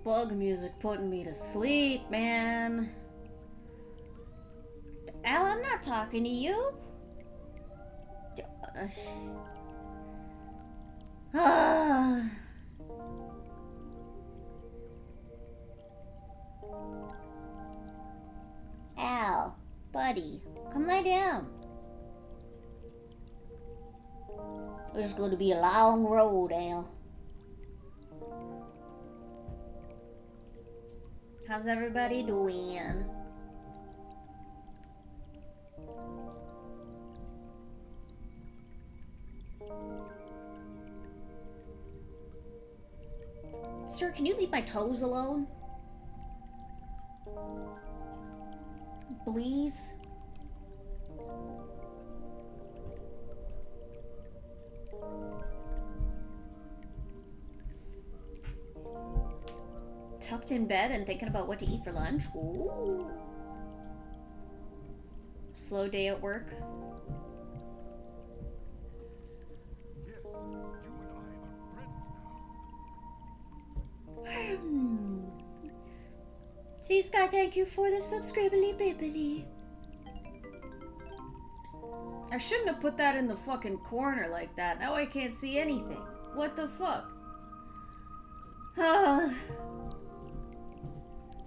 Bug music putting me to sleep, man. Al, I'm not talking to you. Al, buddy, come lie down. It's going to be a long road, Al. How's everybody doing? Sir, can you leave my toes alone? Please? Tucked in bed and thinking about what to eat for lunch. Ooh. Slow day at work. Yes, you and I are friends now. See, Scott, thank you for the subscribely bibbly. I shouldn't have put that in the fucking corner like that. Now I can't see anything. What the fuck?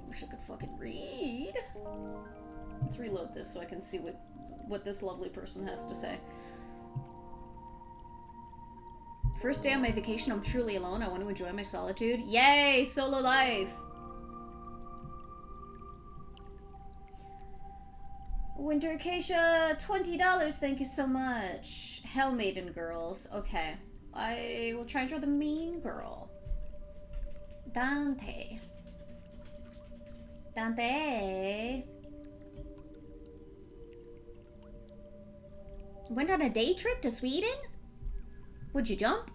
Wish I could fucking read. Let's reload this so I can see what this lovely person has to say. First day on my vacation, I'm truly alone. I want to enjoy my solitude. Yay! Solo life! Winter Acacia, $20. Thank you so much. Hell Maiden Girls. Okay. I will try and draw the main girl. Dante. Dante. Went on a day trip to Sweden? Would you jump?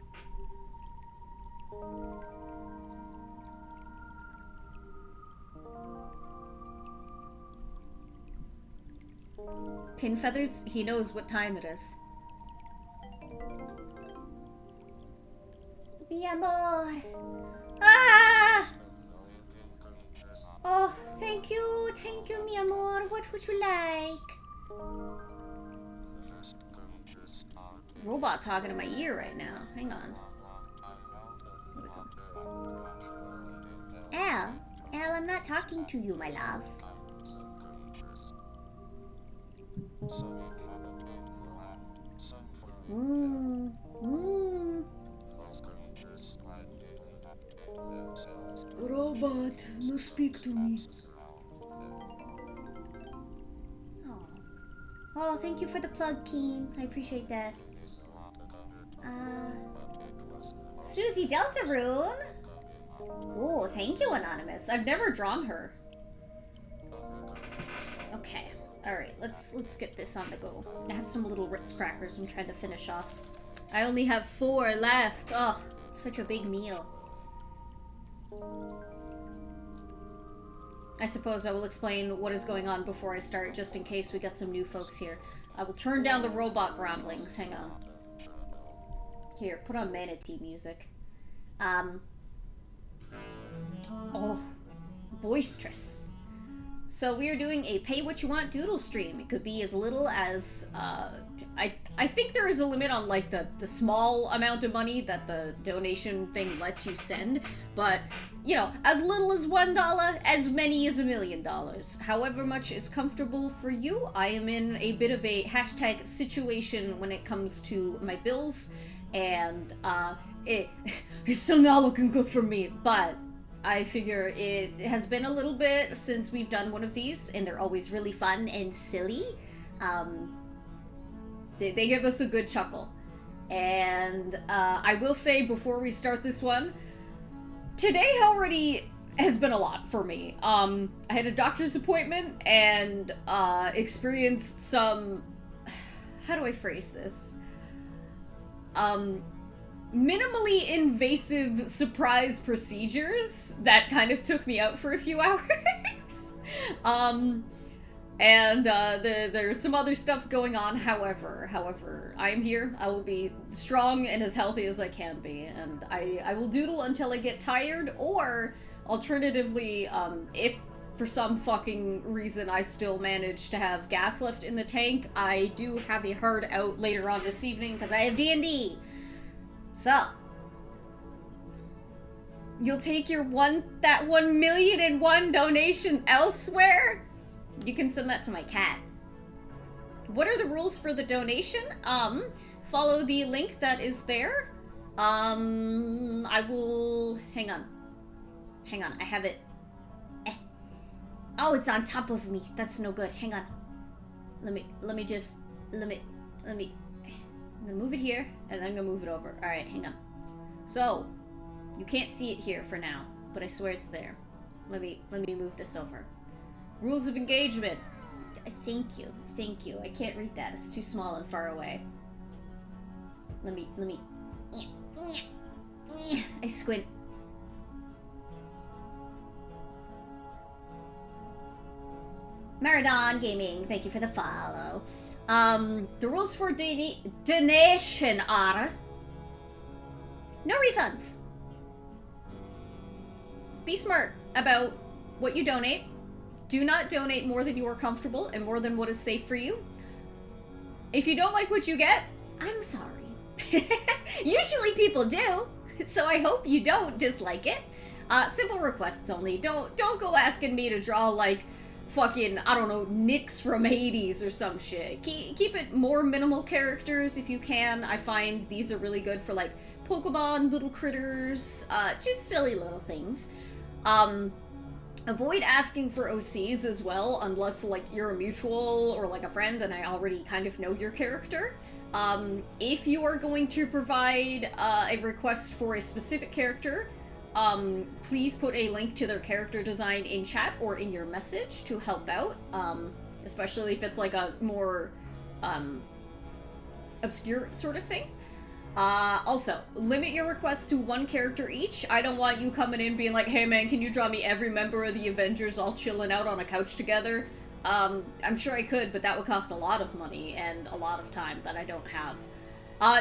Pin feathers, he knows what time it is. Mi amor. Ah! Oh, thank you, mi amor. What would you like? Robot talking in my ear right now. Hang on. Al, I'm not talking to you, my love. Robot, no speak to me. Oh, thank you for the plug, Keen. I appreciate that. Susie Deltarune. Oh, thank you, Anonymous. I've never drawn her. Okay. Alright, let's get this on the go. I have some little Ritz crackers I'm trying to finish off. I only have 4 left. Ugh, such a big meal. I suppose I will explain what is going on before I start, just in case we got some new folks here. I will turn down the robot grumblings. Hang on. Here, put on manatee music. Oh, boisterous. So we are doing a pay what you want doodle stream. It could be as little as, I think there is a limit on, like, the small amount of money that the donation thing lets you send. But, you know, as little as $1, as many as $1 million. However much is comfortable for you. I am in a bit of a hashtag situation when it comes to my bills. And, it's still not looking good for me, but I figure it has been a little bit since we've done one of these, and they're always really fun and silly. They give us a good chuckle. And I will say before we start this one, today already has been a lot for me. I had a doctor's appointment and experienced some... How do I phrase this? Minimally invasive surprise procedures that kind of took me out for a few hours. There's some other stuff going on. However, I am here. I will be strong and as healthy as I can be, and I will doodle until I get tired, or alternatively, if for some fucking reason I still manage to have gas left in the tank, I do have a hard out later on this evening because I have D&D. So, you'll take your that 1,000,001 donation elsewhere? You can send that to my cat. What are the rules for the donation? Follow the link that is there. I will... Hang on, I have it. Oh, it's on top of me. That's no good. Hang on. Let me I'm gonna move it here, and then I'm gonna move it over. Alright, hang on. So, you can't see it here for now, but I swear it's there. Let me move this over. Rules of engagement. Thank you. I can't read that. It's too small and far away. Let me... I squint. Maradon Gaming, thank you for the follow. The rules for donation are... No refunds. Be smart about what you donate. Do not donate more than you are comfortable and more than what is safe for you. If you don't like what you get, I'm sorry. Usually people do, so I hope you don't dislike it. Simple requests only. Don't go asking me to draw, like, fucking, I don't know, Nyx from Hades or some shit. Keep it more minimal characters if you can. I find these are really good for, like, Pokemon, little critters, just silly little things. Avoid asking for OCs as well, unless, like, you're a mutual or, like, a friend and I already kind of know your character. If you are going to provide a request for a specific character, please put a link to their character design in chat or in your message to help out, especially if it's like a more obscure sort of thing. Also, limit your requests to 1 character each. I don't want you coming in being like, hey man, can you draw me every member of the Avengers all chilling out on a couch together? I'm sure I could, but that would cost a lot of money and a lot of time that I don't have.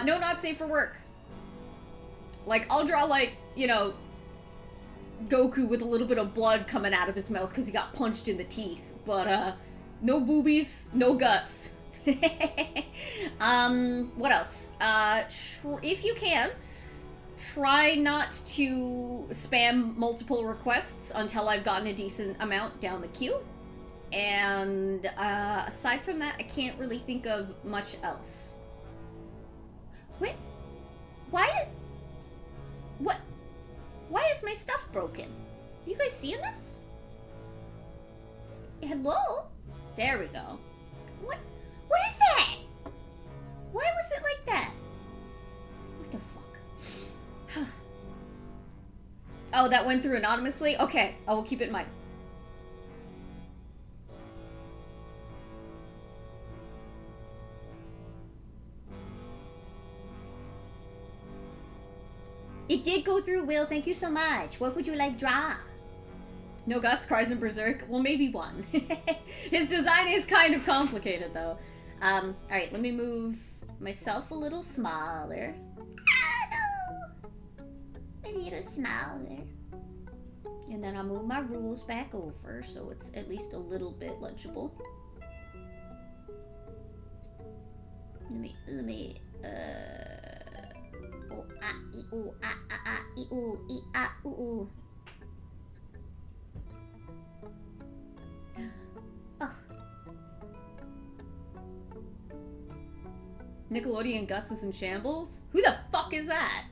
No, not safe for work. Like, I'll draw, like, you know, Goku with a little bit of blood coming out of his mouth because he got punched in the teeth. But, no boobies, no guts. What else? If you can, try not to spam multiple requests until I've gotten a decent amount down the queue. And, aside from that, I can't really think of much else. Wait, why is my stuff broken? Are you guys seeing this? Hello? There we go. What is that? Why was it like that? What the fuck? Oh, that went through anonymously? Okay, I will keep it in mind. It did go through, Will. Thank you so much. What would you like draw? No guts, cries in berserk. Well, maybe one. His design is kind of complicated, though. Alright, let me move myself a little smaller. Ah, no! A little smaller. And then I'll move my rules back over, so it's at least a little bit legible. Let me, oh, ah, ee, ooh, ah, ah, ah, ee, ooh, ee, ah, ooh, ooh. Oh. Nickelodeon Guts is in shambles? Who the fuck is that?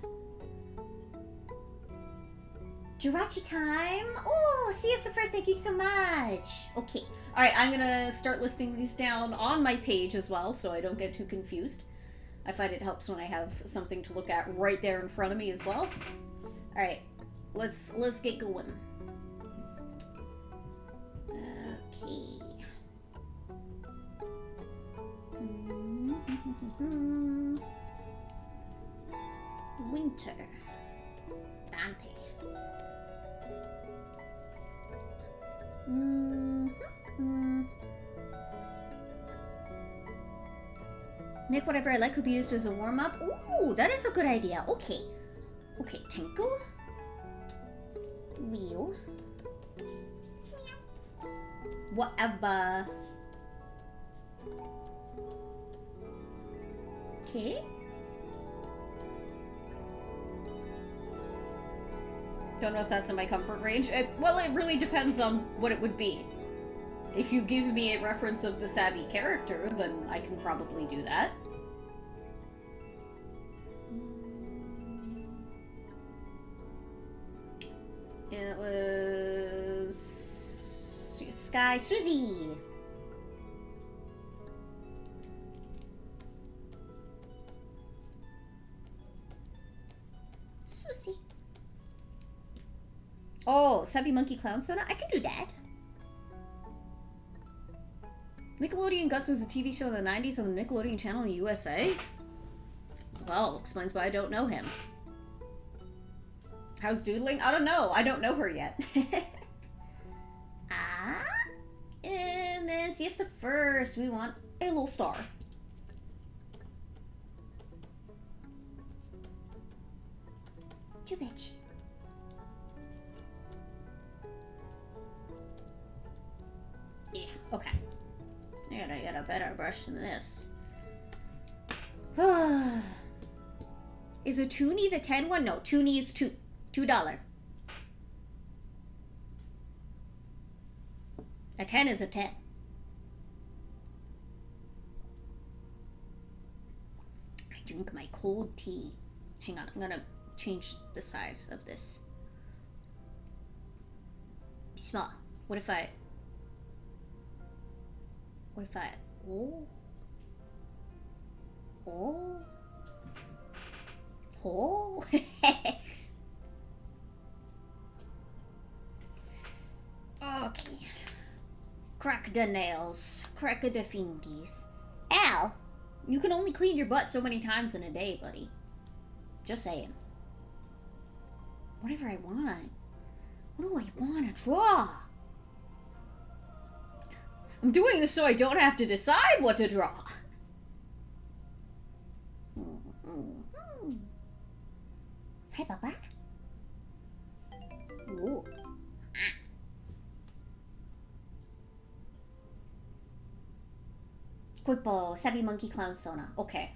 Jirachi time? Oh, see us the first, thank you so much. Okay, alright, I'm gonna start listing these down on my page as well, so I don't get too confused. I find it helps when I have something to look at right there in front of me as well. Alright, let's get going. Okay. Winter. Dante. Make whatever I like could be used as a warm-up. Ooh, that is a good idea. Okay. Okay, Tinkle. Wheel. Whatever. Okay. Don't know if that's in my comfort range. Well, it really depends on what it would be. If you give me a reference of the savvy character, then I can probably do that. It was... Sky Suzy! Suzy. Oh, Savvy Monkey Clown Soda? I can do that. Nickelodeon Guts was a TV show in the 90s on the Nickelodeon channel in the USA? Well, explains why I don't know him. How's Doodling? I don't know. I don't know her yet. Ah. And then Siesta first. We want a little star. You bitch. Yeah, okay. I gotta get a better brush than this. Is a toonie the 10 one? No, toonie is $2. A 10 is a 10. I drink my cold tea. Hang on, I'm gonna change the size of this. Small. What if I... Oh. Oh. Oh. Okay. Crack the nails. Crack the fingies. Ow! You can only clean your butt so many times in a day, buddy. Just saying. Whatever I want. What do I want to draw? I'm doing this so I don't have to decide what to draw. Hi, Papa. Ooh. Quippo, Savvy Monkey Clown Sona. Okay.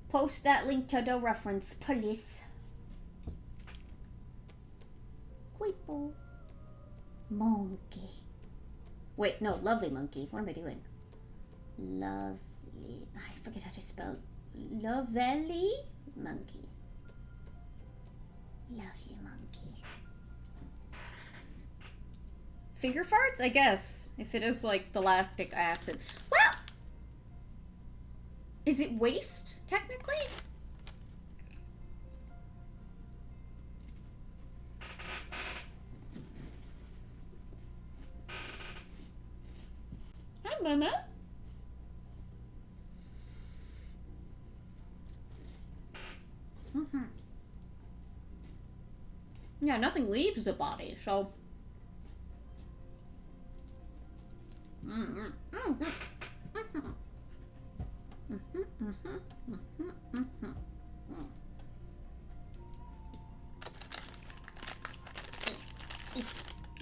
Post that link to the reference, please. Quippo. Monkey. Wait, no, Lovely Monkey. What am I doing? Lovely. I forget how to spell. Lovely Monkey. Lovely Monkey. Finger farts? I guess. If it is like the lactic acid. Well! Is it waste, technically? Yeah, nothing leaves the body, so.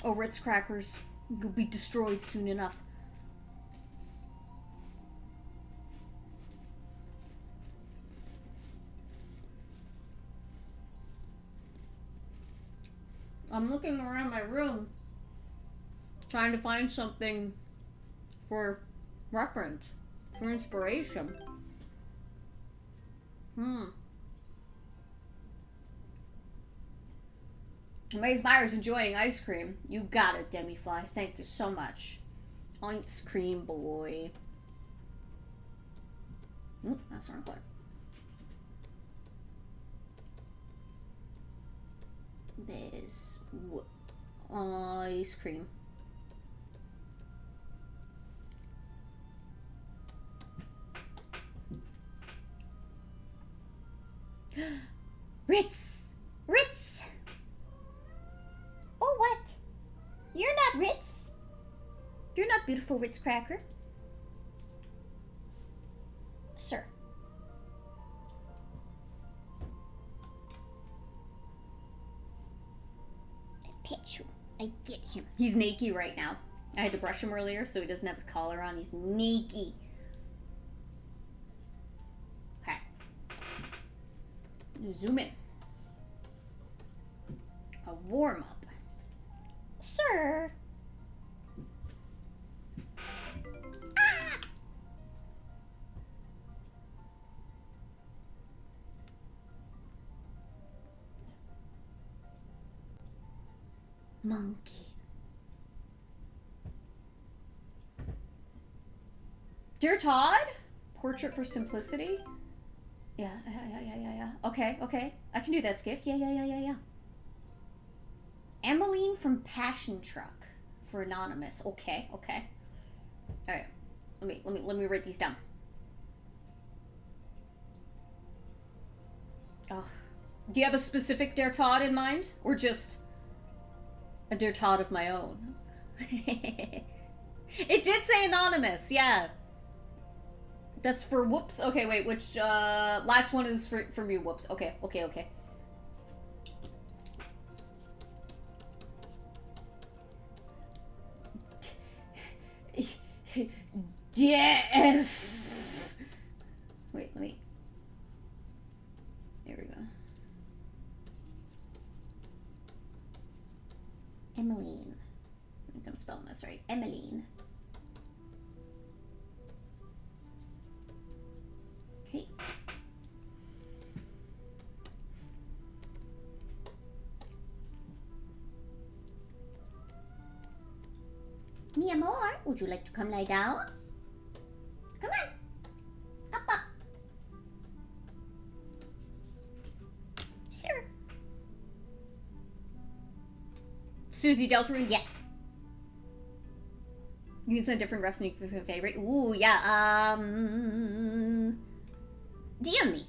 Oh, Ritz crackers will be destroyed soon enough. I'm looking around my room, trying to find something for reference, for inspiration. Maze Myers enjoying ice cream. You got it, Demifly. Thank you so much. Ice cream boy. That's not clear. There's ice cream. Ritz! Ritz! Oh, what? You're not Ritz. You're not beautiful Ritz Cracker. Sir. I pet you. I get him. He's naked right now. I had to brush him earlier so he doesn't have his collar on. He's naked. Okay. Zoom in. A warm up. Sir. Ah! Monkey. Dear Todd? Portrait for simplicity? Yeah. Okay. I can do that, Skiff. Yeah. Emmeline from Passion Truck for Anonymous. Okay. Alright. Let me write these down. Ugh. Do you have a specific Dear Todd in mind? Or just a Dear Todd of my own? It did say Anonymous, yeah. That's for whoops. Okay, wait, which last one is for me, whoops. Okay. Jeff. Wait, let me. There we go. Emmeline. I think I'm spelling this right. Emmeline. Okay. Mi amor, would you like to come lie down? Come on. Up. Sure. Susie Deltarune, yes. You can send different refs and you can pick a favorite. Ooh, yeah, DM me.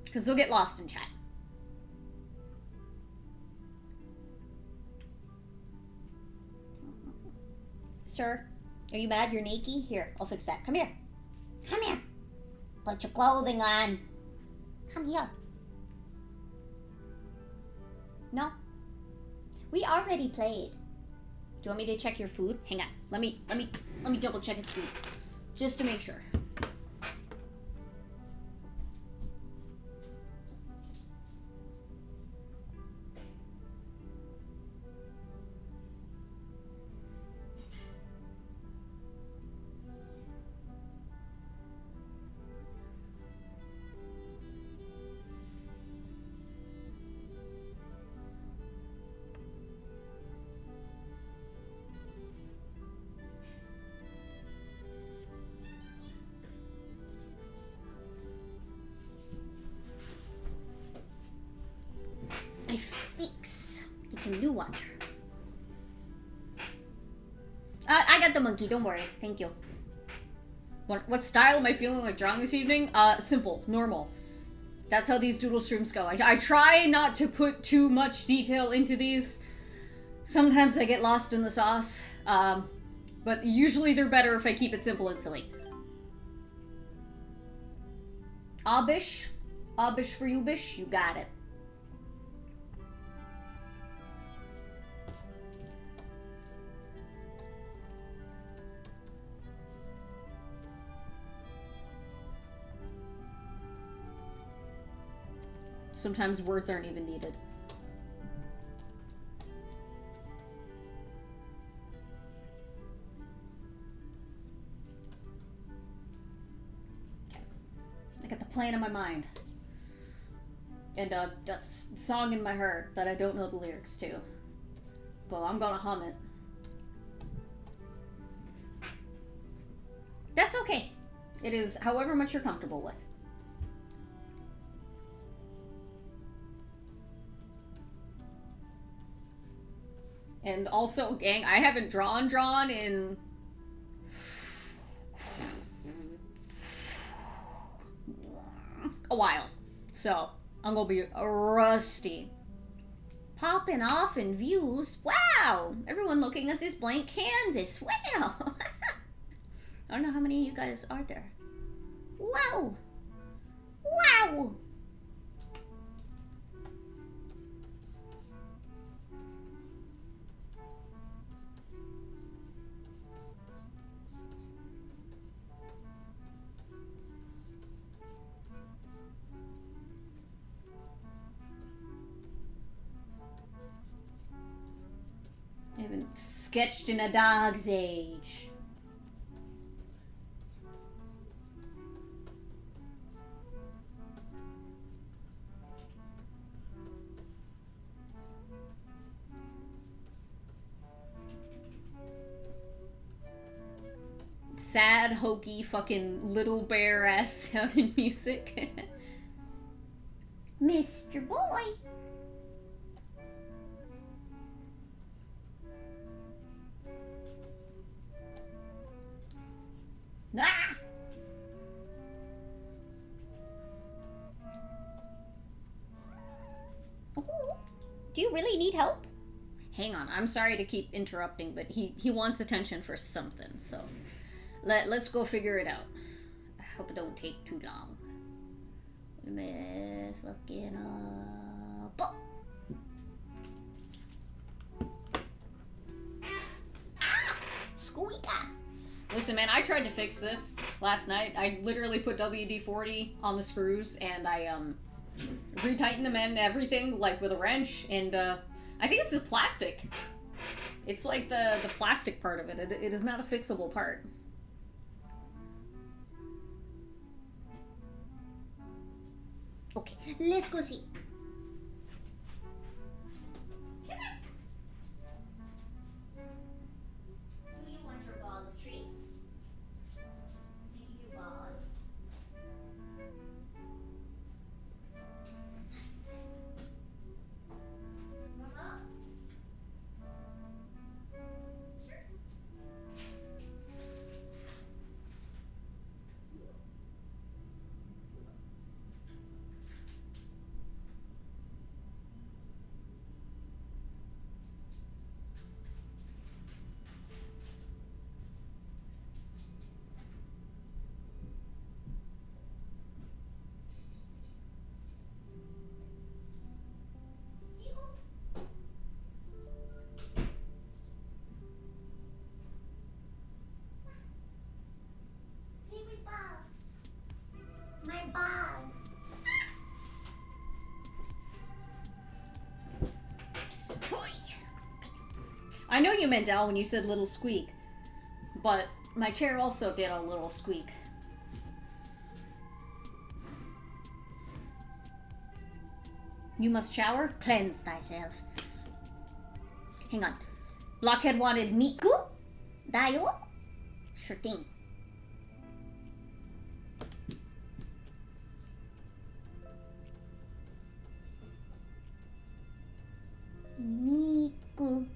Because they'll get lost in chat. Sir, are you mad you're naked? Here, I'll fix that. Come here. Put your clothing on. Come here. No. We already played. Do you want me to check your food? Hang on. Let me double check its food. Just to make sure. New water. I got the monkey, don't worry. Thank you. What style am I feeling like drawing this evening? Simple, normal. That's how these doodle streams go. I try not to put too much detail into these. Sometimes I get lost in the sauce. But usually they're better if I keep it simple and silly. Abish. Abish for you, Bish. You got it. Sometimes words aren't even needed. Okay. I got the plan in my mind. And a song in my heart that I don't know the lyrics to. But I'm gonna hum it. That's okay. It is however much you're comfortable with. And also, gang, I haven't drawn in a while. So, I'm gonna be rusty. Popping off in views. Wow! Everyone looking at this blank canvas. Wow! I don't know how many of you guys are there. Wow! Wow! I haven't sketched in a dog's age. Sad, hokey, fucking little bear ass sounding music. Mr. Boy. Ah! Ooh. Do you really need help? Hang on, I'm sorry to keep interrupting, but he wants attention for something, so let's go figure it out. I hope it don't take too long. Fucking oh. Squeaker. Listen, man, I tried to fix this last night. I literally put WD-40 on the screws, and I, retightened them and everything, like, with a wrench, and, I think it's the plastic. It's, like, the plastic part of it. It is not a fixable part. Okay, let's go see. Come on. Do you want your ball of treats? Thank you, ball. Mama? Sure. My ball. I know you meant Al when you said little squeak, but my chair also did a little squeak. You must shower? Cleanse thyself. Hang on. Blockhead wanted Miku? Dayo? Sure thing. Miku.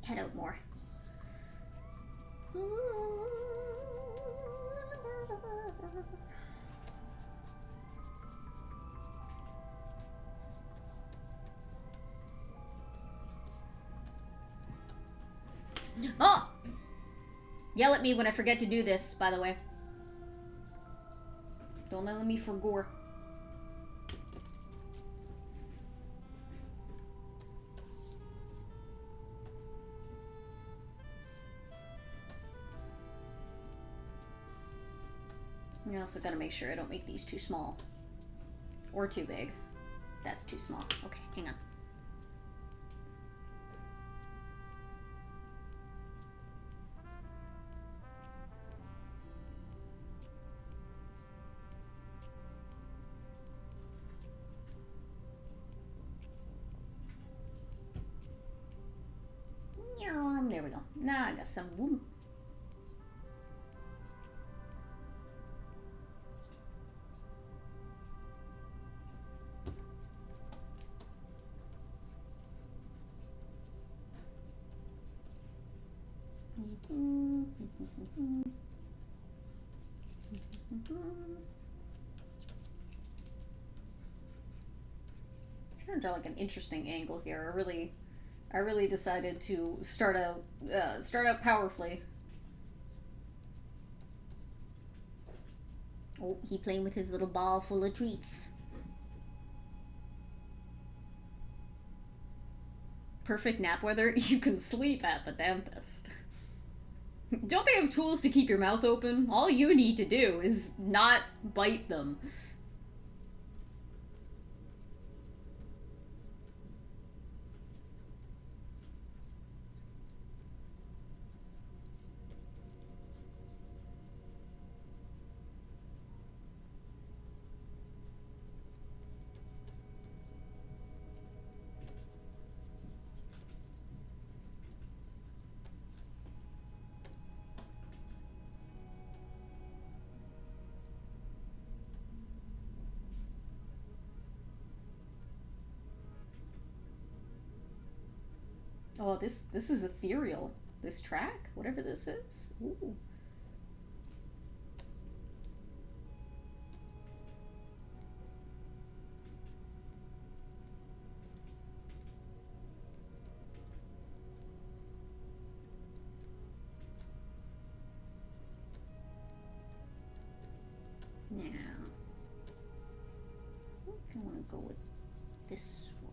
head out more. Oh! Yell at me when I forget to do this, by the way. Don't let me forgore. I also gotta make sure I don't make these too small. Or too big. That's too small. Okay, hang on. There we go. Now I got some woo. Trying to draw like an interesting angle here. I really decided to start out powerfully. Oh, he playing with his little ball full of treats. Perfect nap weather. You can sleep at the dentist. Don't they have tools to keep your mouth open? All you need to do is not bite them. Oh, this is ethereal. This track, whatever this is. Ooh. Now, I think I want to go with this one.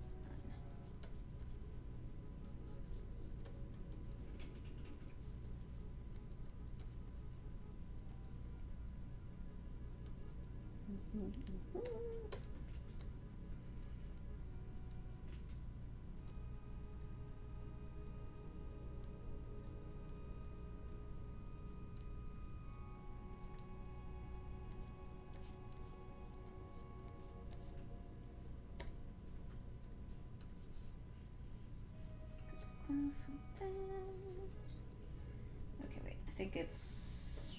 Okay, wait. I think it's.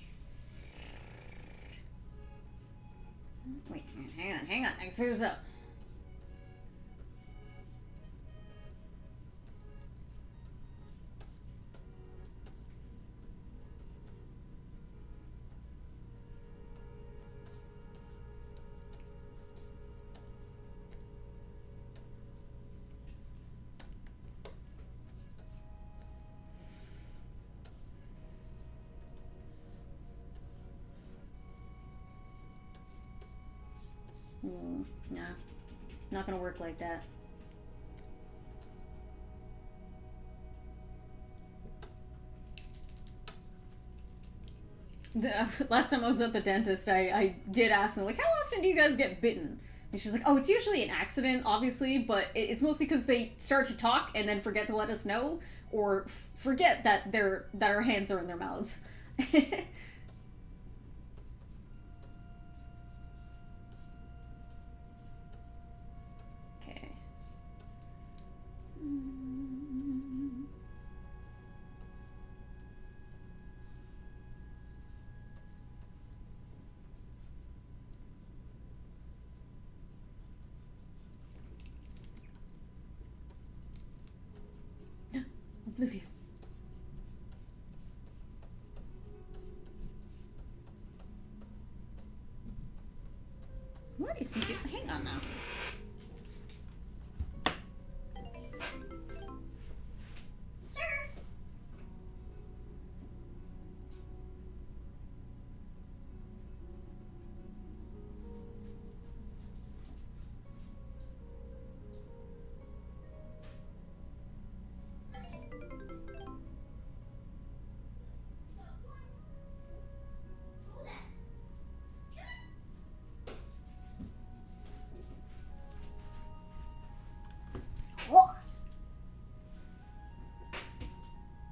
Wait, hang on. I can figure this out. Nah, not gonna work like that. Last time I was at the dentist, I did ask them, like, how often do you guys get bitten? And she's like, oh, it's usually an accident, obviously, but it's mostly because they start to talk and then forget to let us know, or forget that our hands are in their mouths. Okay. Oblivion. What is he doing? Hang on now. Sir?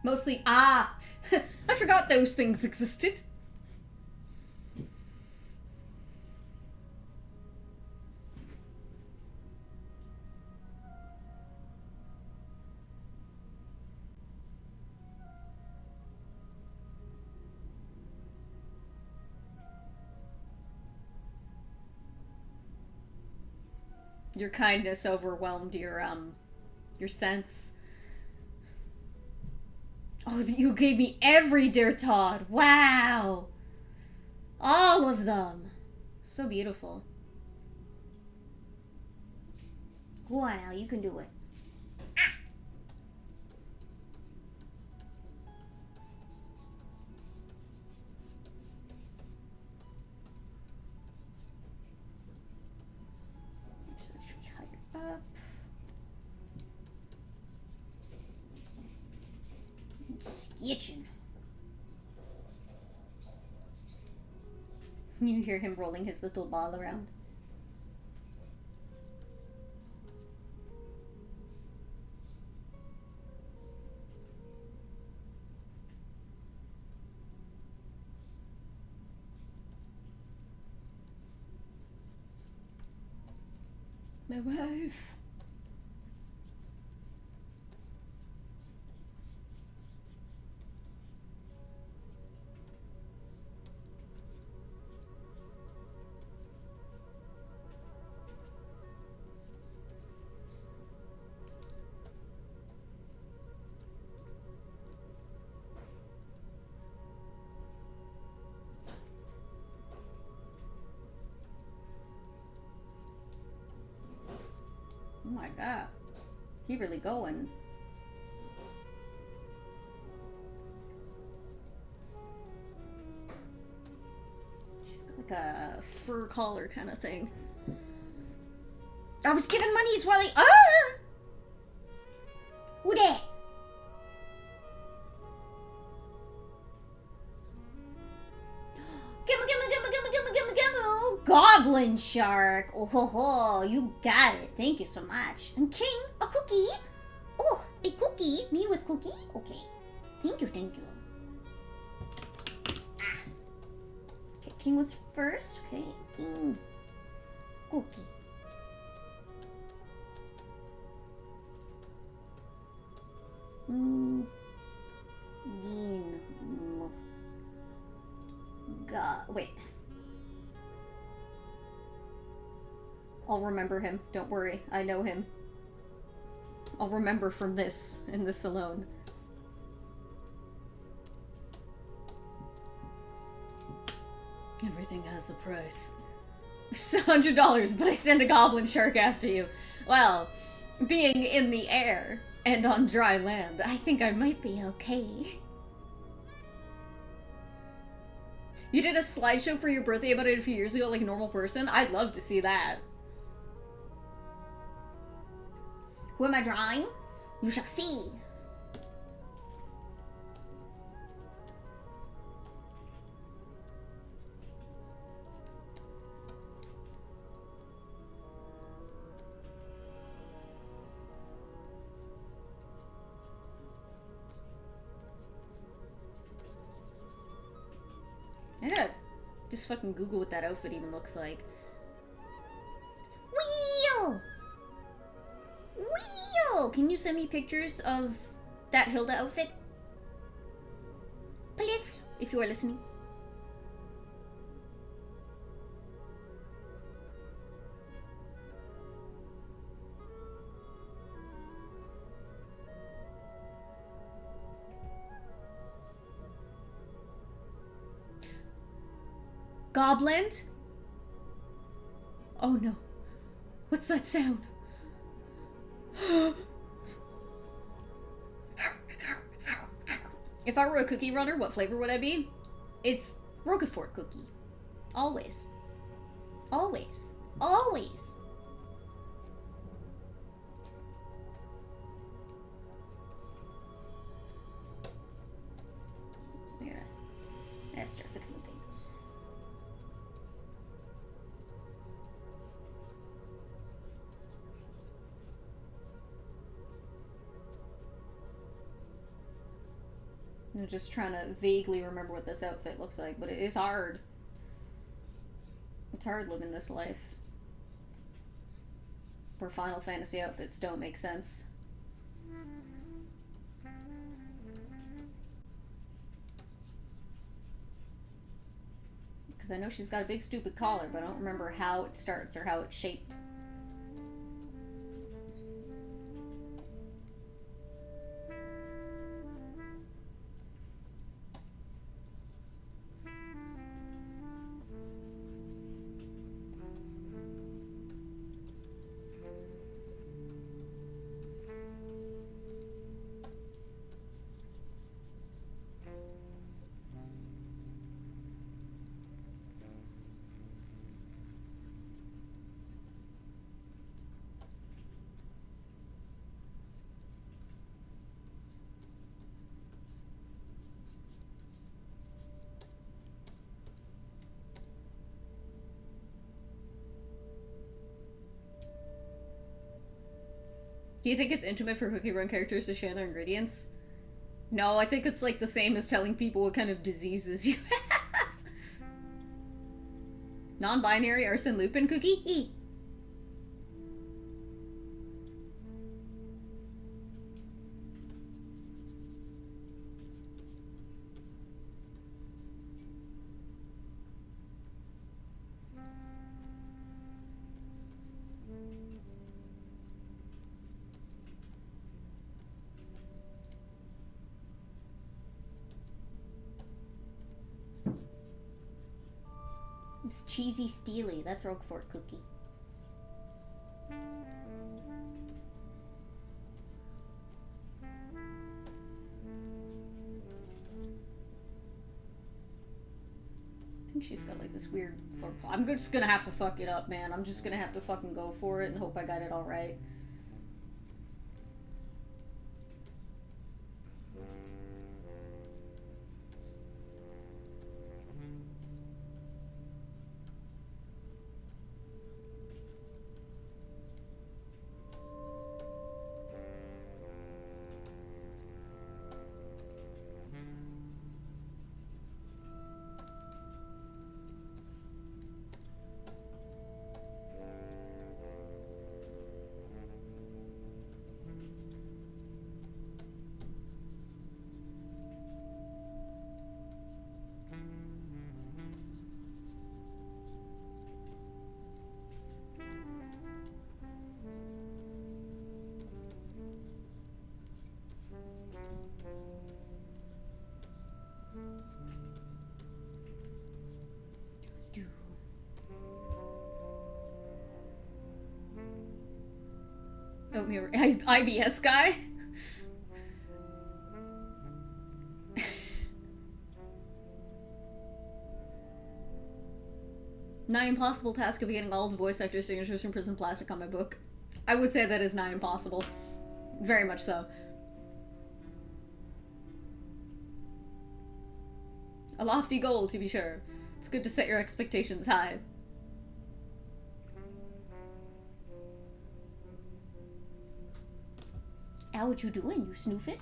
Mostly, I forgot those things existed. Your kindness overwhelmed your sense. Oh, you gave me every Dear Todd. Wow. All of them. So beautiful. Go on, Al. You can do it. Ah. Should we hug it up? It's itching. You hear him rolling his little ball around. My wife. Oh my god. He really going. She's got like a fur collar kind of thing. I was giving monies while he... Ah! Who that? Goblin shark. Oh ho ho, you got it. Thank you so much. And King, a cookie. Oh, a cookie. Me with cookie? Okay. Thank you, thank you. Ah. Okay, King was first. Okay, King. Cookie. Gin. Wait. I'll remember him. Don't worry. I know him. I'll remember from this, and this alone. Everything has a price. It's $100, but I send a goblin shark after you. Well, being in the air and on dry land, I think I might be okay. You did a slideshow for your birthday about it a few years ago like a normal person? I'd love to see that. Who am I drawing? You shall see. I gotta just fucking Google what that outfit even looks like. Wheel! Wheel! Can you send me pictures of that Hilda outfit? Please, if you are listening. Goblin? Oh no. What's that sound? If I were a cookie runner, what flavor would I be? It's Roquefort cookie. Always. Always. Always. Let's start fixing things. I'm just trying to vaguely remember what this outfit looks like, but it is hard. It's hard living this life where Final Fantasy outfits don't make sense. Because I know she's got a big stupid collar, but I don't remember how it starts or how it's shaped. Do you think it's intimate for Cookie Run characters to share their ingredients? No, I think it's like the same as telling people what kind of diseases you have. Non-binary Arsene Lupin cookie? Eat. It's cheesy steely. That's Roquefort cookie. I think she's got like this weird foot. I'm just gonna have to fuck it up, man. I'm just gonna have to fucking go for it and hope I got it all right. Oh, IBS guy? Nigh impossible task of getting all the voice actor signatures from Prison Plastic on my book. I would say that is nigh impossible. Very much so. A lofty goal, to be sure. It's good to set your expectations high. Ow, what you doing, you snoofing?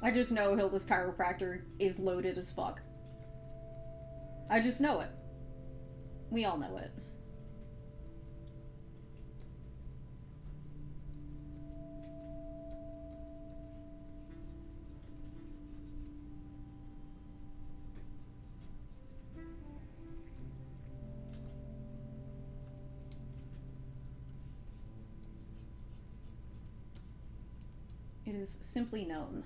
I just know Hilda's chiropractor is loaded as fuck. I just know it. We all know it. It is simply known.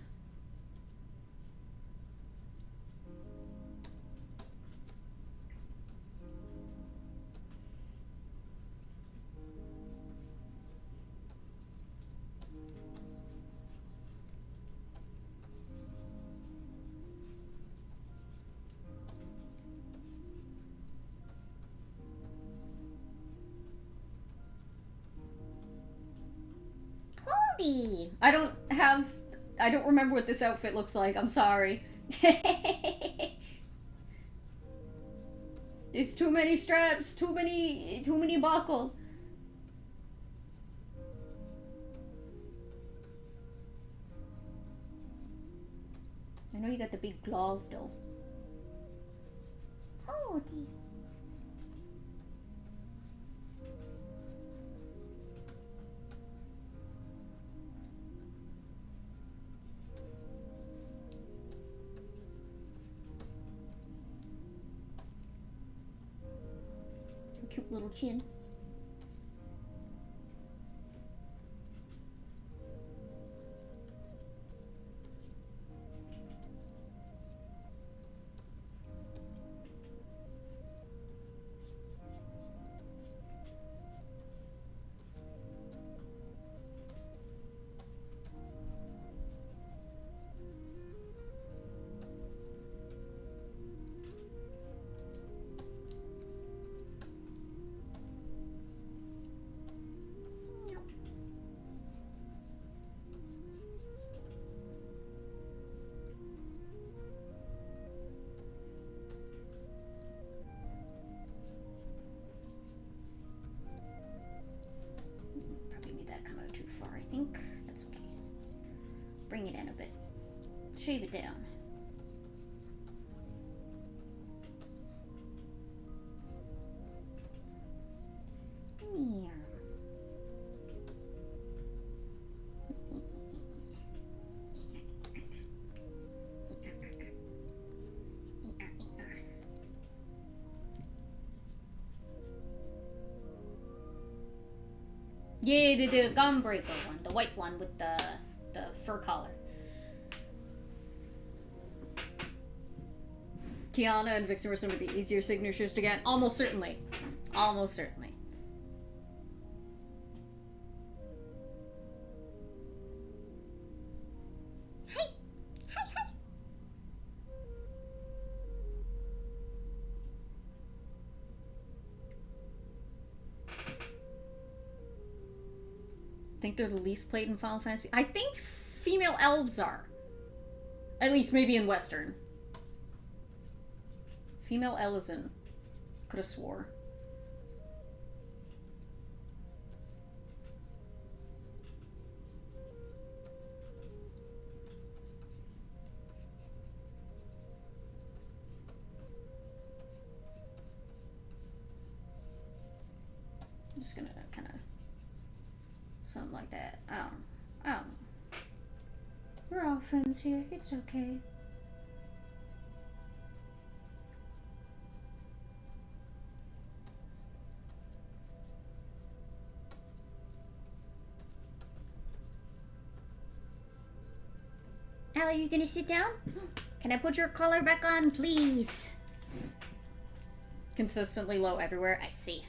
Holy! I don't remember what this outfit looks like. I'm sorry. It's too many straps, too many buckle. I know you got the big glove though. Holy! Cute little chin. Probably made that come out too far, I think. That's okay. Bring it in a bit. Shave it down. Meow. Yeah, the gunbreaker one, the white one with the fur collar. Tiana and Vixen were some of the easier signatures to get. Almost certainly. Almost certainly. Hi! Hi, hi! I think they're the least played in Final Fantasy. I think female elves are. At least maybe in Western. Female Elezen. Could have swore. I'm just gonna kind of something like that. I don't know. We're all friends here. It's okay. Al, are you gonna sit down? Can I put your collar back on, please? Consistently low everywhere. I see.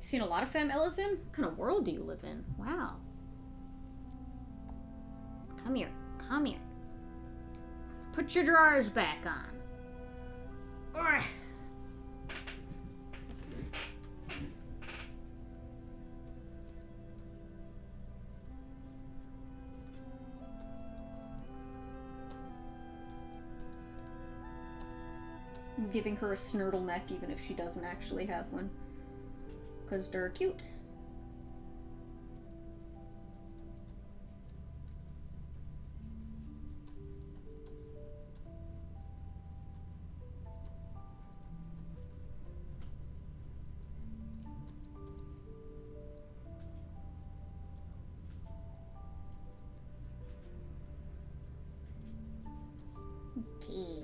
Seen a lot of femme Elezen? What kind of world do you live in? Wow. Come here. Come here. Put your drawers back on. Ugh. I'm giving her a snurdle neck even if she doesn't actually have one. Because they're cute. Okay.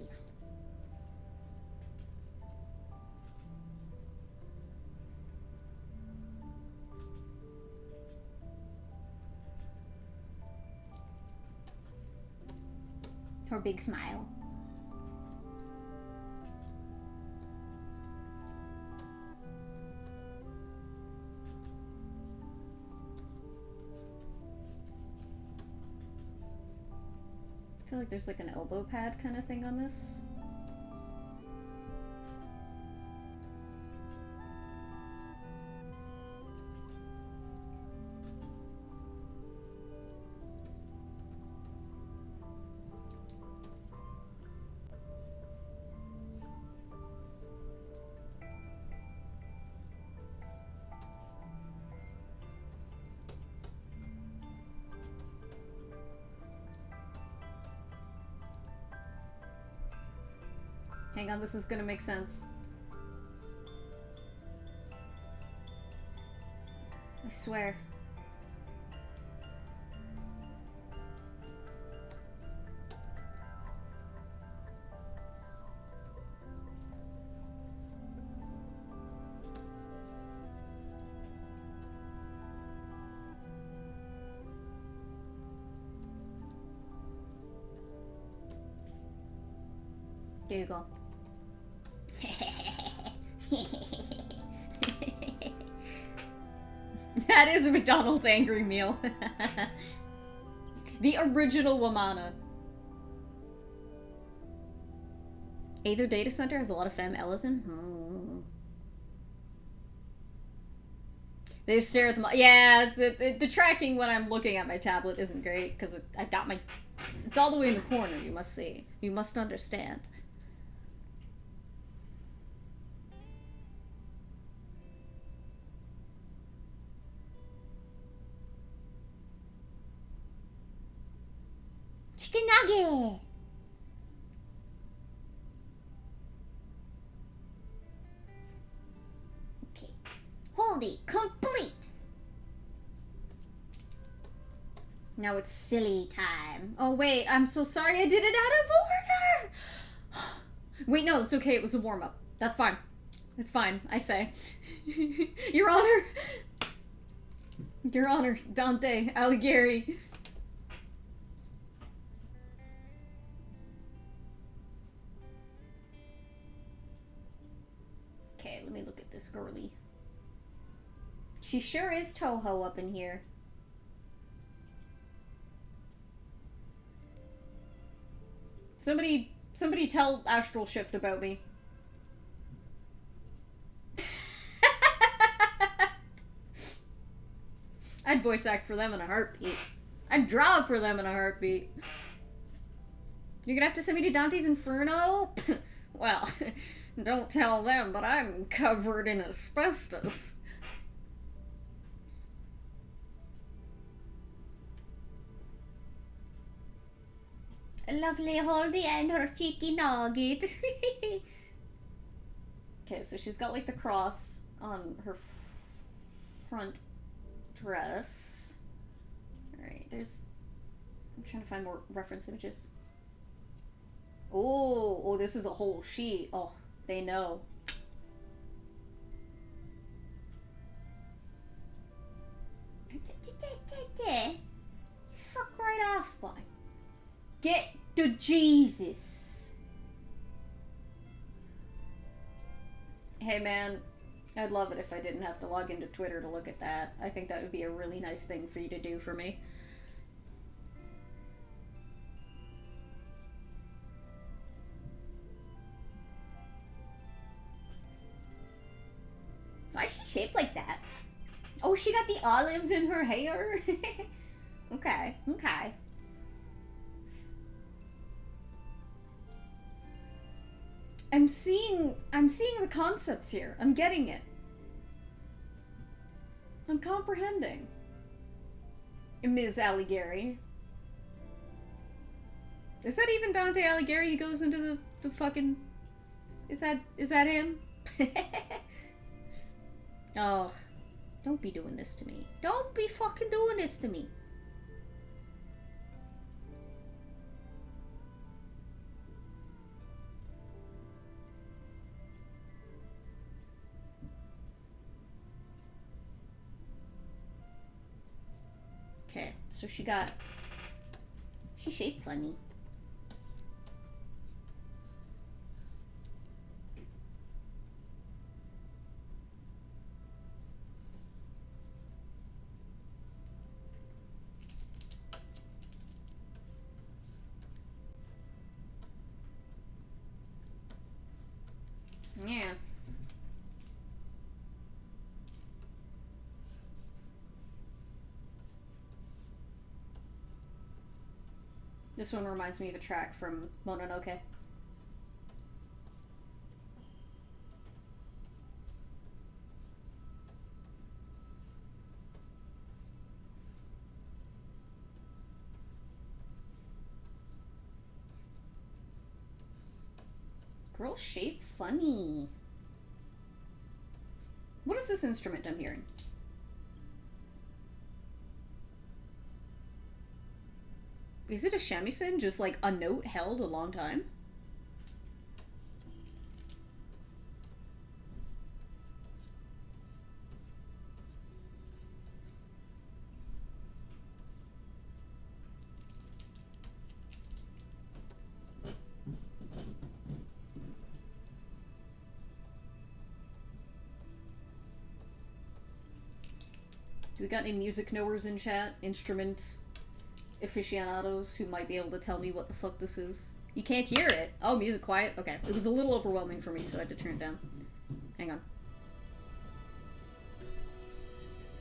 Her big smile. I feel like there's like an elbow pad kind of thing on this. Hang on, this is gonna make sense. I swear. There you go. That is a McDonald's angry meal. The original Wamana. Aether Data Center has a lot of femme Ellison. They stare at the yeah, the tracking when I'm looking at my tablet isn't great because I've got my... It's all the way in the corner, you must see. You must understand. Chicken nugget! Okay. Holy, complete! Now it's silly time. Oh wait, I'm so sorry I did it out of order! Wait, no, it's okay, it was a warm-up. That's fine. It's fine, I say. Your Honor! Your Honor, Dante Alighieri. Okay, let me look at this girly. She sure is Toho up in here. Somebody tell Astral Shift about me. I'd voice act for them in a heartbeat. I'd draw for them in a heartbeat. You're gonna have to send me to Dante's Inferno? Well, don't tell them, but I'm covered in asbestos. Lovely Holdy and her cheeky nugget. Okay, so she's got like the cross on her front dress. Alright, I'm trying to find more reference images. Oh, this is a whole sheet. Oh, they know. Fuck right off, boy. Get to Jesus. Hey man, I'd love it if I didn't have to log into Twitter to look at that. I think that would be a really nice thing for you to do for me. Why is she shaped like that? Oh, she got the olives in her hair? Okay, okay. I'm seeing the concepts here. I'm getting it. I'm comprehending. Ms. Alighieri. Is that even Dante Alighieri? He goes into the fucking... Is that him? Oh, don't be doing this to me. Don't be fucking doing this to me. Okay, so she shaped funny. This one reminds me of a track from Mononoke. Girl shape funny. What is this instrument I'm hearing? Is it a shamisen? Just like a note held a long time? Do we got any music knowers in chat? Instrument aficionados who might be able to tell me what the fuck this is? You can't hear it. Oh, music quiet? Okay. It was a little overwhelming for me, so I had to turn it down. Hang on.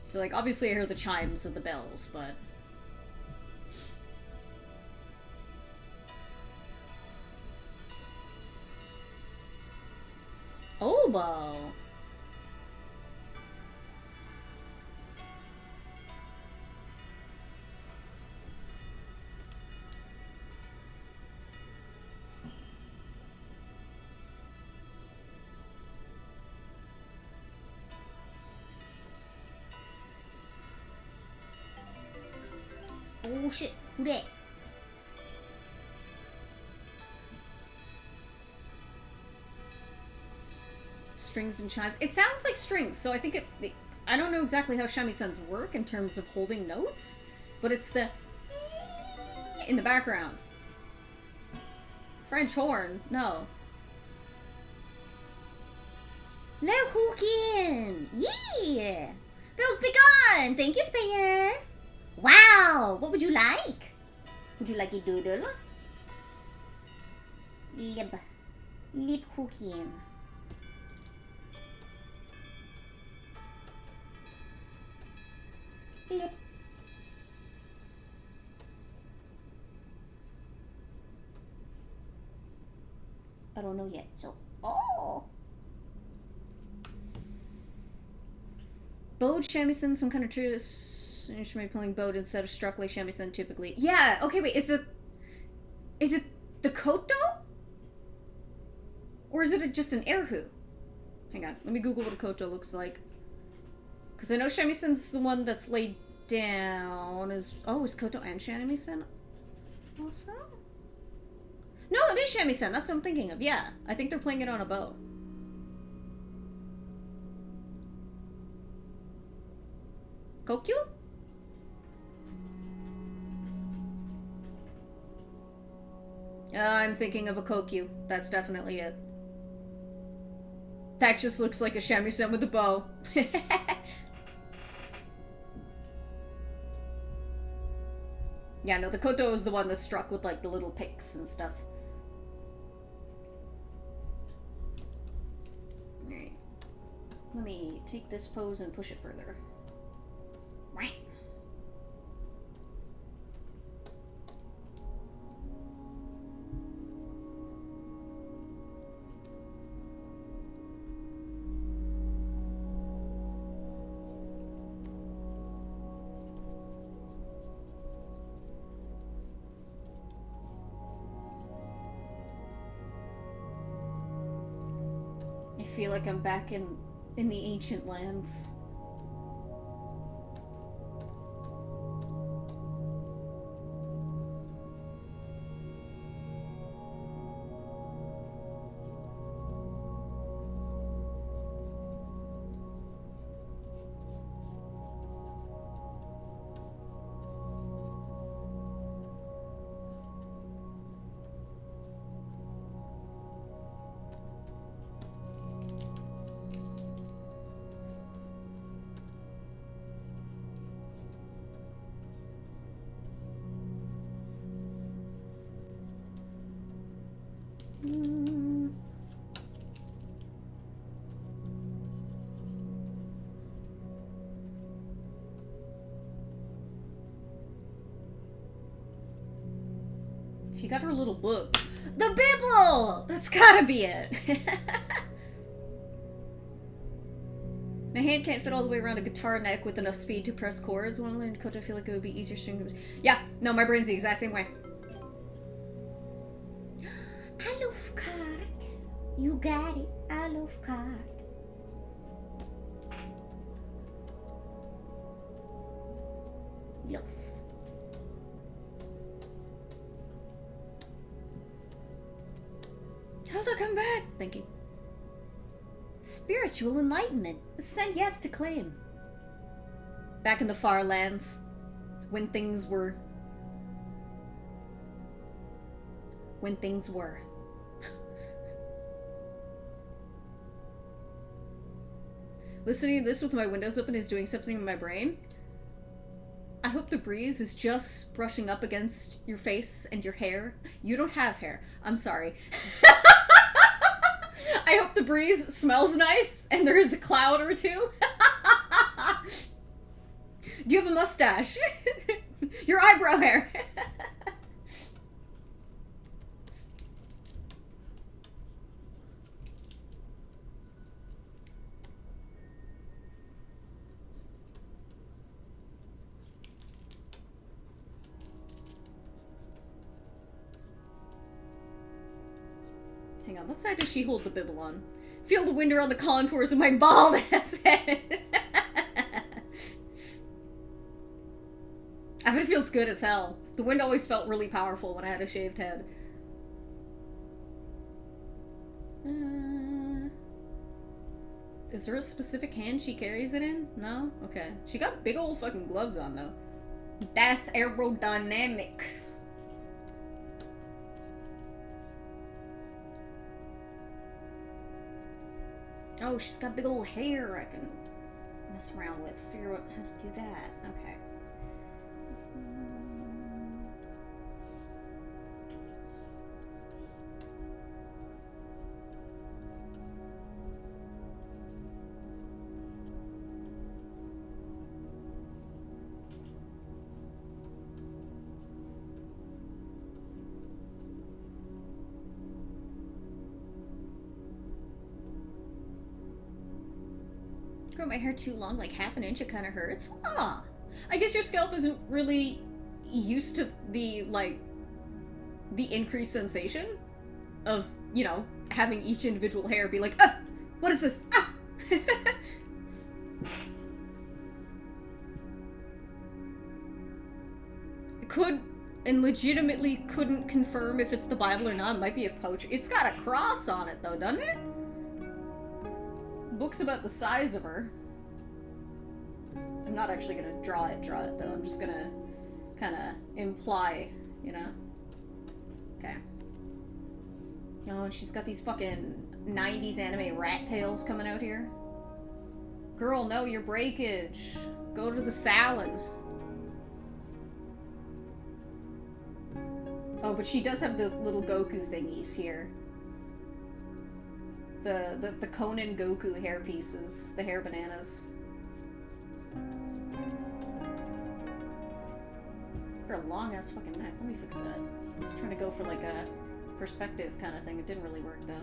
So, like, obviously I hear the chimes of the bells, but... Oboe! Oh shit, who that? Strings and chimes. It sounds like strings, so I think it... I don't know exactly how shamisens work in terms of holding notes, but it's the... in the background. French horn? No. Let hook in! Yeah! Bills begun! Thank you, Spare! Wow! What would you like? Would you like a doodle? Lip hook in. Lip. I don't know yet, so... Oh! Bowed shamisen, some kind of truce instrument playing bowed instead of struck like shamisen typically. Yeah, okay, wait, is it the koto? Or is it just an erhu? Hang on, let me Google what a koto looks like. Because I know shamisen's the one that's laid down. Is koto and shamisen also? No, it is shamisen, that's what I'm thinking of, yeah. I think they're playing it on a bow. Kokyu? I'm thinking of a kokyu. That's definitely it. That just looks like a shamisen with a bow. Yeah, no, the koto is the one that's struck with, like, the little picks and stuff. Alright. Let me take this pose and push it further. Right. I feel like I'm back in the ancient lands. She got her little book. The Bible! That's gotta be it. My hand can't fit all the way around a guitar neck with enough speed to press chords. Want to learn Dakota? I feel like it would be easier string. Yeah, no, my brain's the exact same way. I love card. You got it. I love card. Love. Hilda, come back! Thank you. Spiritual enlightenment. Send yes to claim. Back in the far lands, when things were. When things were. Listening to this with my windows open is doing something in my brain. I hope the breeze is just brushing up against your face and your hair. You don't have hair. I'm sorry. I hope the breeze smells nice and there is a cloud or two. Do you have a mustache? Your eyebrow hair. Hang on, what side does she hold the Bible on? Feel the wind around the contours of my bald ass head. I bet it feels good as hell. The wind always felt really powerful when I had a shaved head. Is there a specific hand she carries it in? No? Okay. She got big old fucking gloves on, though. That's aerodynamics. Oh, she's got big old hair I can mess around with. Figure out how to do that. Okay. Grow my hair too long, like half an inch, it kind of hurts. Huh. I guess your scalp isn't really used to the, like, the increased sensation of, you know, having each individual hair be like, ah, what is this? Ah! Could, and legitimately couldn't confirm if it's the Bible or not. It might be a poetry. It's got a cross on it, though, doesn't it? Book's about the size of her. I'm not actually gonna draw it though. I'm just gonna kind of imply, you know? Okay. Oh, and she's got these fucking 90s anime rat tails coming out here. Girl, no, your breakage. Go to the salon. Oh, but she does have the little Goku thingies here. The Conan Goku hair pieces, the hair bananas. For a long ass fucking neck. Let me fix that. I was trying to go for like a perspective kind of thing. It didn't really work though.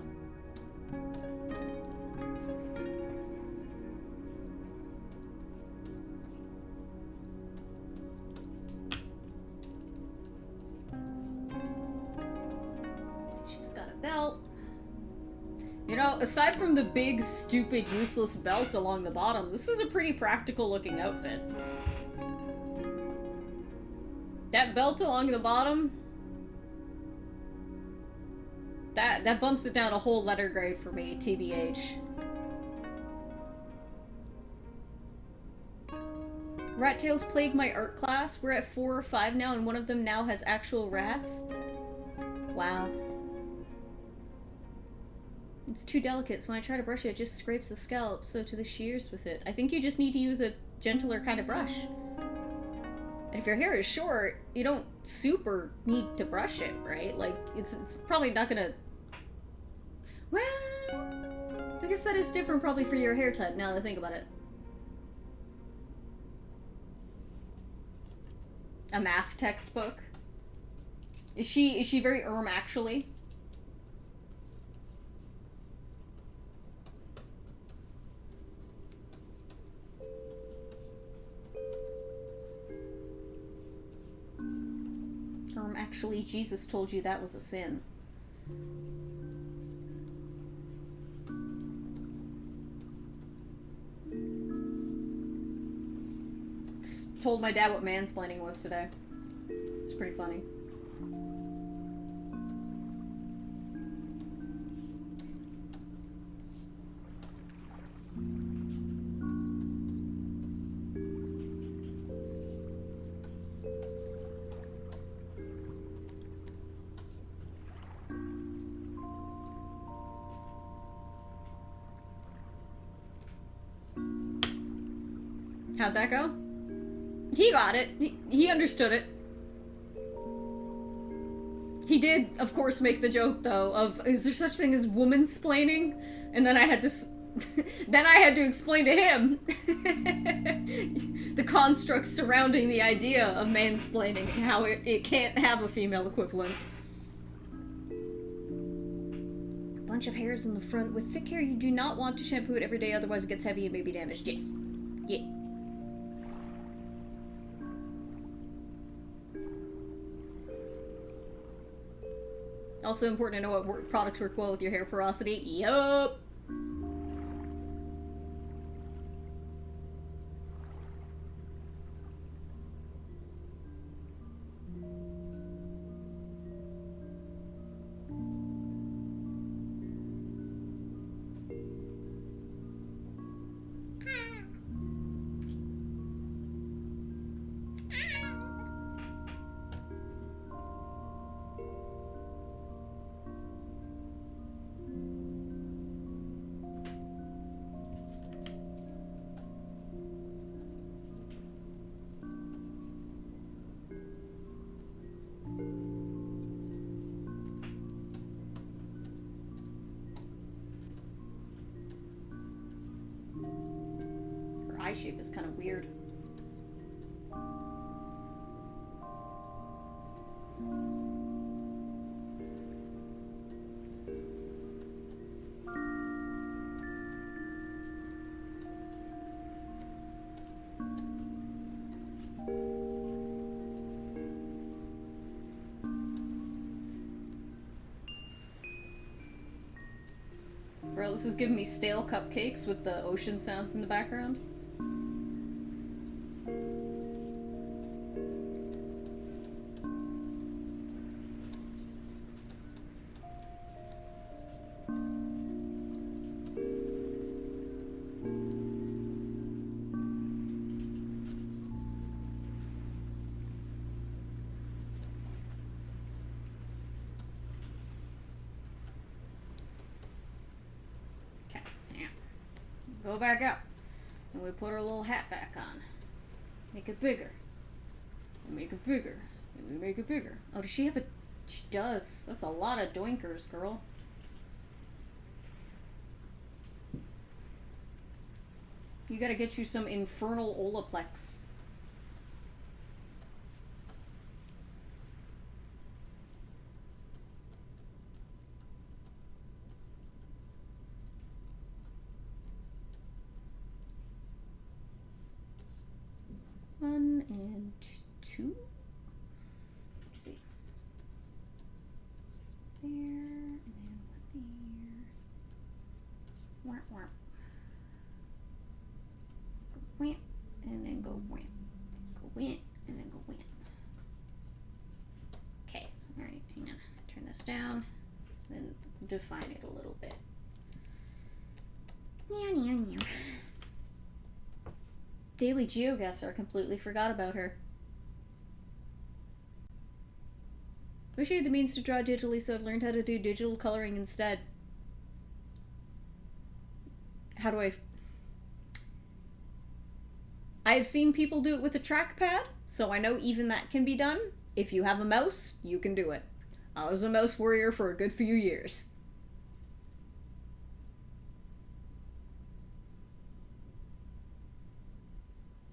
She's got a belt. You know, aside from the big, stupid, useless belt along the bottom, this is a pretty practical looking outfit. That belt along the bottom, that bumps it down a whole letter grade for me, TBH. Rat tails plague my art class. We're at 4 or 5 now, and one of them now has actual rats. Wow. It's too delicate, so when I try to brush it, it just scrapes the scalp, so to the shears with it. I think you just need to use a gentler kind of brush. And if your hair is short, you don't super need to brush it, right? Like, it's probably not gonna... Well, I guess that is different probably for your hair type, now that I think about it. A math textbook. Is she very actually? Actually, Jesus told you that was a sin. I told my dad what mansplaining was today. It's pretty funny. How'd that go? He got it. He understood it. He did, of course, make the joke, though, of, is there such thing as womansplaining? And then I had to... then I had to explain to him the constructs surrounding the idea of mansplaining and how it can't have a female equivalent. A bunch of hairs in the front. With thick hair, you do not want to shampoo it every day, otherwise it gets heavy and may be damaged. Yes. Yeah. Also important to know what products work well with your hair porosity. Yup. Eye shape is kind of weird. Bro, this is giving me stale cupcakes with the ocean sounds in the background. Go back up. And we put our little hat back on. Make it bigger. And make it bigger. And we make it bigger. Oh, does she have a... She does. That's a lot of doinkers, girl. You gotta get you some infernal Olaplex. One and two. Let's see. There, and then one there. Whap, whap. Go wham, and then go wham. Go wham, and then go wham. Okay, alright, hang on. Turn this down, then define it a little bit. Meow, meow, meow. Daily geoguesser, I completely forgot about her. Wish I had the means to draw digitally, so I've learned how to do digital coloring instead. How do I've seen people do it with a trackpad, so I know even that can be done. If you have a mouse, you can do it. I was a mouse warrior for a good few years.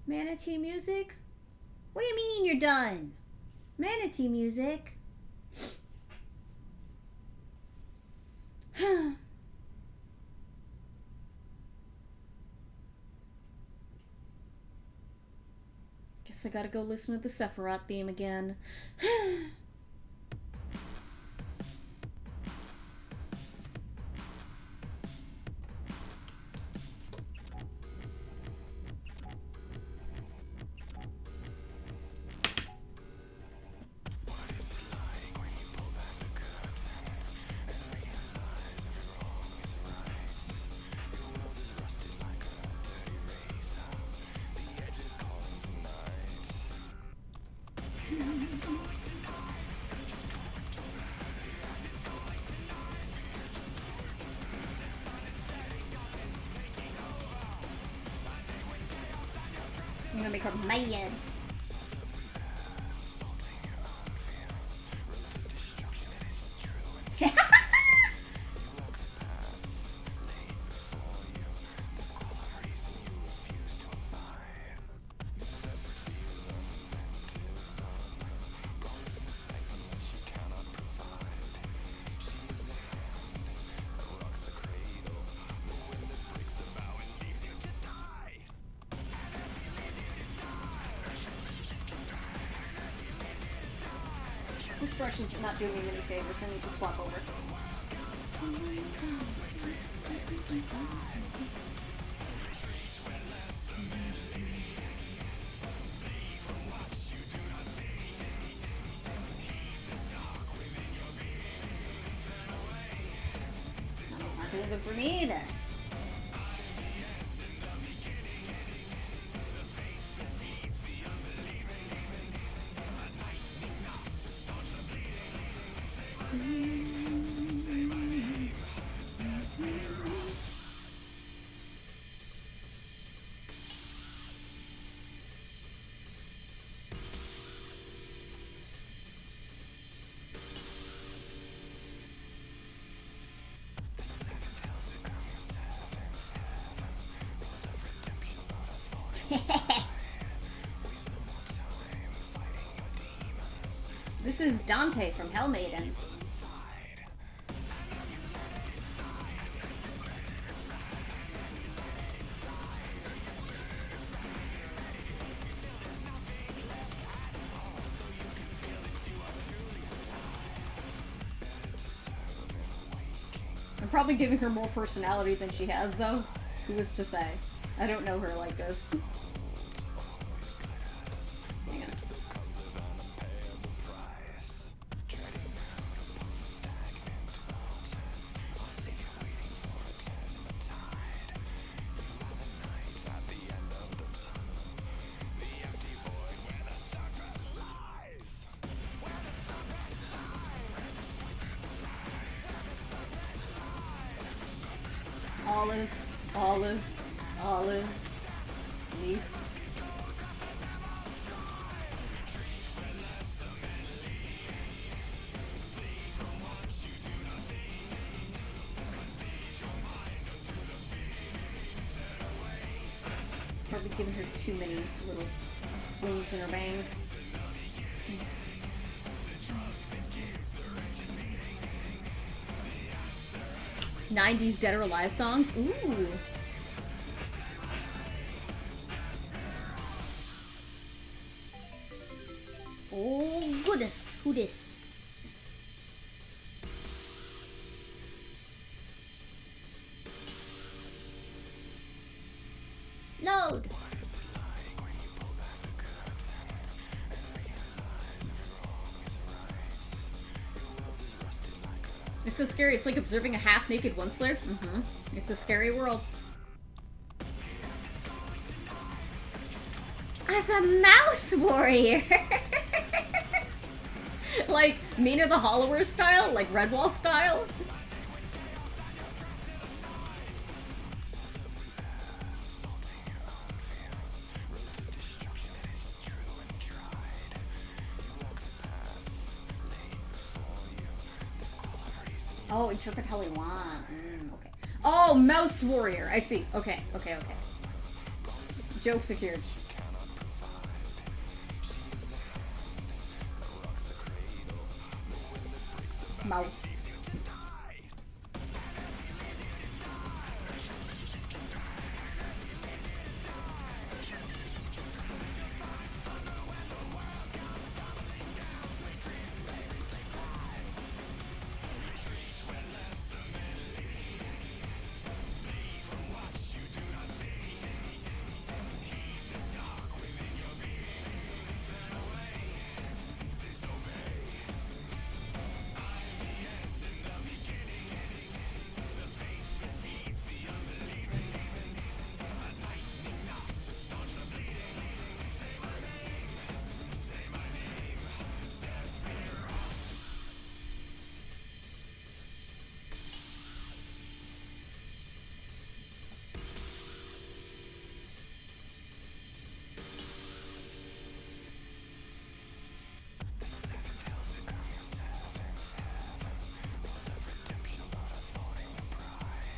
Manatee music? What do you mean you're done? Manatee music? Guess I gotta go listen to the Sephiroth theme again. I'm gonna make her mad. This brush is not doing me many favors. I need to swap over. That's not doing good for me either. This is Dante from Hellmaiden. I'm probably giving her more personality than she has, though. Who is to say? I don't know her like this. Hang on. Olive, leaf. Probably giving her too many little flings in her bangs. 90s Dead or Alive songs? Ooh. Oh goodness, who this? Load. It's so scary. It's like observing a half-naked one-slayer. It's a scary world. As a mouse warrior. Like Mina the Hollower style, like Redwall style. Oh, interpret how we want. Okay. Oh, mouse warrior. I see. Okay. Joke secured. Mouse.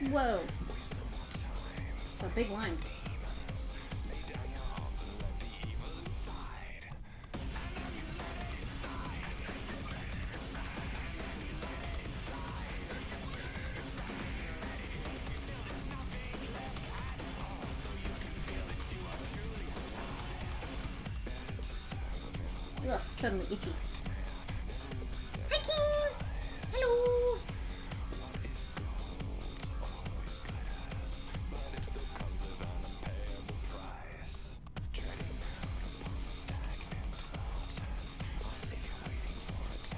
Whoa. It's a big line. Ugh, suddenly itchy. Hi, Kim! Hello!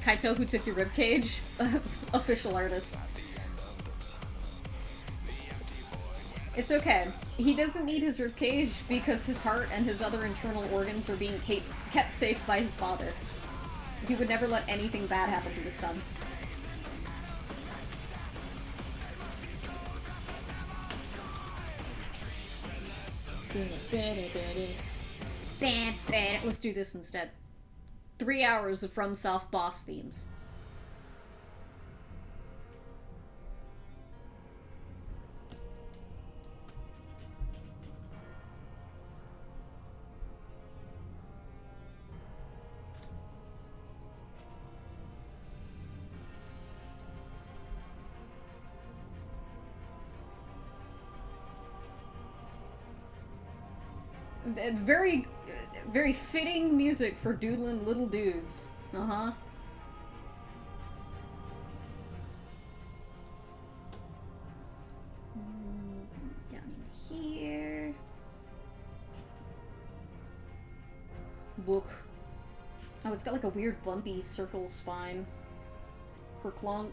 Kaito, who took your ribcage? Official artists. It's okay. He doesn't need his ribcage because his heart and his other internal organs are being kept safe by his father. He would never let anything bad happen to his son. Let's do this instead. 3 hours of FromSoft boss themes. Very, very fitting music for doodling little dudes. Uh-huh. Down in here. Book. Oh, it's got like a weird bumpy circle spine. Kerclunk.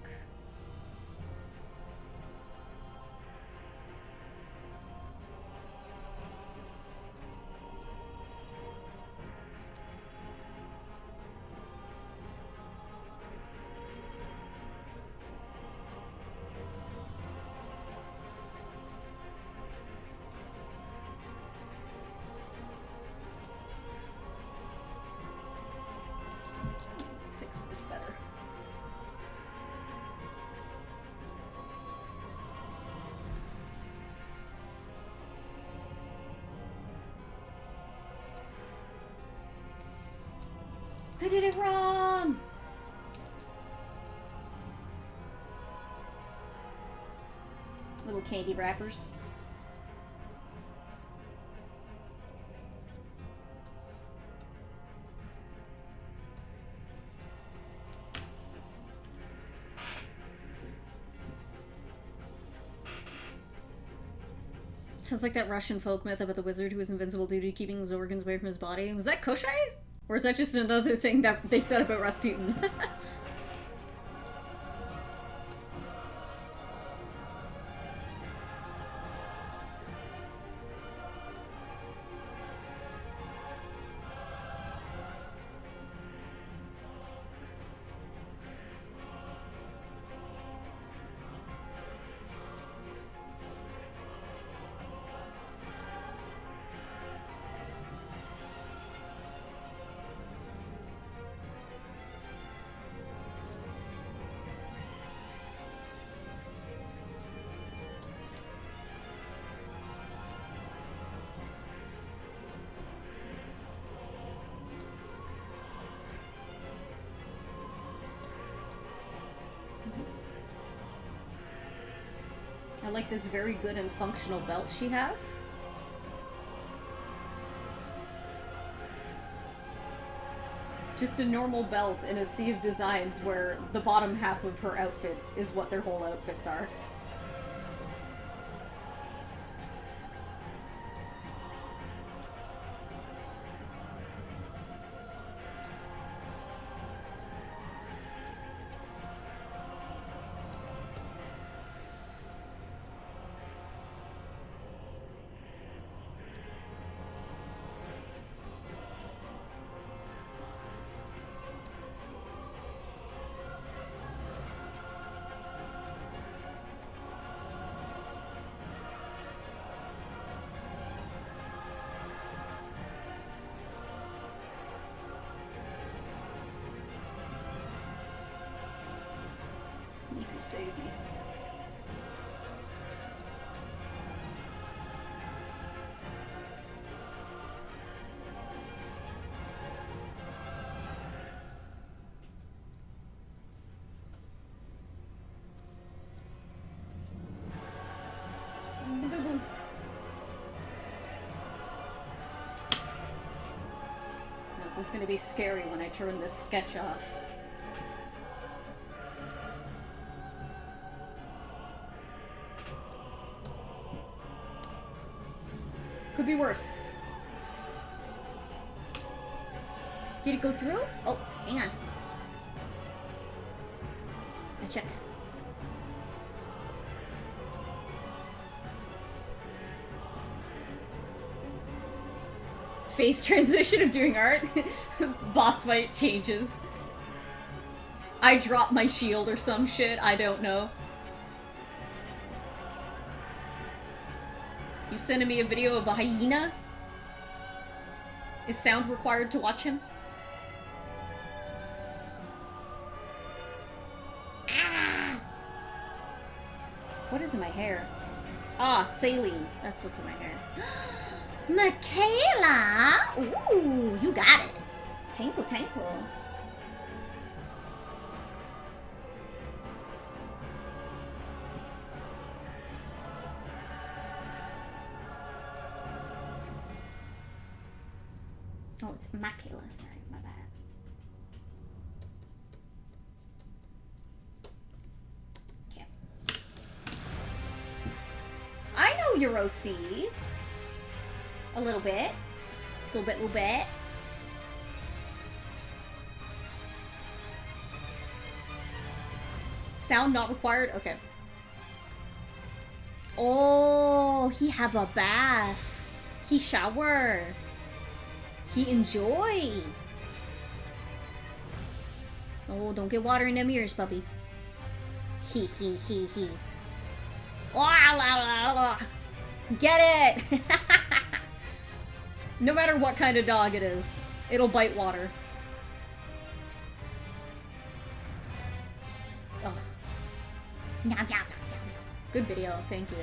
Fix this better. I did it wrong! Little candy wrappers. Sounds like that Russian folk myth about the wizard who was invincible due to keeping his organs away from his body. Was that Koshai? Or is that just another thing that they said about Rasputin? I like this very good and functional belt she has. Just a normal belt in a sea of designs where the bottom half of her outfit is what their whole outfits are. Miku, save me. This is gonna be scary when I turn this sketch off. Could be worse. Did it go through? Oh, hang on. I check. Face transition of doing art. Boss fight changes. I drop my shield or some shit. I don't know. You sending me a video of a hyena? Is sound required to watch him? Ah! What is in my hair? Ah, saline. That's what's in my hair. Michaela! Ooh, you got it. Tankle, tankle. Oh, it's Michaela. Sorry, my bad. Okay. I know your OCs. A little bit. Little bit. Sound not required? Okay. Oh, he have a bath. He shower. He enjoy. Oh, don't get water in them ears, puppy. He. La, la, la, la. Get it! No matter what kind of dog it is, it'll bite water. Ugh. Yum, yum, yum, Good video, thank you.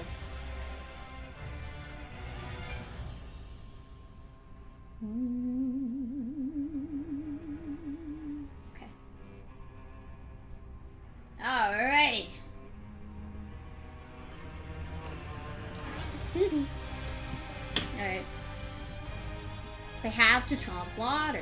Okay. Alrighty. Susie. Alright. They have to chomp water.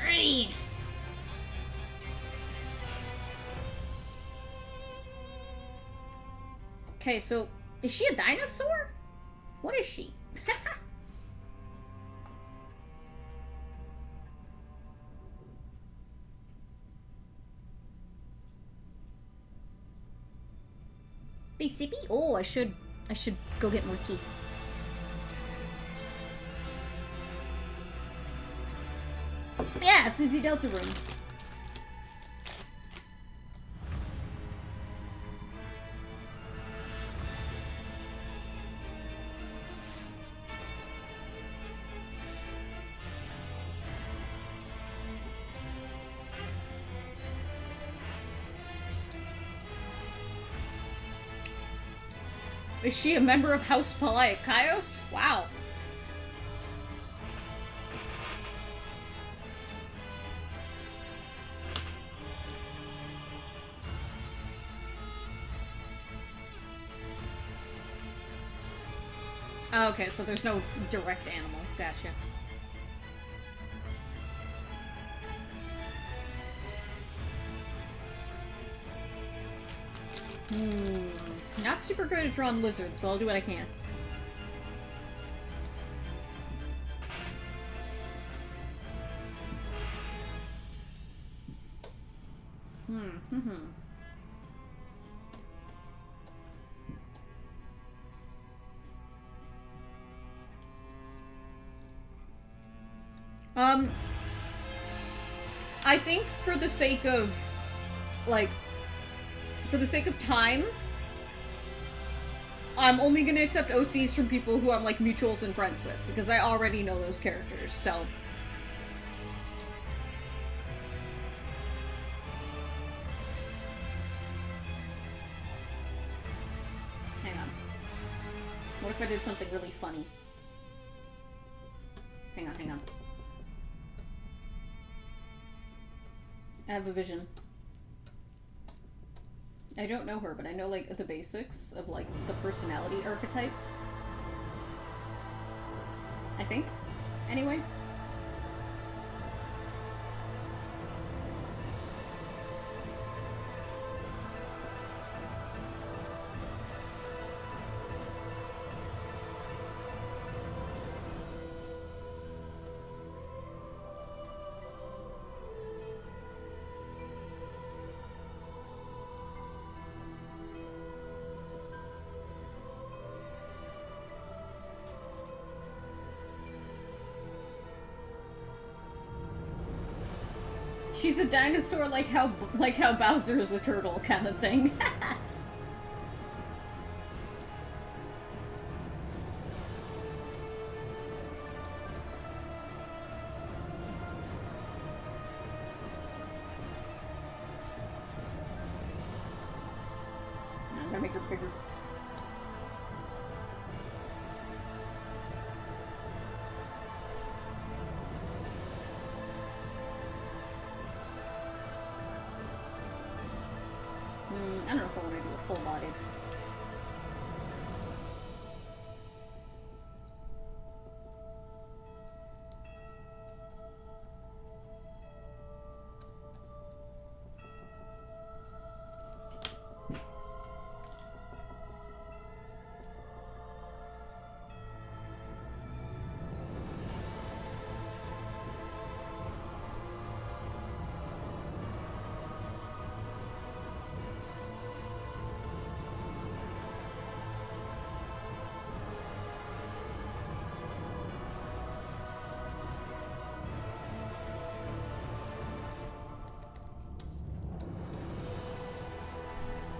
Alrighty. Okay, so is she a dinosaur? What is she? Big sippy? Oh, I should go get more tea. Yeah, Susie Delta room. Is she a member of House Palaiakaios? Wow. Oh, okay, so there's no direct animal. Gotcha. Not super good at drawing lizards, but I'll do what I can. I think for the sake of, like, for the sake of time, I'm only gonna accept OCs from people who I'm, like, mutuals and friends with, because I already know those characters, so. Hang on. What if I did something really funny? Hang on. I have a vision. I don't know her, but I know, like, the basics of, like, the personality archetypes. I think. Anyway. She's a dinosaur like how Bowser is a turtle kind of thing. I'm gonna make her bigger. I don't know if I want to do a full body.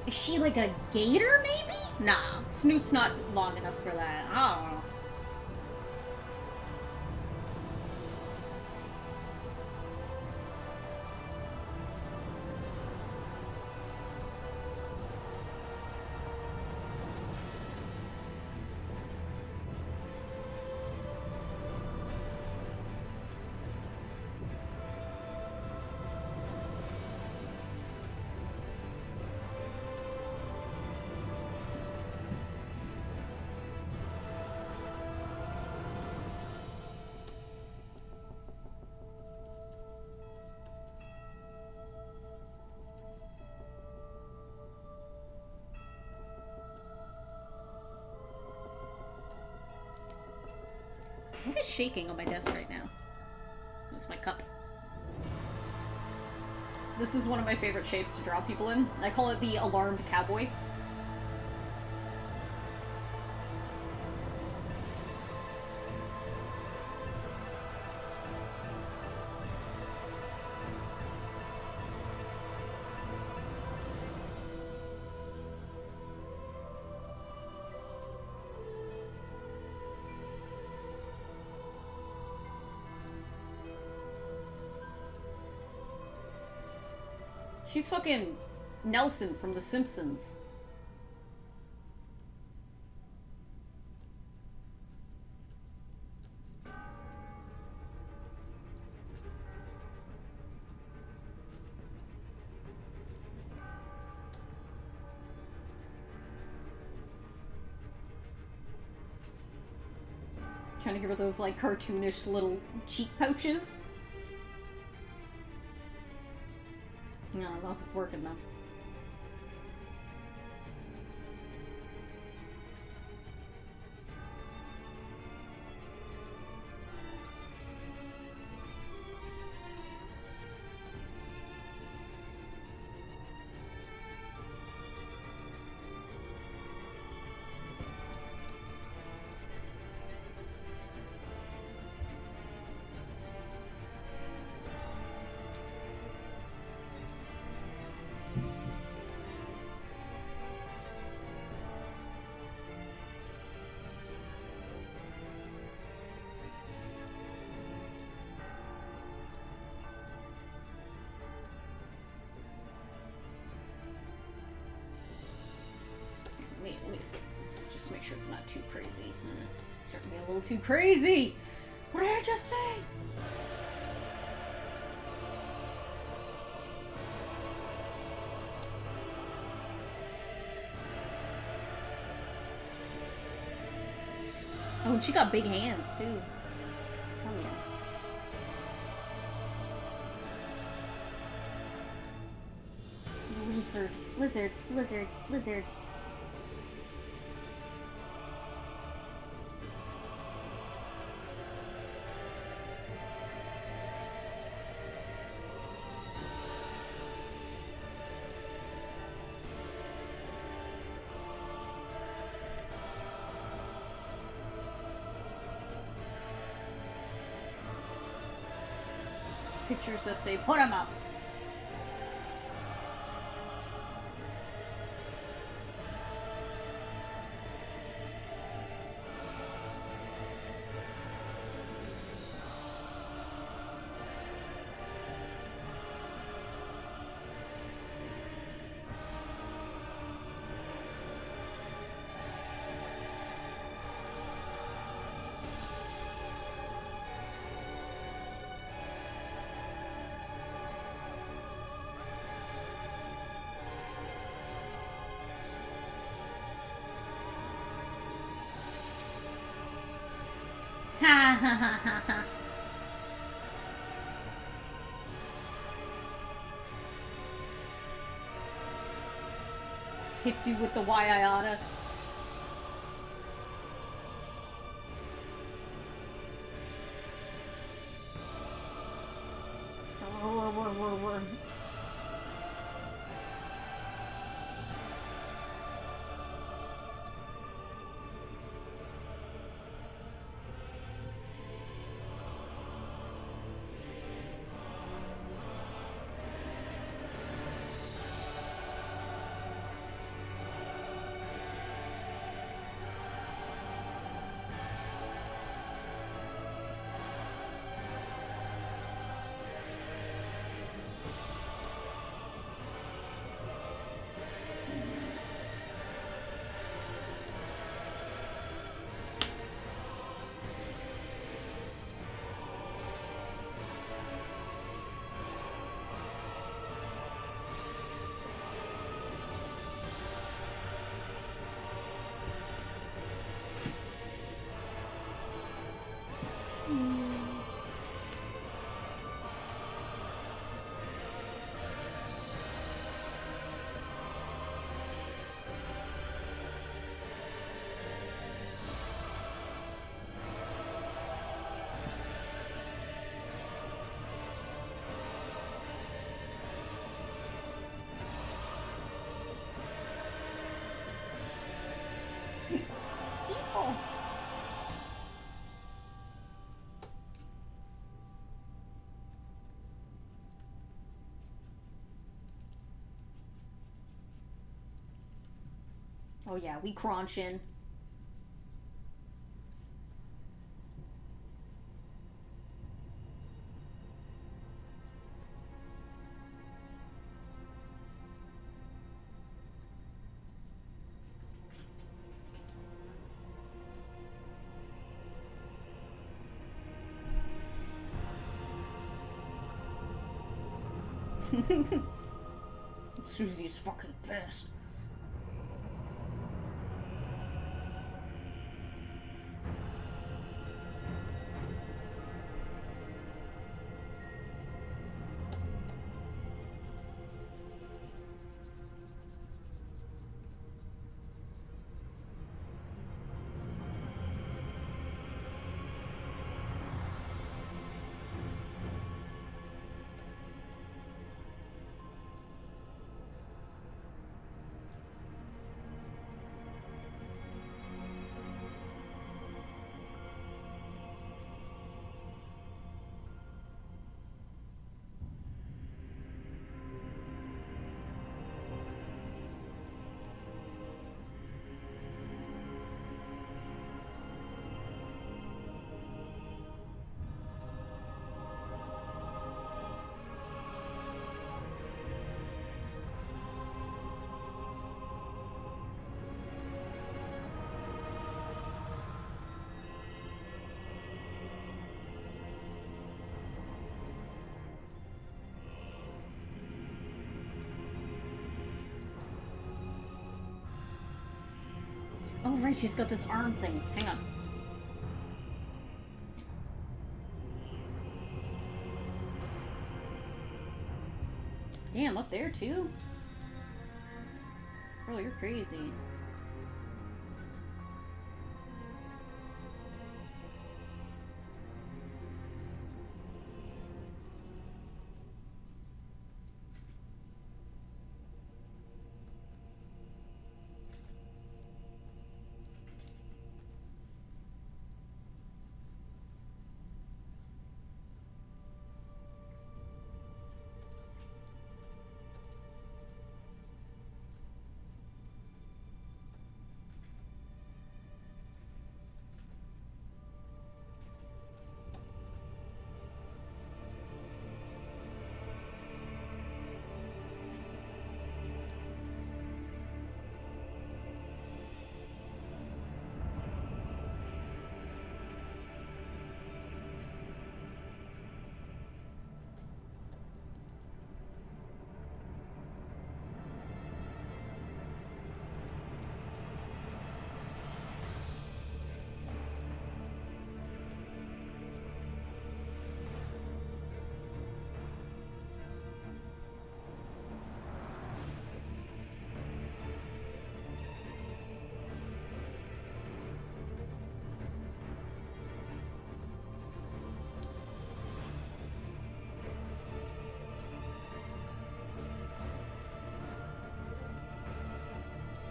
Is she like a gator, maybe? Nah, Snoot's not long enough for that. I don't know. What is shaking on my desk right now? That's my cup. This is one of my favorite shapes to draw people in. I call it the alarmed cowboy. She's fucking Nelson from The Simpsons. Trying to give her those, like, cartoonish little cheek pouches. I don't know if it's working, though. Let me just make sure it's not too crazy. It's starting to be a little too crazy! What did I just say? And she got big hands, too. Oh, yeah. Lizard, lizard, lizard, lizard. Pictures that say, put 'em up. Ha ha ha ha ha. Hits you with the why I oughta. Oh yeah, we crunching. Susie's fucking pissed. Oh right, she's got those arm things. Hang on. Damn, up there too? Bro, you're crazy.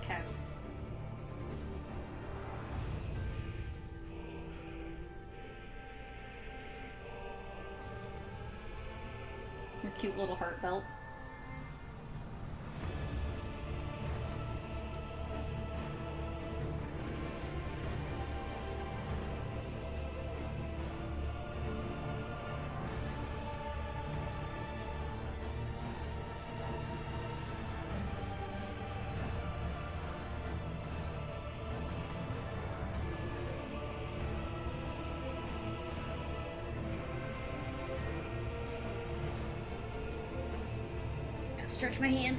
Okay. Your cute little heart belt. Stretch my hand.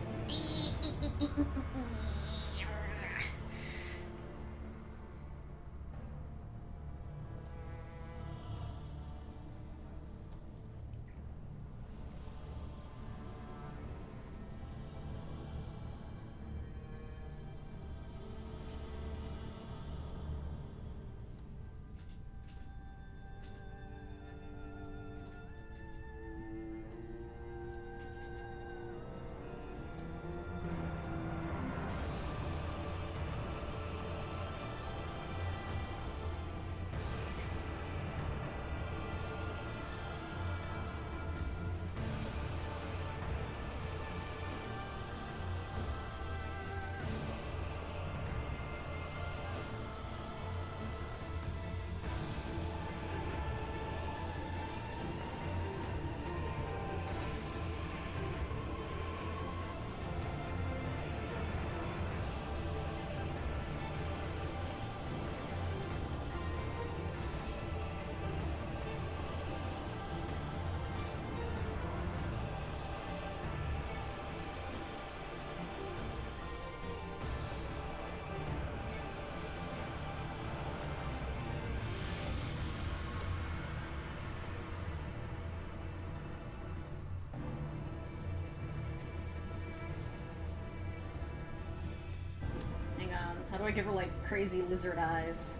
How do I give her, like, crazy lizard eyes?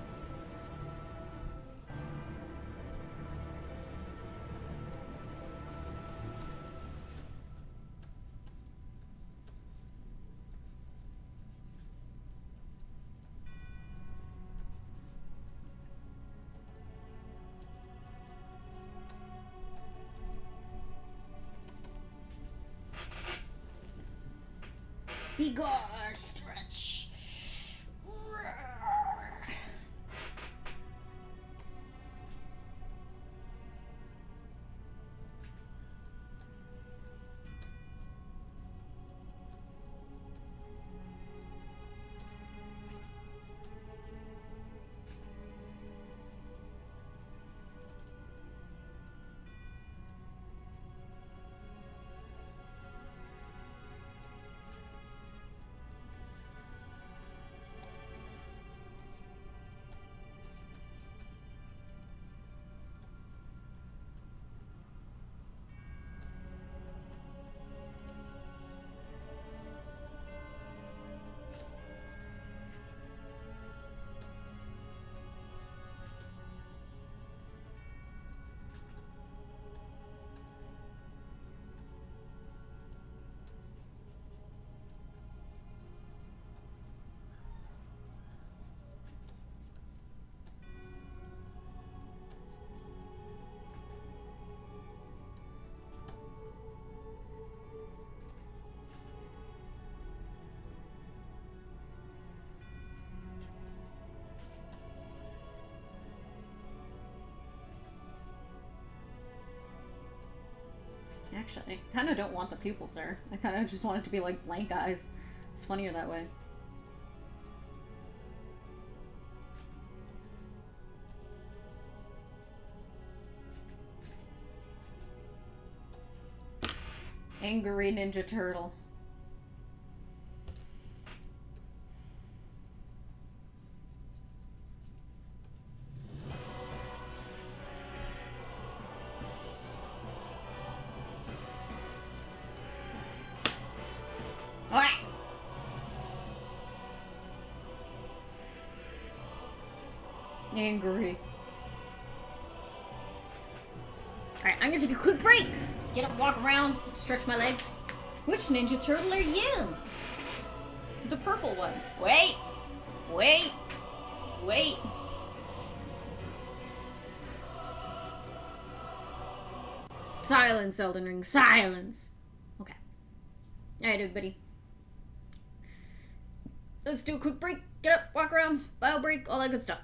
Begone, stretch. Actually, I kind of don't want the pupils there. I kind of just want it to be like blank eyes. It's funnier that way. Angry Ninja Turtle. Alright. Angry. Alright, I'm gonna take a quick break. Get up, walk around, stretch my legs. Which Ninja Turtle are you? The purple one. Wait! Wait! Wait! Silence, Elden Ring. Silence! Okay. Alright, everybody. Let's do a quick break. Get up, walk around, bio break, all that good stuff.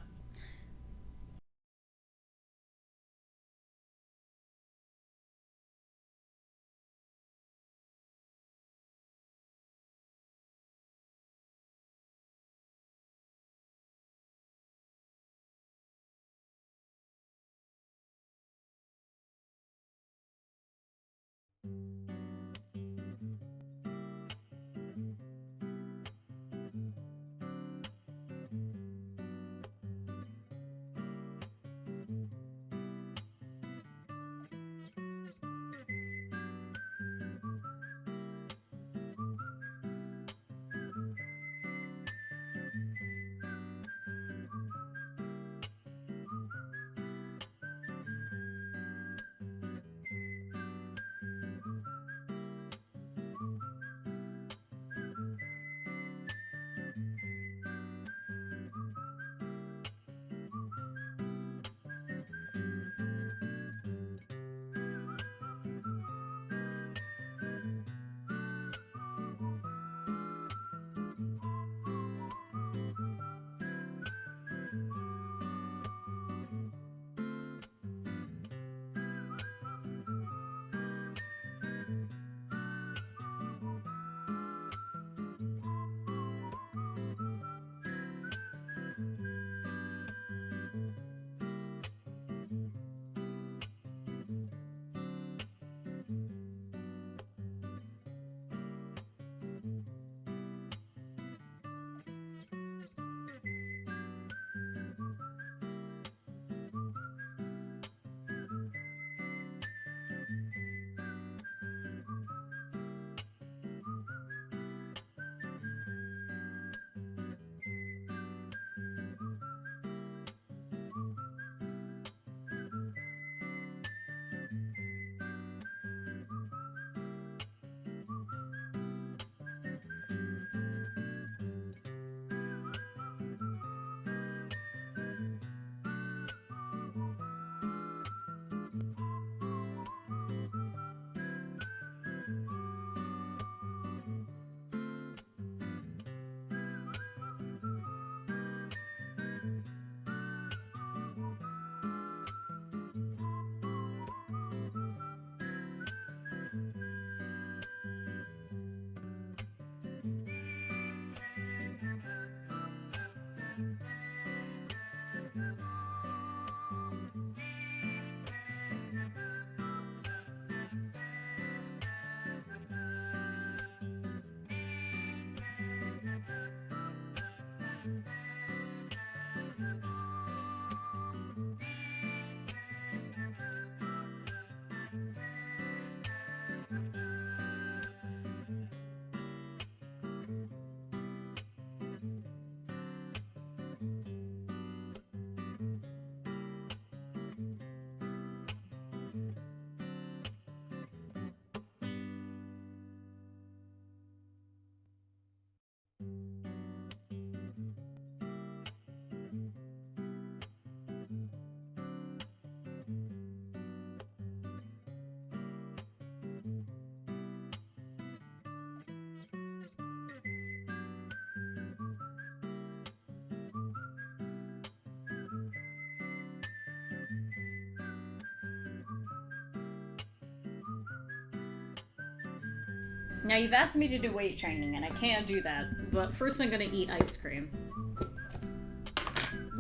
Now you've asked me to do weight training, and I can't do that. But first I'm gonna eat ice cream.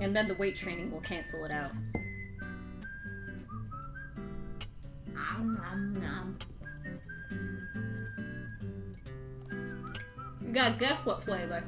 And then the weight training will cancel it out. Nom, nom, nom. You gotta guess what flavor.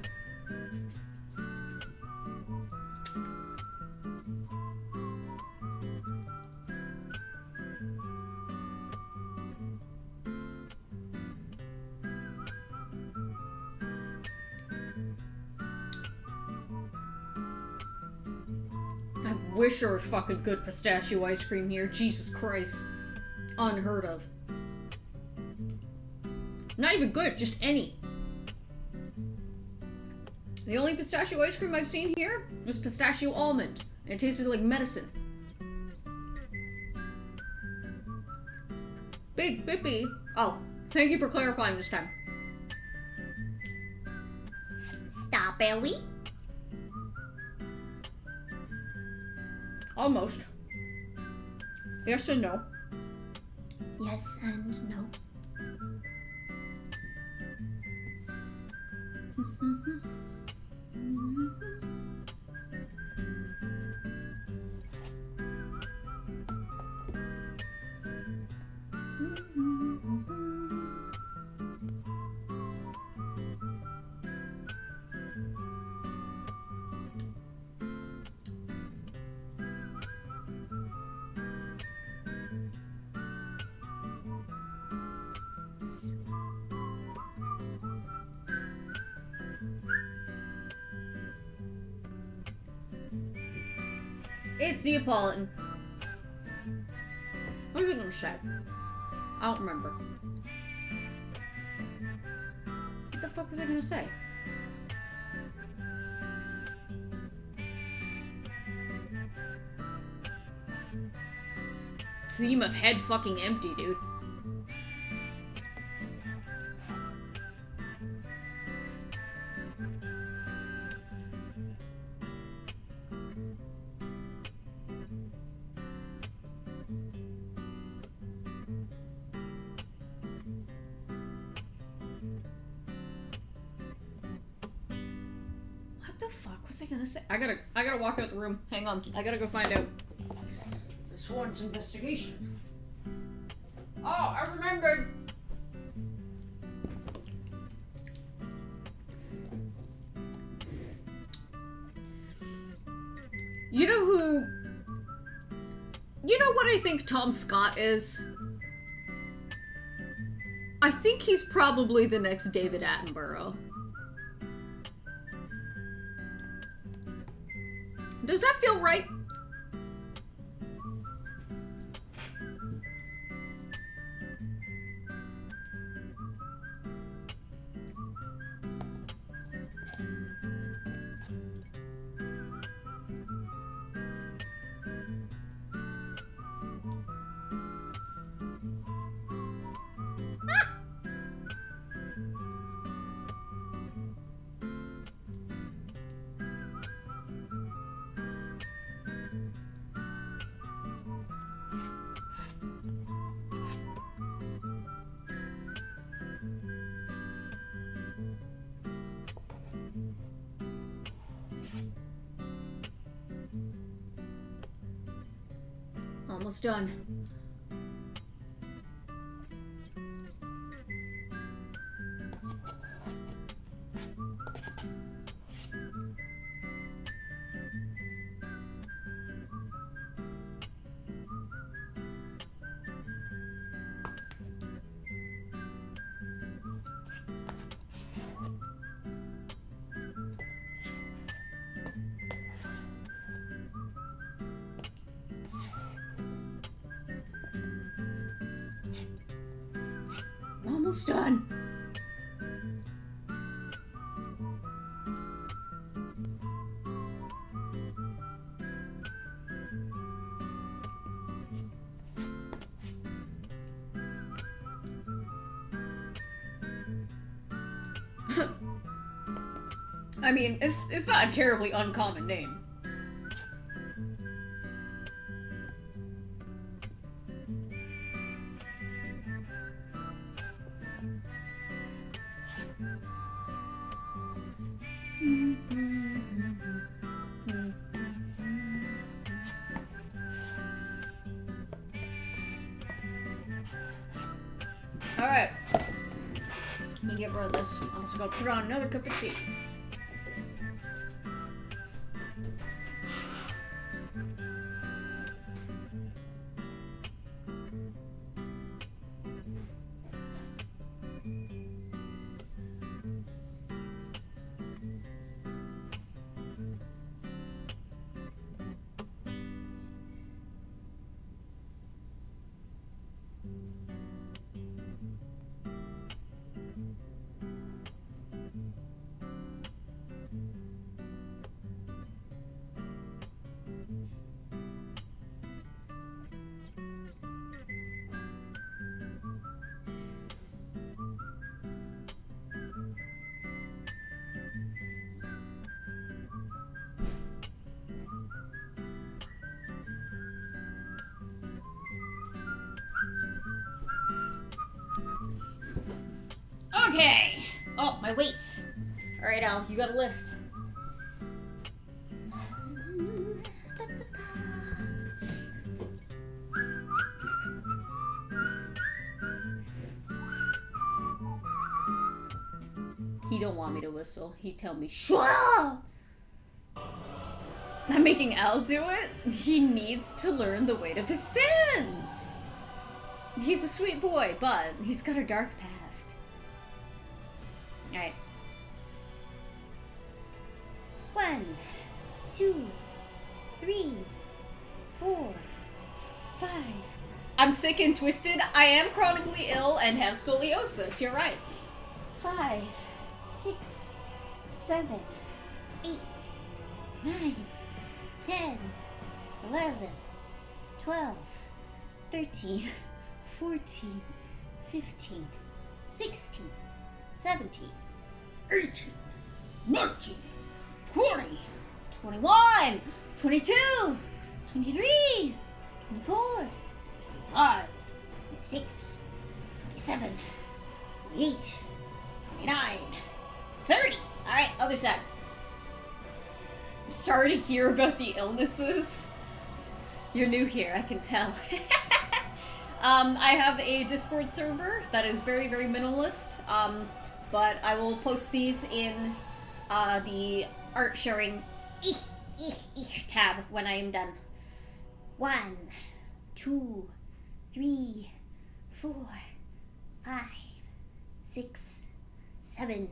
I wish there was fucking good pistachio ice cream here. Jesus Christ. Unheard of. Not even good, just any. The only pistachio ice cream I've seen here was pistachio almond. And it tasted like medicine. Big Bippy. Oh, thank you for clarifying this time. Strawberry? Almost. Yes and no. Yes and no. It's Neapolitan. What was I gonna say? I don't remember. What the fuck was I gonna say? Theme of head fucking empty, dude. What the fuck was I gonna say? I gotta walk out the room. Hang on. I gotta go find out. This one's investigation. Oh, I remembered. You know who... You know what I think Tom Scott is? I think he's probably the next David Attenborough. Does that feel right? Almost done. Almost done. I mean, it's not a terribly uncommon name. Alright. Let me get rid of this. I'm just gonna put on another cup of tea. Okay. Oh, my weights. Alright, Al, you gotta lift. He don't want me to whistle. He'd tell me, shut up! I'm making Al do it? He needs to learn the weight of his sins! He's a sweet boy, but he's got a dark past. Alright. 1, 2, 3, 4, 5. I'm sick and twisted. I am chronically ill and have scoliosis. You're right. 5, 6, 7, 8, 9, 10, 11, 12, 13, 14, 15, 16, 17, 18, 19, 20, 21, 22, 23, 24, 25, 26, 27, 28, 29, 30. Alright, other side. Sorry to hear about the illnesses. You're new here, I can tell. I have a Discord server that is very, very minimalist. But I will post these in the art sharing tab when I am done. 1, 2, 3, 4, 5, 6, 7,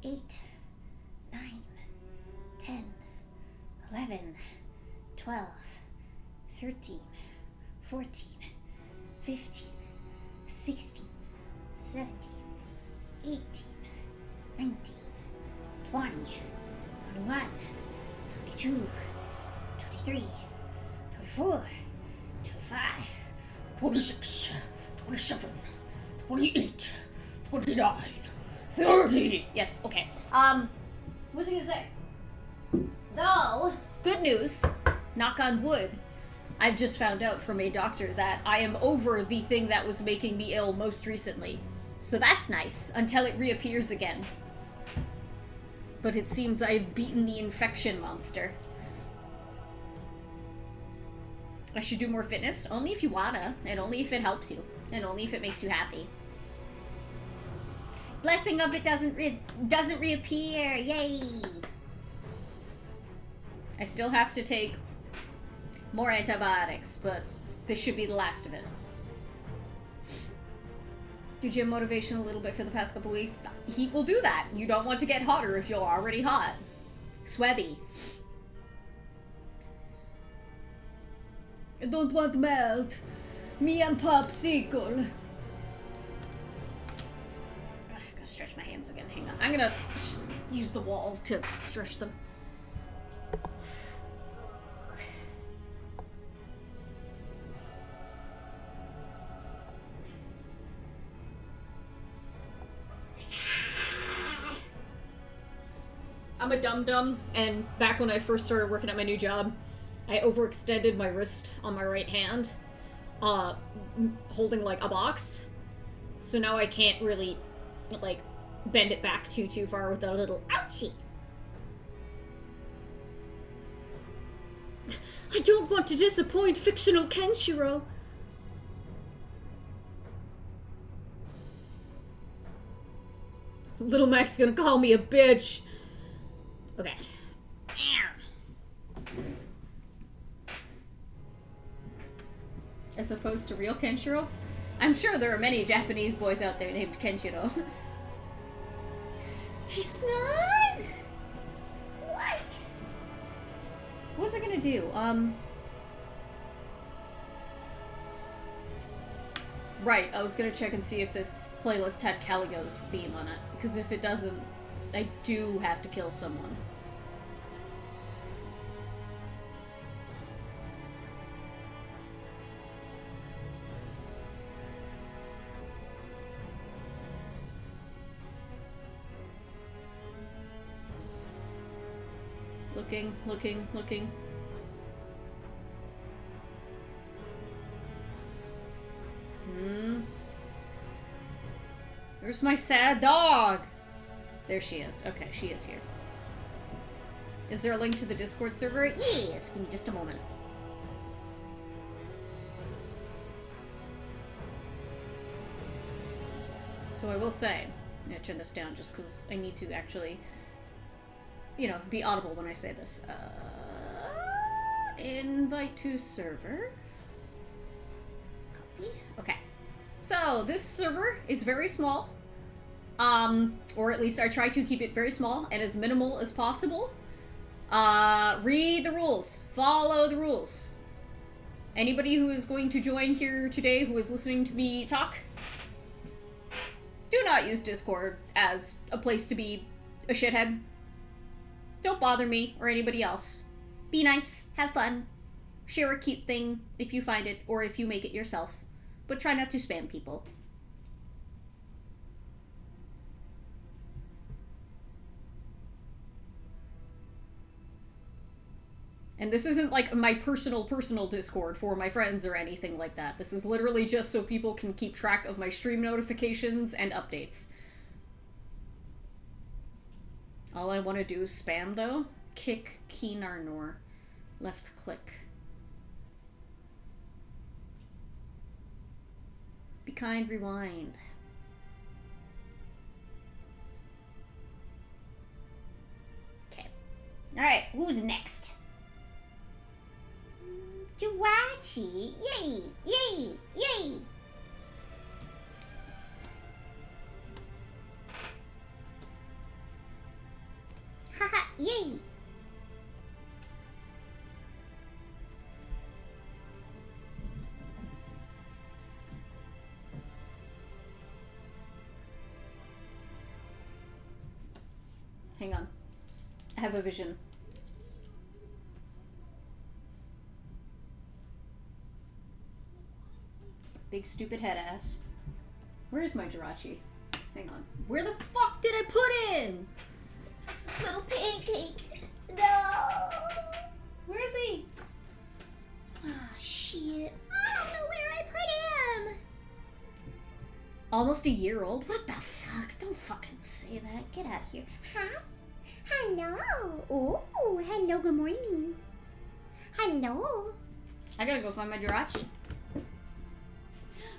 8, 9, 10, 11, 12, 13, 14, 15, 16, 17, 18, 19, 20, 21, 22, 23, 24, 25, 26, 27, 28, 29, 30. Yes, okay. What was I gonna say? Though, good news, knock on wood, I've just found out from a doctor that I am over the thing that was making me ill most recently. So that's nice, until it reappears again. But it seems I've beaten the infection monster. I should do more fitness, only if you wanna, and only if it helps you, and only if it makes you happy. Blessing of it doesn't reappear, yay! I still have to take more antibiotics, but this should be the last of it. Your gym motivation a little bit for the past couple weeks. Heat will do that. You don't want to get hotter if you're already hot. Swebby. I don't want melt. Me and popsicle. I gotta stretch my hands again. Hang on. I'm gonna use the wall to stretch them. I'm a dum-dum, and back when I first started working at my new job, I overextended my wrist on my right hand, holding, like, a box. So now I can't really, like, bend it back too far without a little ouchie. I don't want to disappoint fictional Kenshiro. Little Mac's gonna call me a bitch. Okay. As opposed to real Kenshiro? I'm sure there are many Japanese boys out there named Kenshiro. He's not? What? What was I gonna do? Right, I was gonna check and see if this playlist had Caligo's theme on it. Because if it doesn't, I do have to kill someone. Looking, looking, looking. There's my sad dog! There she is. Okay, she is here. Is there a link to the Discord server? Yes, give me just a moment. So I will say, I'm gonna turn this down just because I need to actually, you know, be audible when I say this. Invite to server. Copy. Okay. So, this server is very small. Or at least I try to keep it very small and as minimal as possible. Read the rules. Follow the rules. Anybody who is going to join here today who is listening to me talk, do not use Discord as a place to be a shithead. Don't bother me or anybody else. Be nice, have fun, share a cute thing if you find it or if you make it yourself, but try not to spam people. And this isn't like my personal Discord for my friends or anything like that. This is literally just so people can keep track of my stream notifications and updates. All I want to do is spam, though. Kick Kinarnor. Left click. Be kind, rewind. Okay. Alright, who's next? Jirachi! Yay! Yay! Yay! Haha! Yay! Hang on. I have a vision. Big stupid head ass. Where is my Jirachi? Hang on. Where the fuck did I put in? Little pancake! No! Where is he? Ah, shit. I don't know where I put him! Almost a year old? What the fuck? Don't fucking say that. Get out of here. Hi. Hello. Ooh, hello, good morning. Hello. I gotta go find my Jirachi.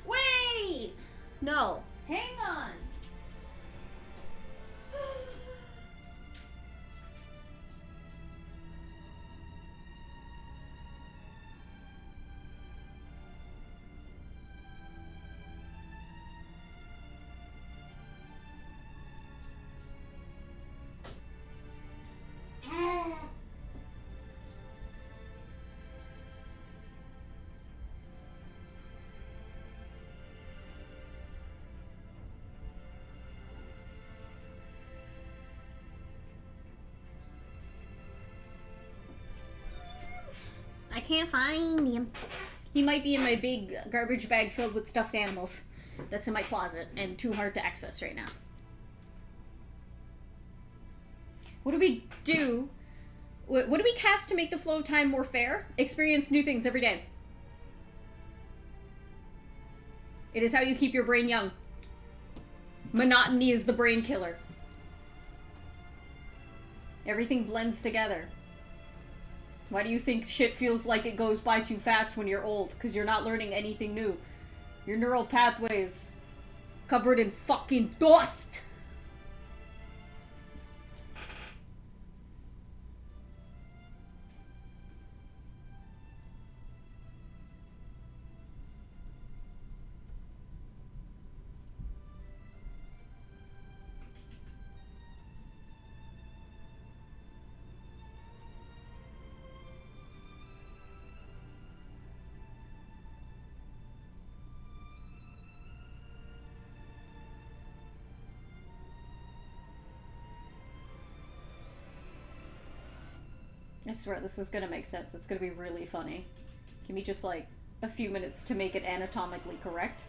Wait! No. Hang on. I can't find him. He might be in my big garbage bag filled with stuffed animals that's in my closet and too hard to access right now. What do we do? What do we cast to make the flow of time more fair? Experience new things every day. It is how you keep your brain young. Monotony is the brain killer. Everything blends together. Why do you think shit feels like it goes by too fast when you're old? Because you're not learning anything new. Your neural pathways covered in fucking dust. I swear this is gonna make sense. It's gonna be really funny. Give me just like a few minutes to make it anatomically correct.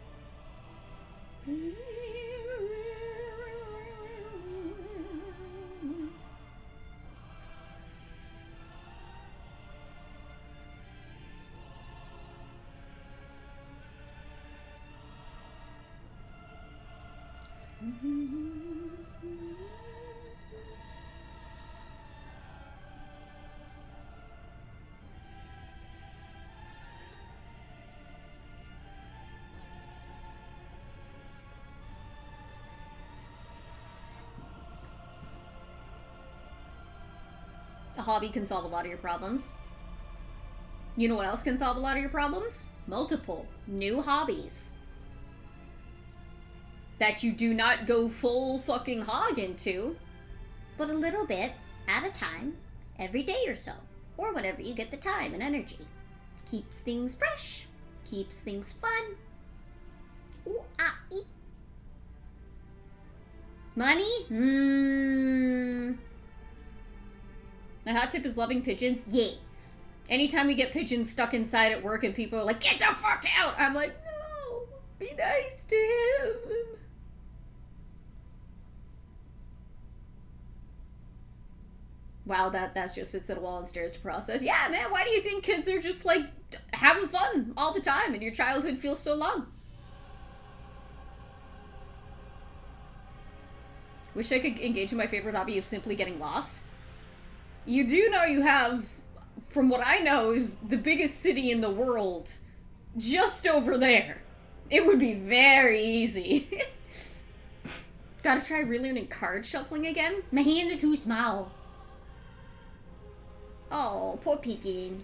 A hobby can solve a lot of your problems. You know what else can solve a lot of your problems? Multiple new hobbies. That you do not go full fucking hog into. But a little bit at a time, every day or so, or whenever you get the time and energy. Keeps things fresh, keeps things fun. Ooh, ah, ee. Money? My hot tip is loving pigeons. Yeah. Anytime we get pigeons stuck inside at work and people are like, get the fuck out! I'm like, no, be nice to him. Wow, that's just sits at a wall and stares to process. Yeah, man, why do you think kids are just like having fun all the time and your childhood feels so long? Wish I could engage in my favorite hobby of simply getting lost. You do know you have, from what I know, is the biggest city in the world just over there. It would be very easy. Gotta try relearning card shuffling again? My hands are too small. Oh, poor pigeon.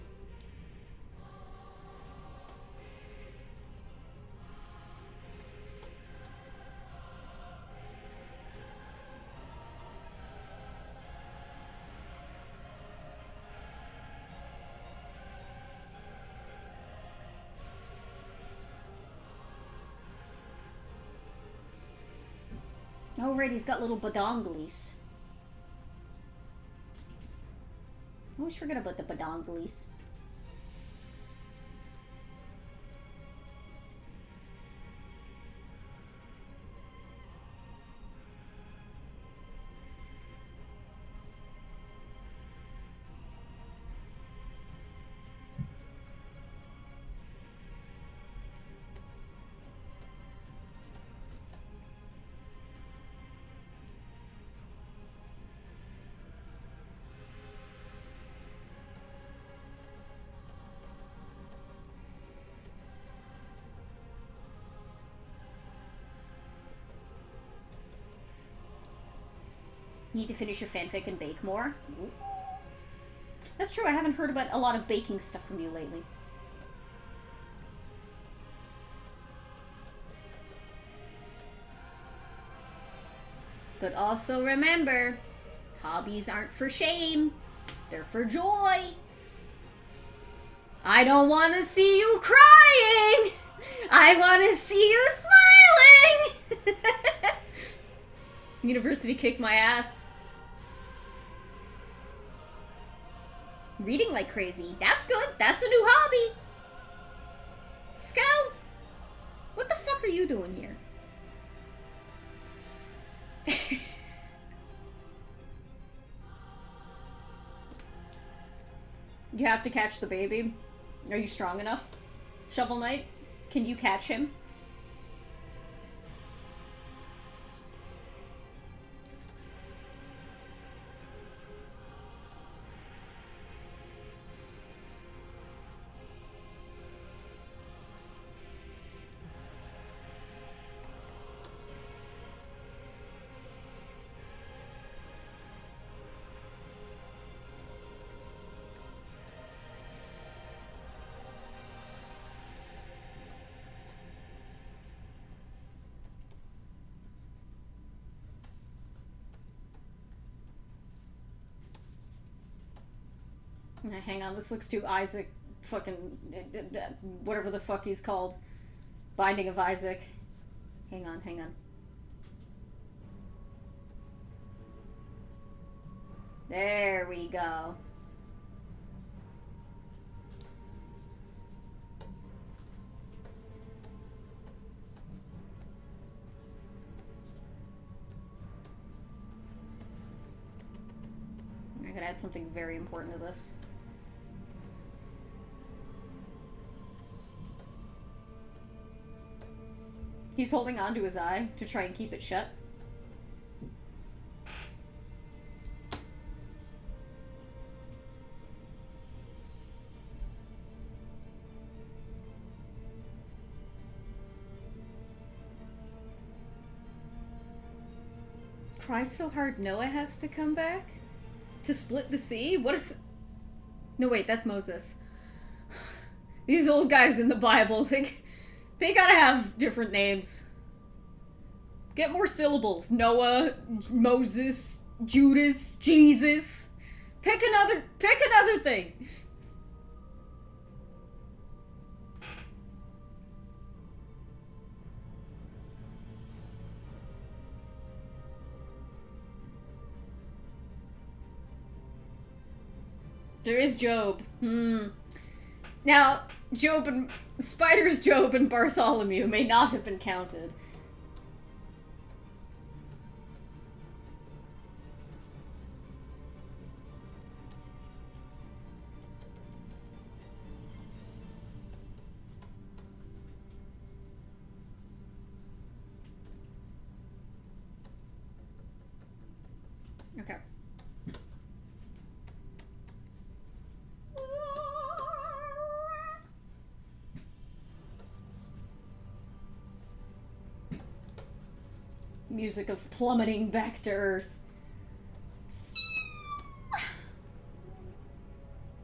Oh, right, he's got little badonglies. I always forget about the badonglies. Need to finish your fanfic and bake more? Ooh. That's true, I haven't heard about a lot of baking stuff from you lately. But also remember, hobbies aren't for shame. They're for joy. I don't want to see you crying. I want to see you smiling. University kicked my ass. Reading like crazy. That's good. That's a new hobby. Scout, what the fuck are you doing here? You have to catch the baby. Are you strong enough? Shovel Knight, can you catch him? Hang on, this looks too Isaac fucking whatever the fuck he's called. Binding of Isaac. Hang on, hang on. There we go. could add something very important to this. He's holding on to his eye to try and keep it shut. Cry so hard Noah has to come back? To split the sea? What is... No, wait, that's Moses. These old guys in the Bible, they gotta have different names. Get more syllables. Noah, Moses, Judas, Jesus. Pick another thing. There is Job. Now, Spiders Job and Bartholomew may not have been counted. Okay. Music of plummeting back to Earth.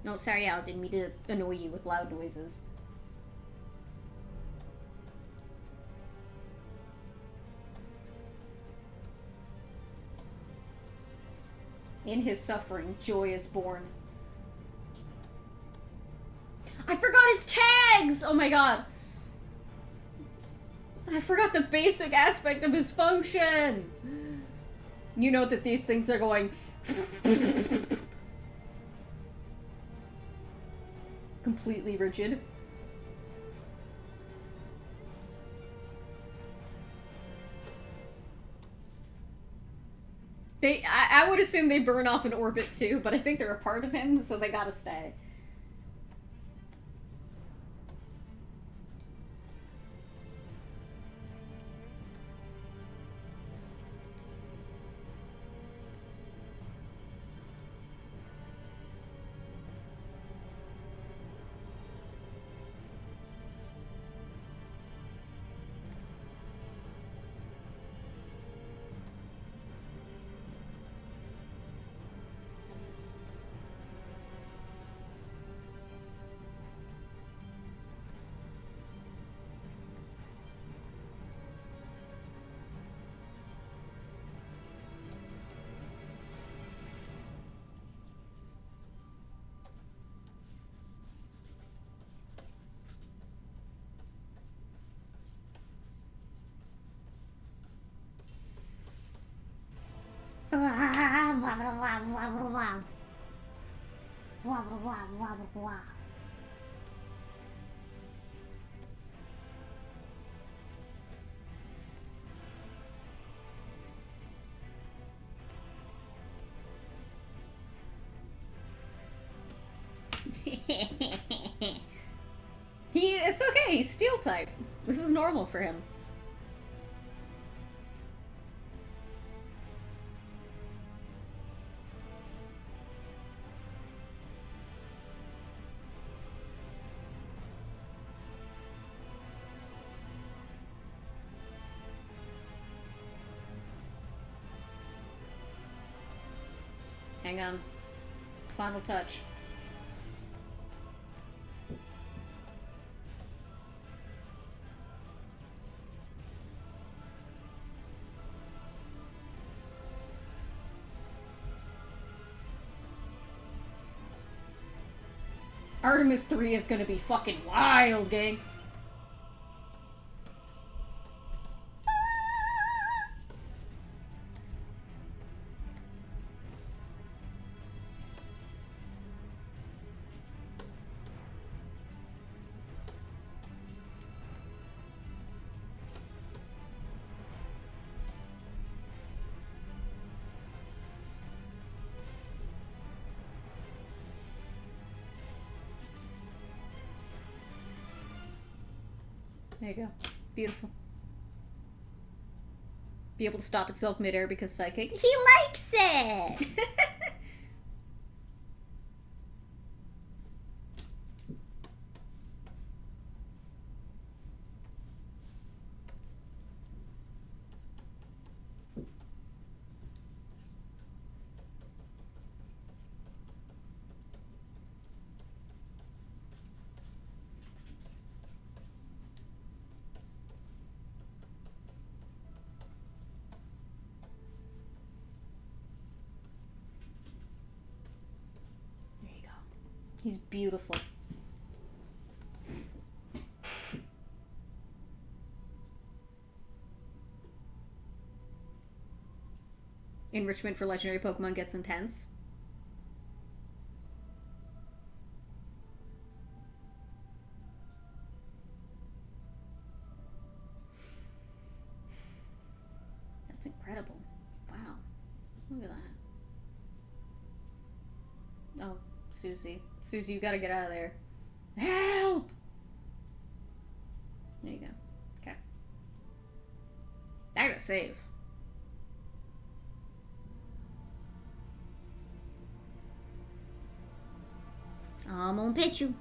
No, sorry, Al. Didn't mean to annoy you with loud noises. In his suffering, joy is born. I forgot his tags! Oh my god. I forgot the basic aspect of his function! You know that these things are going... completely rigid. I would assume they burn off in orbit too, but I think they're a part of him, so they gotta stay. It's okay, he's steel type. This is normal for him. Hang on. Final touch. Artemis 3 is gonna be fucking wild, gang. There you go. Beautiful. Be able to stop itself midair because psychic. He likes it! There you go. He's beautiful. Enrichment for legendary Pokemon gets intense. That's incredible. Wow. Look at that. Oh, Susie. Susie, you gotta get out of there. Help! There you go. Okay. I gotta save. I'm gonna pet you.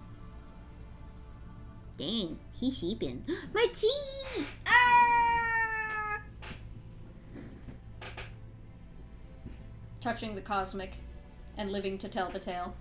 Dang, he's sleeping. My teeth! Ah! Touching the cosmic and living to tell the tale.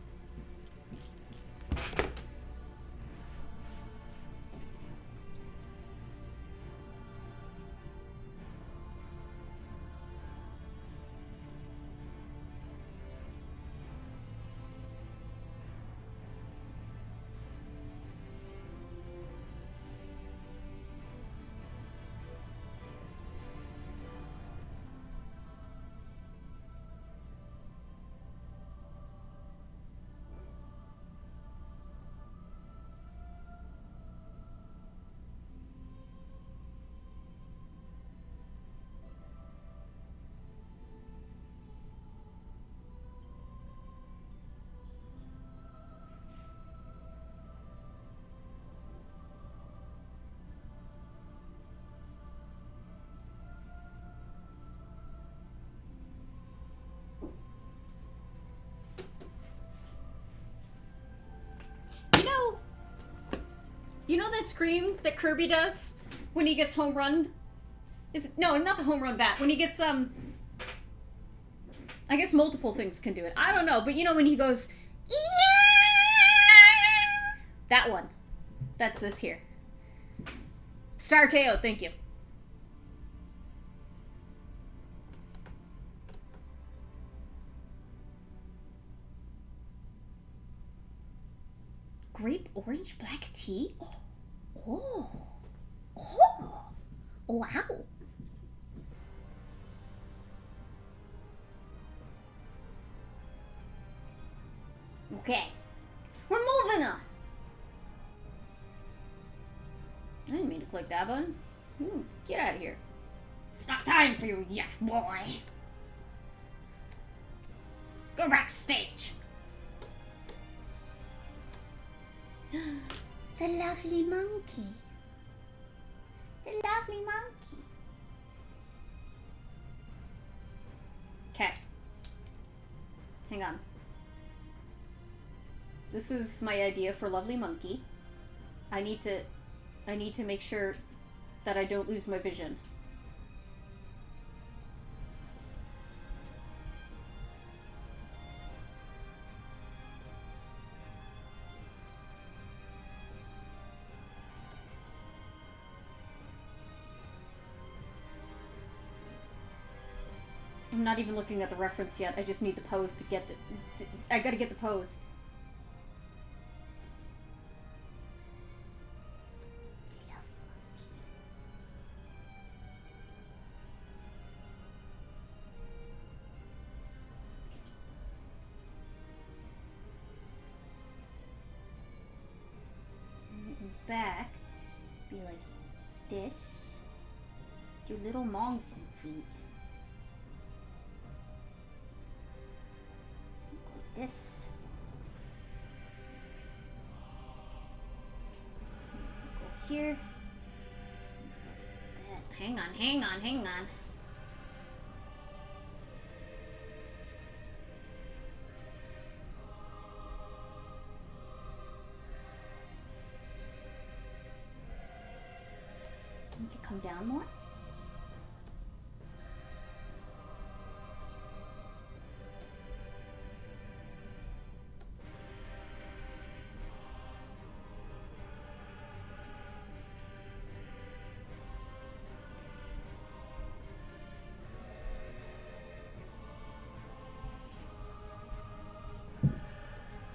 You know that scream that Kirby does when he gets home run? No, not the home run bat. When he gets, I guess multiple things can do it. I don't know, but you know when he goes, yeah! That one. That's this here. Star KO, thank you. Grape orange black tea? Oh. Oh. Wow. Okay. We're moving on. I didn't mean to click that button. Ooh, get out of here. It's not time for you yet, boy. Go backstage. The lovely monkey. The lovely monkey. Okay. Hang on. This is my idea for Lovely Monkey. I need to make sure that I don't lose my vision. I'm not even looking at the reference yet. I just need the pose to get the... I gotta get the pose. Back, be like this. Your little monkey feet. Go like this. Go here. hang on, hang on, hang on. You can come down more.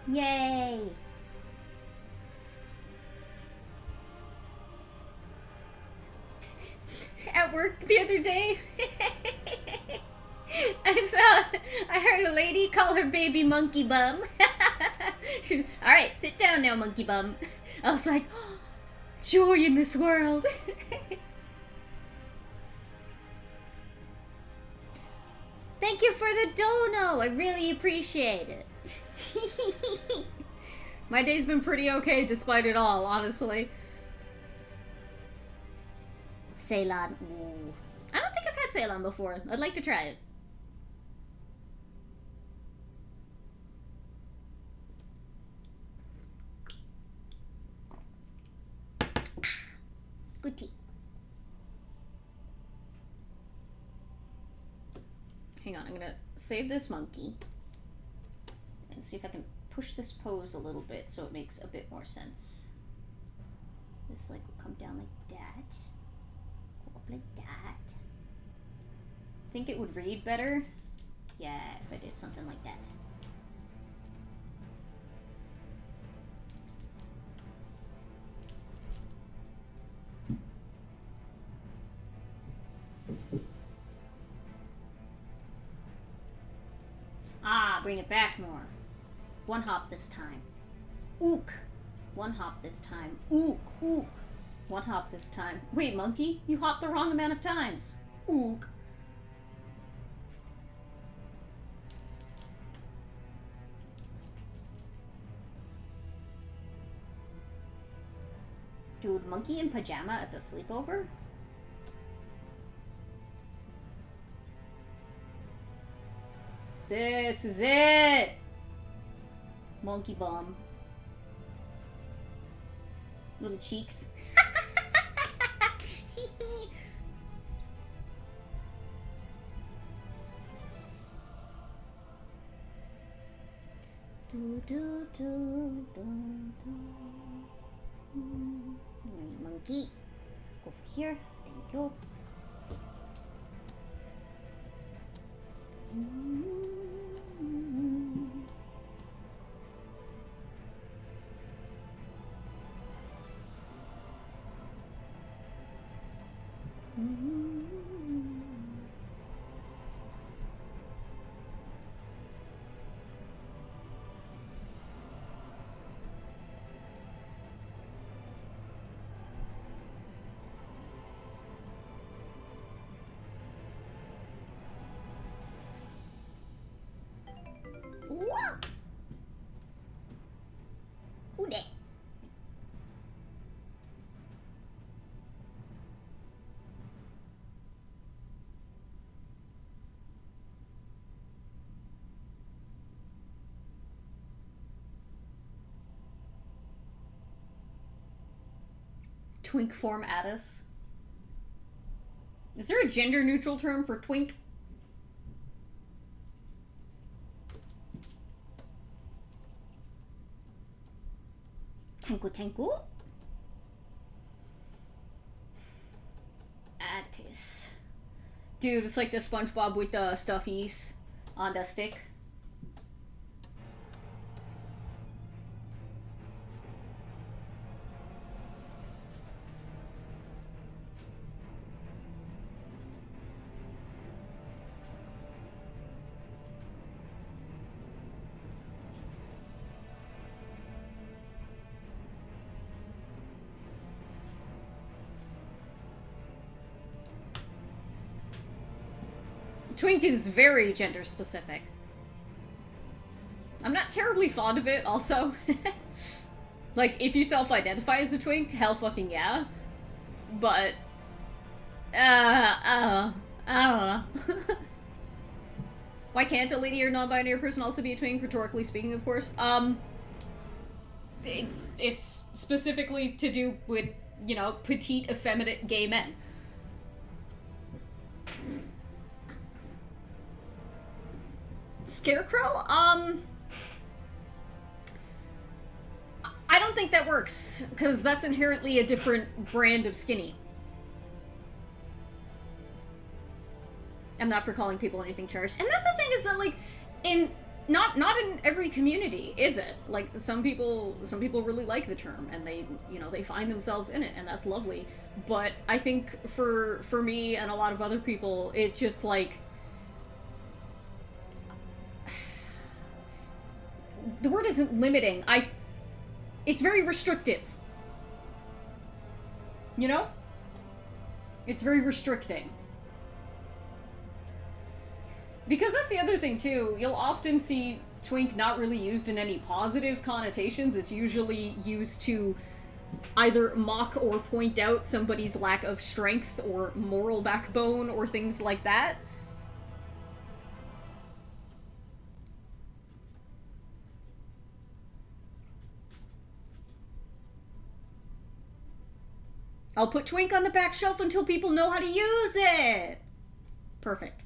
Yay! At work the other day, I heard a lady call her baby monkey bum. Alright, sit down now, monkey bum. I was like, oh, joy in this world. Thank you for the dono. I really appreciate it. My day's been pretty okay despite it all, honestly. Ceylon. Ooh. I don't think I've had Ceylon before. I'd like to try it. Good tea. Hang on, I'm gonna save this monkey and see if I can push this pose a little bit so it makes a bit more sense. This like will come down like that. Go up like that. Think it would read better? Yeah, if I did something like that. Ah, bring it back more. One hop this time. Ook. One hop this time. Ook, ook. One hop this time. Wait, monkey, you hopped the wrong amount of times. Ook. Dude, monkey in pajama at the sleepover? This is it! Monkey bum. Little cheeks. Do, do, do, do, do. Alright, monkey. Go over here. Thank you. Whoa! Who that? Twink form Addis. Is there a gender neutral term for twink? Tanku Tanku? Attis. Dude, it's like the SpongeBob with the stuffies on the stick. Twink is very gender specific. I'm not terribly fond of it, also. Like, if you self-identify as a twink, hell fucking yeah. But I don't know. Why can't a lady or non-binary person also be a twink, rhetorically speaking, of course? It's specifically to do with, you know, petite, effeminate gay men. Scarecrow? I don't think that works, because that's inherently a different brand of skinny. I'm not for calling people anything charged. And that's the thing, is that, like, in not in every community is it. Like, some people really like the term, and they, you know, they find themselves in it, and that's lovely. But I think for me and a lot of other people, it just, like, the word isn't limiting. It's very restrictive. You know? It's very restricting. Because that's the other thing, too. You'll often see twink not really used in any positive connotations. It's usually used to either mock or point out somebody's lack of strength or moral backbone or things like that. I'll put twink on the back shelf until people know how to use it! Perfect.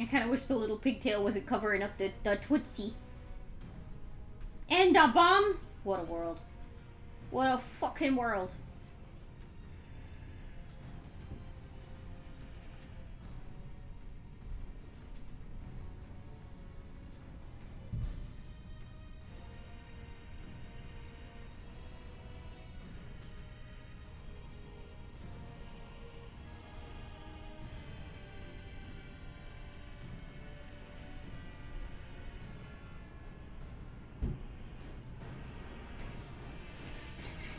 I kind of wish the little pigtail wasn't covering up the Tootsie. And a bomb! What a world. What a fucking world.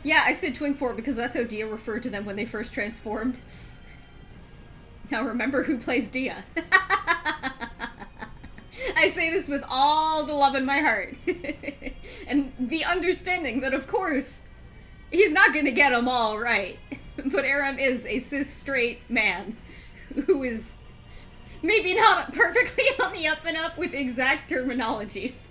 Yeah, I said twink for because that's how Dia referred to them when they first transformed. Now remember who plays Dia. I say this with all the love in my heart. And the understanding that, of course, he's not gonna get them all right. But Aram is a cis straight man who is maybe not perfectly on the up and up with exact terminologies.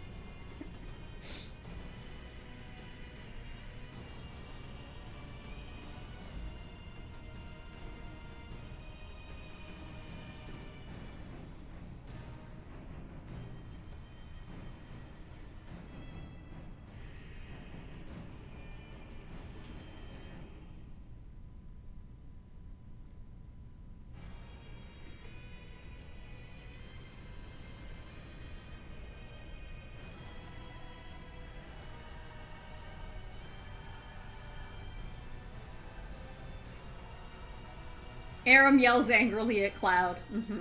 Aram yells angrily at Cloud. Mm-hmm.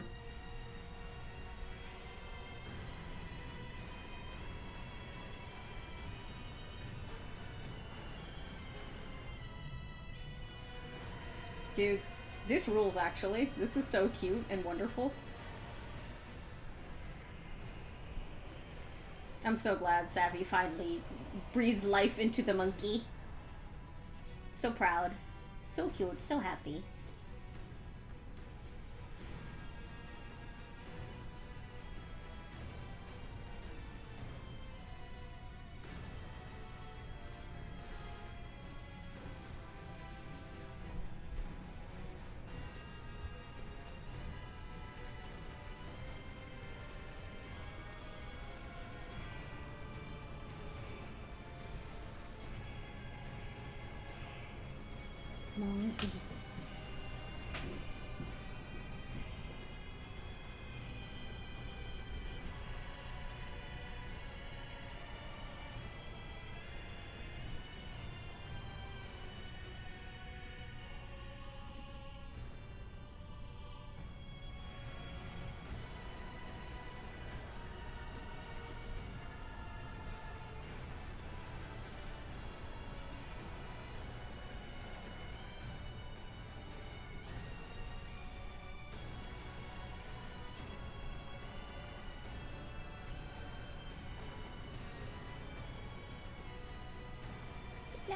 Dude, this rules, actually. This is so cute and wonderful. I'm so glad Savvy finally breathed life into the monkey. So proud. So cute, so happy. Monkey.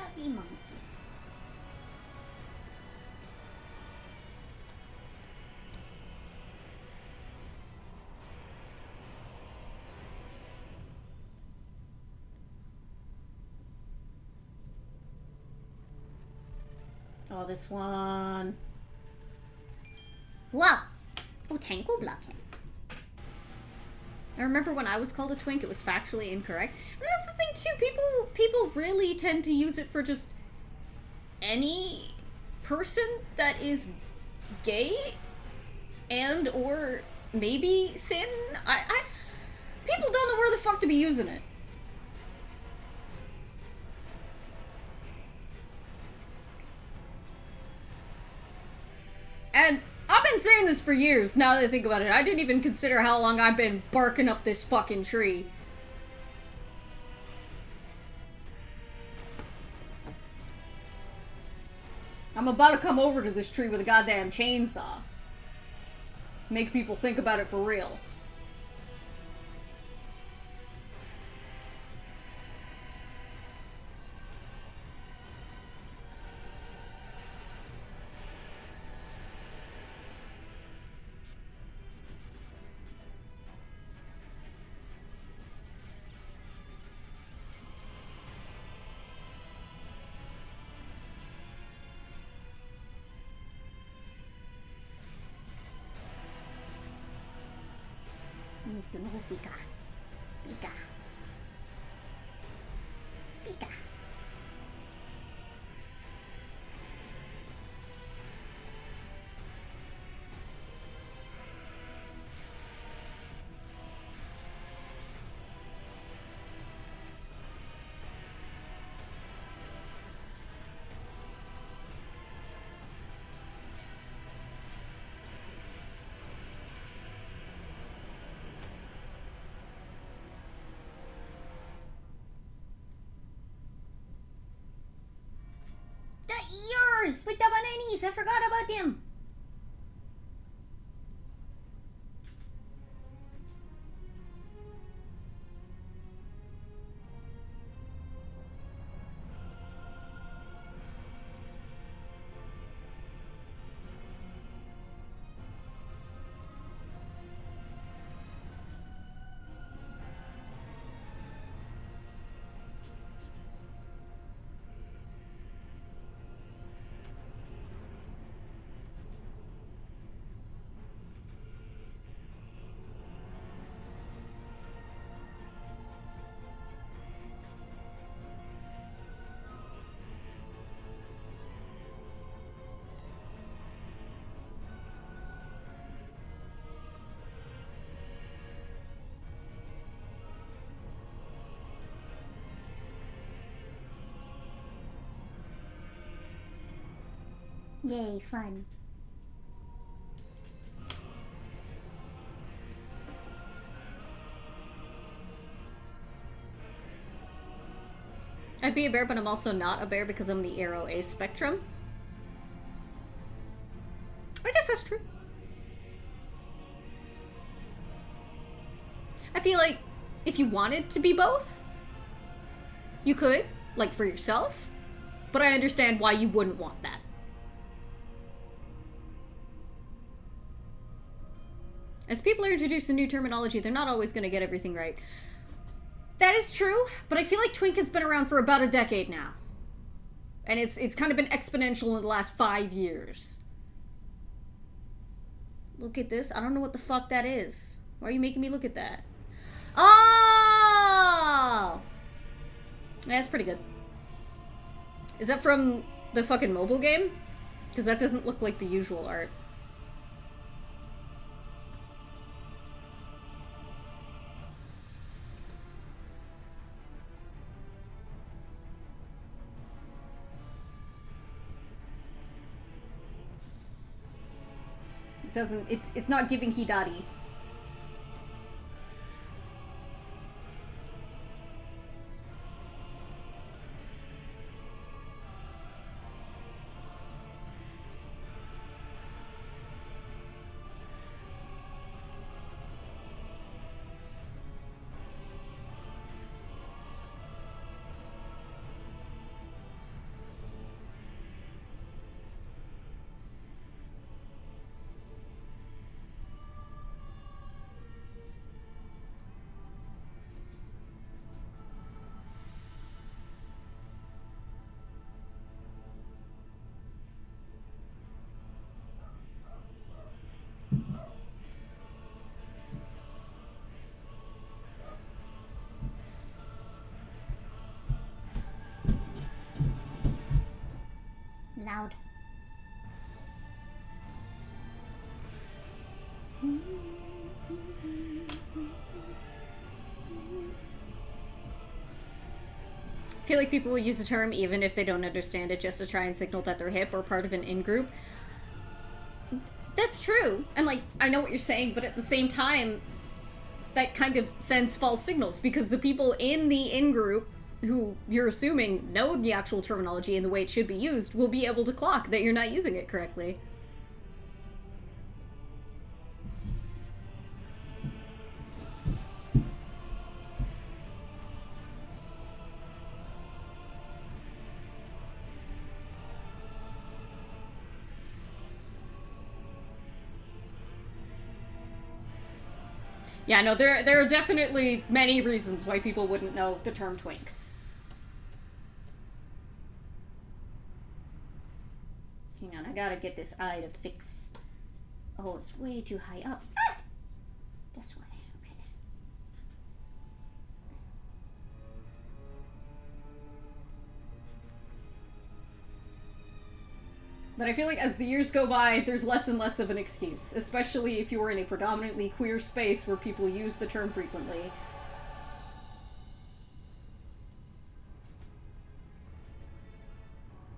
Happy monkey. Oh, this one. Whoa! Oh, Tank will block him. I remember when I was called a twink, it was factually incorrect. And that's the thing too, people really tend to use it for just any person that is gay and or maybe thin. People don't know where the fuck to be using it. And I've been saying this for years, now that I think about it. I didn't even consider how long I've been barking up this fucking tree. I'm about to come over to this tree with a goddamn chainsaw. Make people think about it for real. No, Pika. Pika. Pika. The ears with the bananas. I forgot about them. Yay, fun. I'd be a bear, but I'm also not a bear because I'm the arrow A spectrum. I guess that's true. I feel like if you wanted to be both, you could, like for yourself, but I understand why you wouldn't want that. As people are introduced to new terminology, they're not always going to get everything right. That is true, but I feel like twink has been around for about a decade now. And it's kind of been exponential in the last 5 years. Look at this. I don't know what the fuck that is. Why are you making me look at that? Oh! Yeah, that's pretty good. Is that from the fucking mobile game? Because that doesn't look like the usual art. It's not giving Hidari. I feel like people will use the term even if they don't understand it just to try and signal that they're hip or part of an in-group. That's true. And, like, I know what you're saying, but at the same time, that kind of sends false signals because the people in the in-group who you're assuming know the actual terminology and the way it should be used will be able to clock that you're not using it correctly. Yeah, no, there are definitely many reasons why people wouldn't know the term twink. Hang on, I gotta get this eye to fix. Oh, it's way too high up. Ah! This way, okay. But I feel like as the years go by, there's less and less of an excuse, especially if you're in a predominantly queer space where people use the term frequently.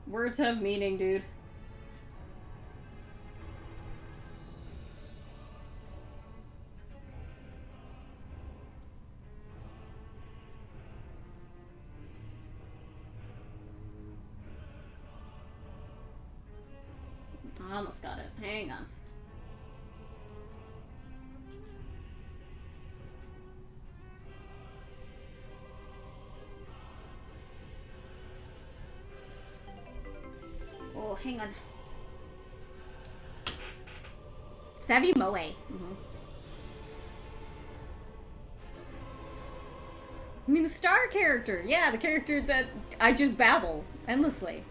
Words have meaning, dude. I almost got it. Hang on. Oh, hang on. Savvy Moe. Mm-hmm. I mean, the star character. Yeah, the character that I just babble endlessly.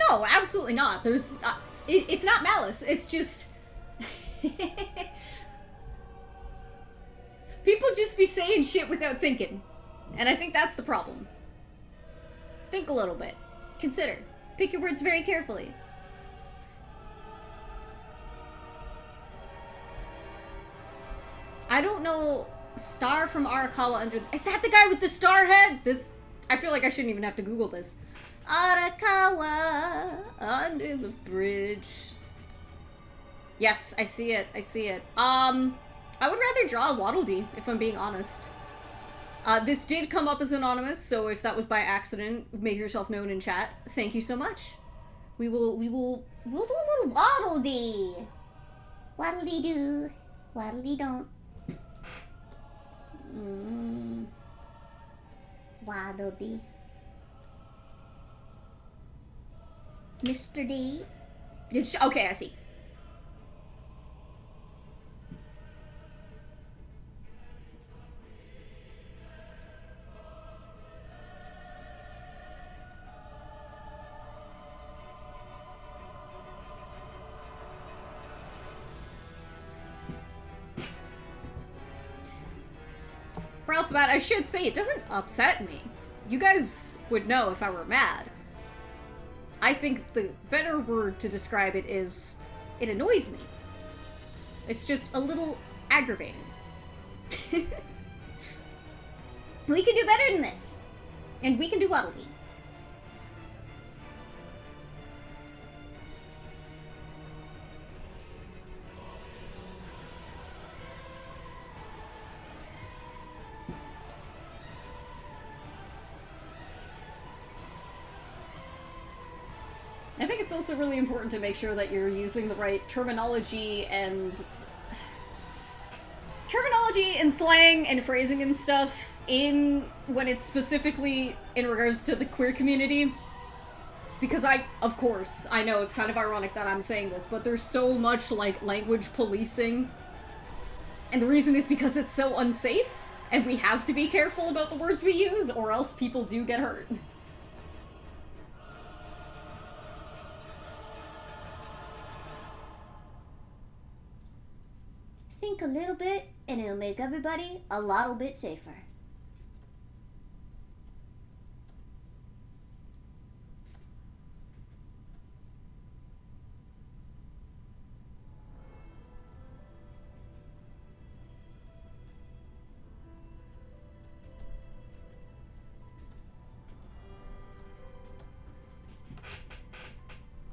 No, absolutely not. There's, it's not malice. It's just people just be saying shit without thinking, and I think that's the problem. Think a little bit. Consider. Pick your words very carefully. I don't know Star from Arakawa under. Is that the guy with the star head? This. I feel like I shouldn't even have to Google this. Arakawa under the bridge. Yes, I see it. I see it. I would rather draw Waddle Dee, if I'm being honest. This did come up as anonymous, so if that was by accident, make yourself known in chat. Thank you so much. We'll do a little Waddle Dee. Waddle dee do, waddle dee don't. Waddle dee. Mr. D. Okay, I see. Ralph, Matt, I should say, it doesn't upset me. You guys would know if I were mad. I think the better word to describe it is, it annoys me. It's just a little aggravating. We can do better than this. And we can do Waddle Dee. I think it's also really important to make sure that you're using the right terminology and slang and phrasing and stuff when it's specifically in regards to the queer community. Because of course, I know it's kind of ironic that I'm saying this, but there's so much, like, language policing. And the reason is because it's so unsafe, and we have to be careful about the words we use, or else people do get hurt. Think a little bit, and it'll make everybody a little bit safer.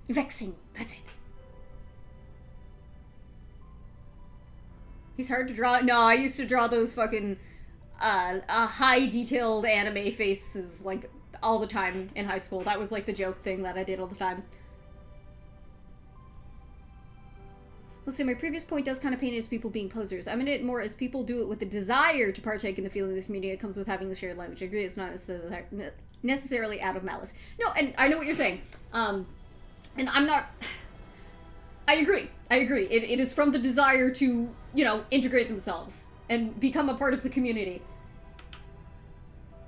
Vexing, that's it. He's hard to draw. No, I used to draw those fucking high detailed anime faces like all the time in high school. That was like the joke thing that I did all the time. Well, say my previous point does kind of paint it as people being posers. I'm in it more as people do it with the desire to partake in the feeling of the community. It comes with having the shared language. I agree, it's not necessarily out of malice. No, and I know what you're saying. And I'm not... I agree. It is from the desire to, you know, integrate themselves and become a part of the community.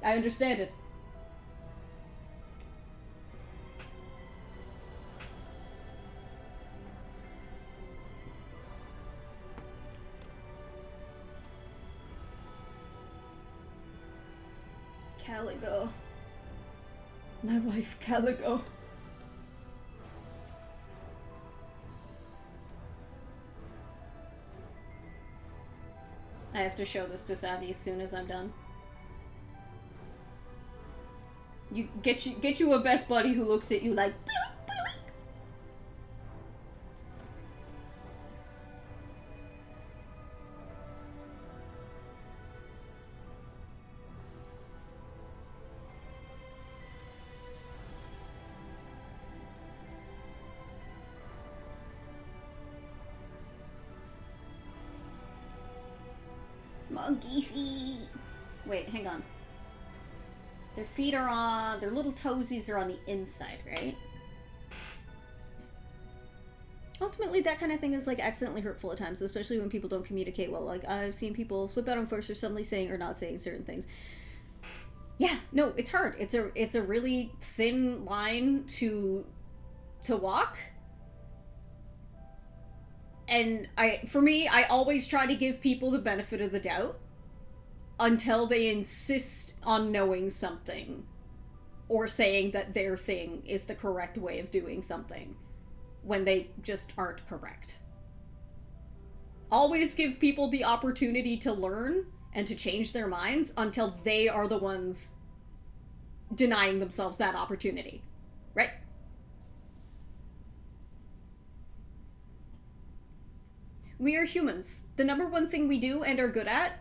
I understand it. Caligo. My wife, Caligo. I have to show this to Savvy as soon as I'm done. You get you a best buddy who looks at you like bloink, bloink. Monkey feet. Wait, hang on. Their feet are on... Their little toesies are on the inside, right? Ultimately, that kind of thing is, like, accidentally hurtful at times, especially when people don't communicate well. Like, I've seen people flip out on folks for suddenly saying or not saying certain things. Yeah, no, it's hard. It's a really thin line to walk. And for me, I always try to give people the benefit of the doubt until they insist on knowing something or saying that their thing is the correct way of doing something when they just aren't correct. Always give people the opportunity to learn and to change their minds until they are the ones denying themselves that opportunity. Right? We are humans. The number one thing we do and are good at,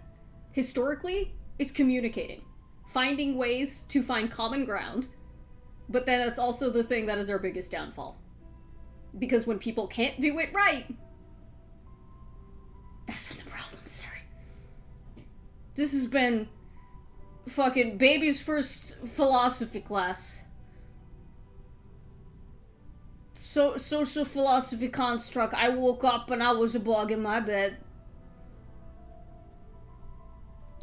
historically, is communicating. Finding ways to find common ground, but then that's also the thing that is our biggest downfall. Because when people can't do it right, that's when the problems start. This has been fucking baby's first philosophy class. Social philosophy construct. I woke up and I was a bug in my bed.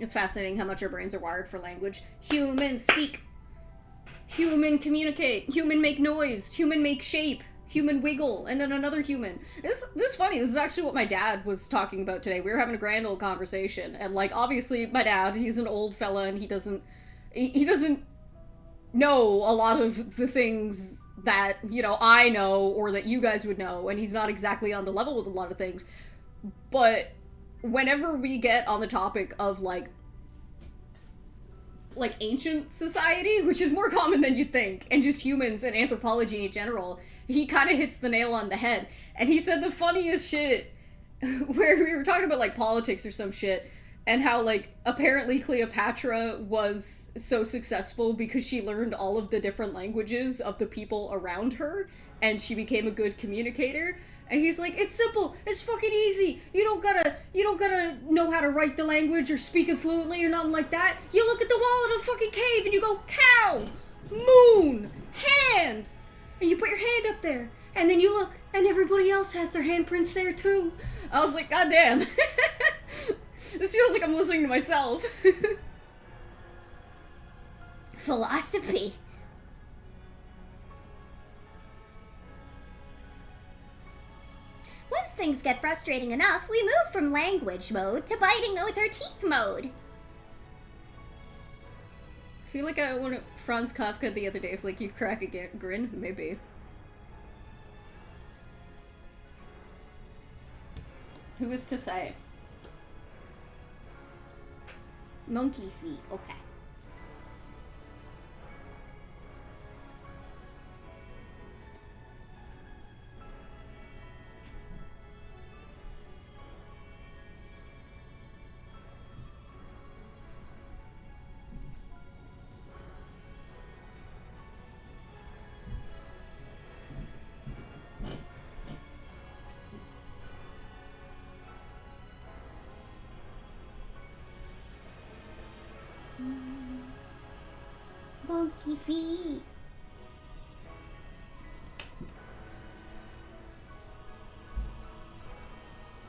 It's fascinating how much our brains are wired for language. Human speak. Human communicate. Human make noise. Human make shape. Human wiggle. And then another human. This is funny. This is actually what my dad was talking about today. We were having a grand old conversation. And, like, obviously my dad, he's an old fella and he doesn't know a lot of the things that, you know, I know or that you guys would know, and he's not exactly on the level with a lot of things. But whenever we get on the topic of, like ancient society, which is more common than you'd think, and just humans and anthropology in general, he kind of hits the nail on the head. And he said the funniest shit where we were talking about, like, politics or some shit, and how, like, apparently Cleopatra was so successful because she learned all of the different languages of the people around her, and she became a good communicator. And he's like, it's simple, it's fucking easy. You don't gotta know how to write the language or speak it fluently or nothing like that. You look at the wall of the fucking cave and you go, cow, moon, hand, and you put your hand up there. And then you look, and everybody else has their handprints there too. I was like, God damn. This feels like I'm listening to myself. Philosophy. Once things get frustrating enough, we move from language mode to biting with our teeth mode. I feel like I want to Franz Kafka the other day, if, like, you crack a grin, maybe. Who is to say? Monkey feet, okay. monkey feet.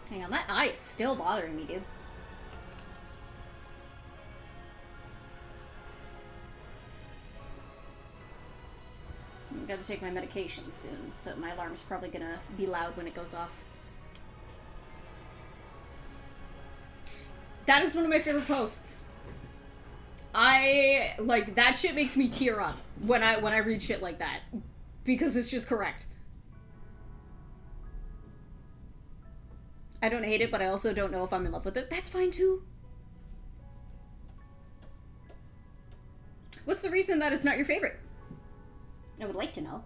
Hang on, that eye is still bothering me, dude. I gotta take my medication soon, so my alarm's probably gonna be loud when it goes off. That is one of my favorite posts. Like, that shit makes me tear up when I read shit like that. Because it's just correct. I don't hate it, but I also don't know if I'm in love with it. That's fine, too. What's the reason that it's not your favorite? I would like to know.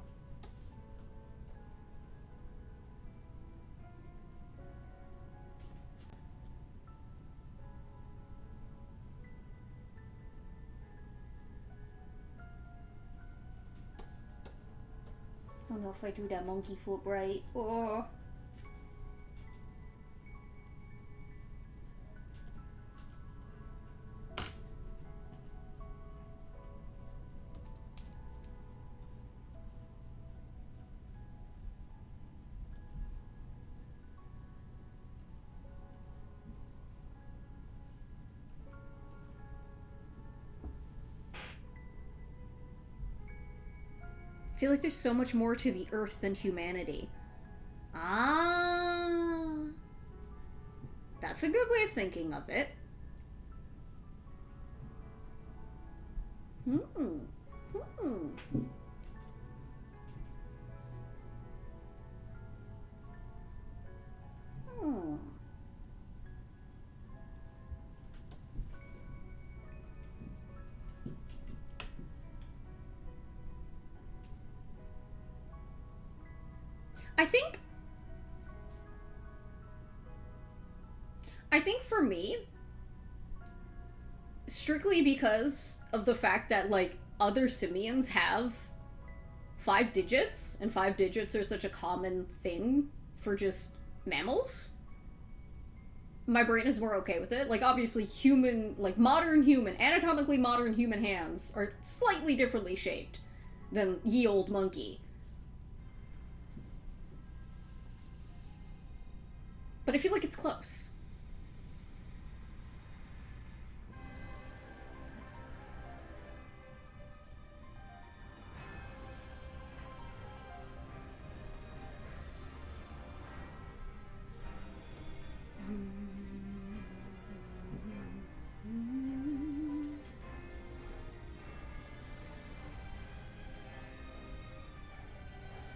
I don't know if I drew that monkey foot right. Oh. I feel like there's so much more to the earth than humanity. Ah. That's a good way of thinking of it. Hmm. I think for me, strictly because of the fact that, like, other simians have 5 digits, and 5 digits are such a common thing for just mammals, my brain is more okay with it. Like, obviously, anatomically modern human hands are slightly differently shaped than ye old monkey. But I feel like it's close.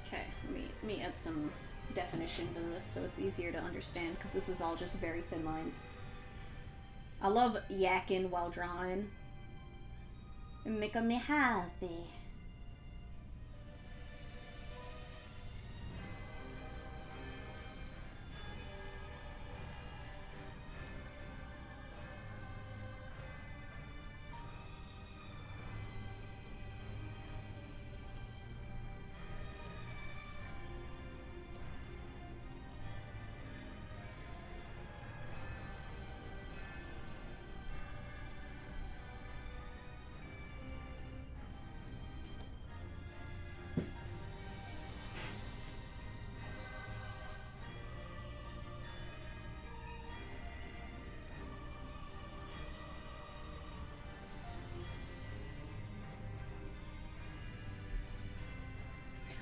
Okay, let me add some definition to this so it's easier to understand, because this is all just very thin lines. I love yakking while drawing. It make me happy.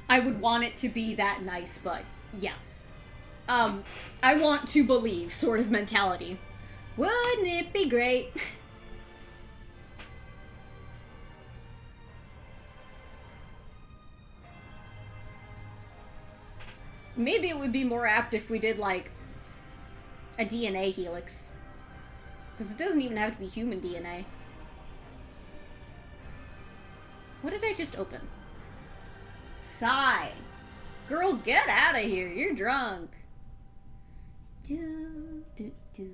I would want it to be that nice, but yeah. I want to believe sort of mentality. Wouldn't it be great? Maybe it would be more apt if we did, like, a DNA helix. Because it doesn't even have to be human DNA. What did I just open? Sigh. Girl, get out of here. You're drunk. Do, do, do.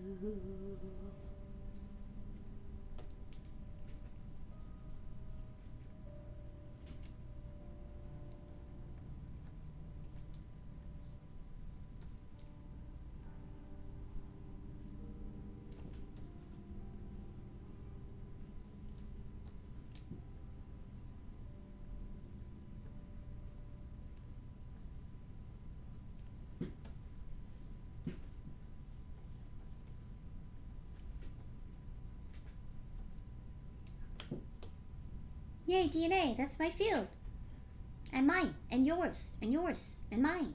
Yay, DNA, that's my field. And mine, and yours, and mine.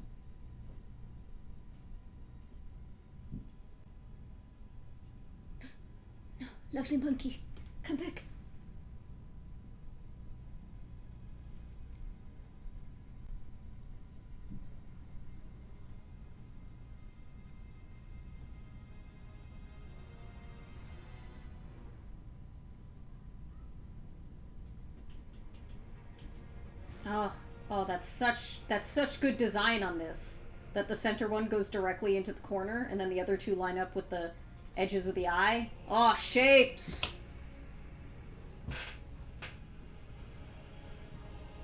No, lovely monkey, come back. Oh, that's such good design on this. That the center one goes directly into the corner, and then the other two line up with the edges of the eye. Oh, shapes!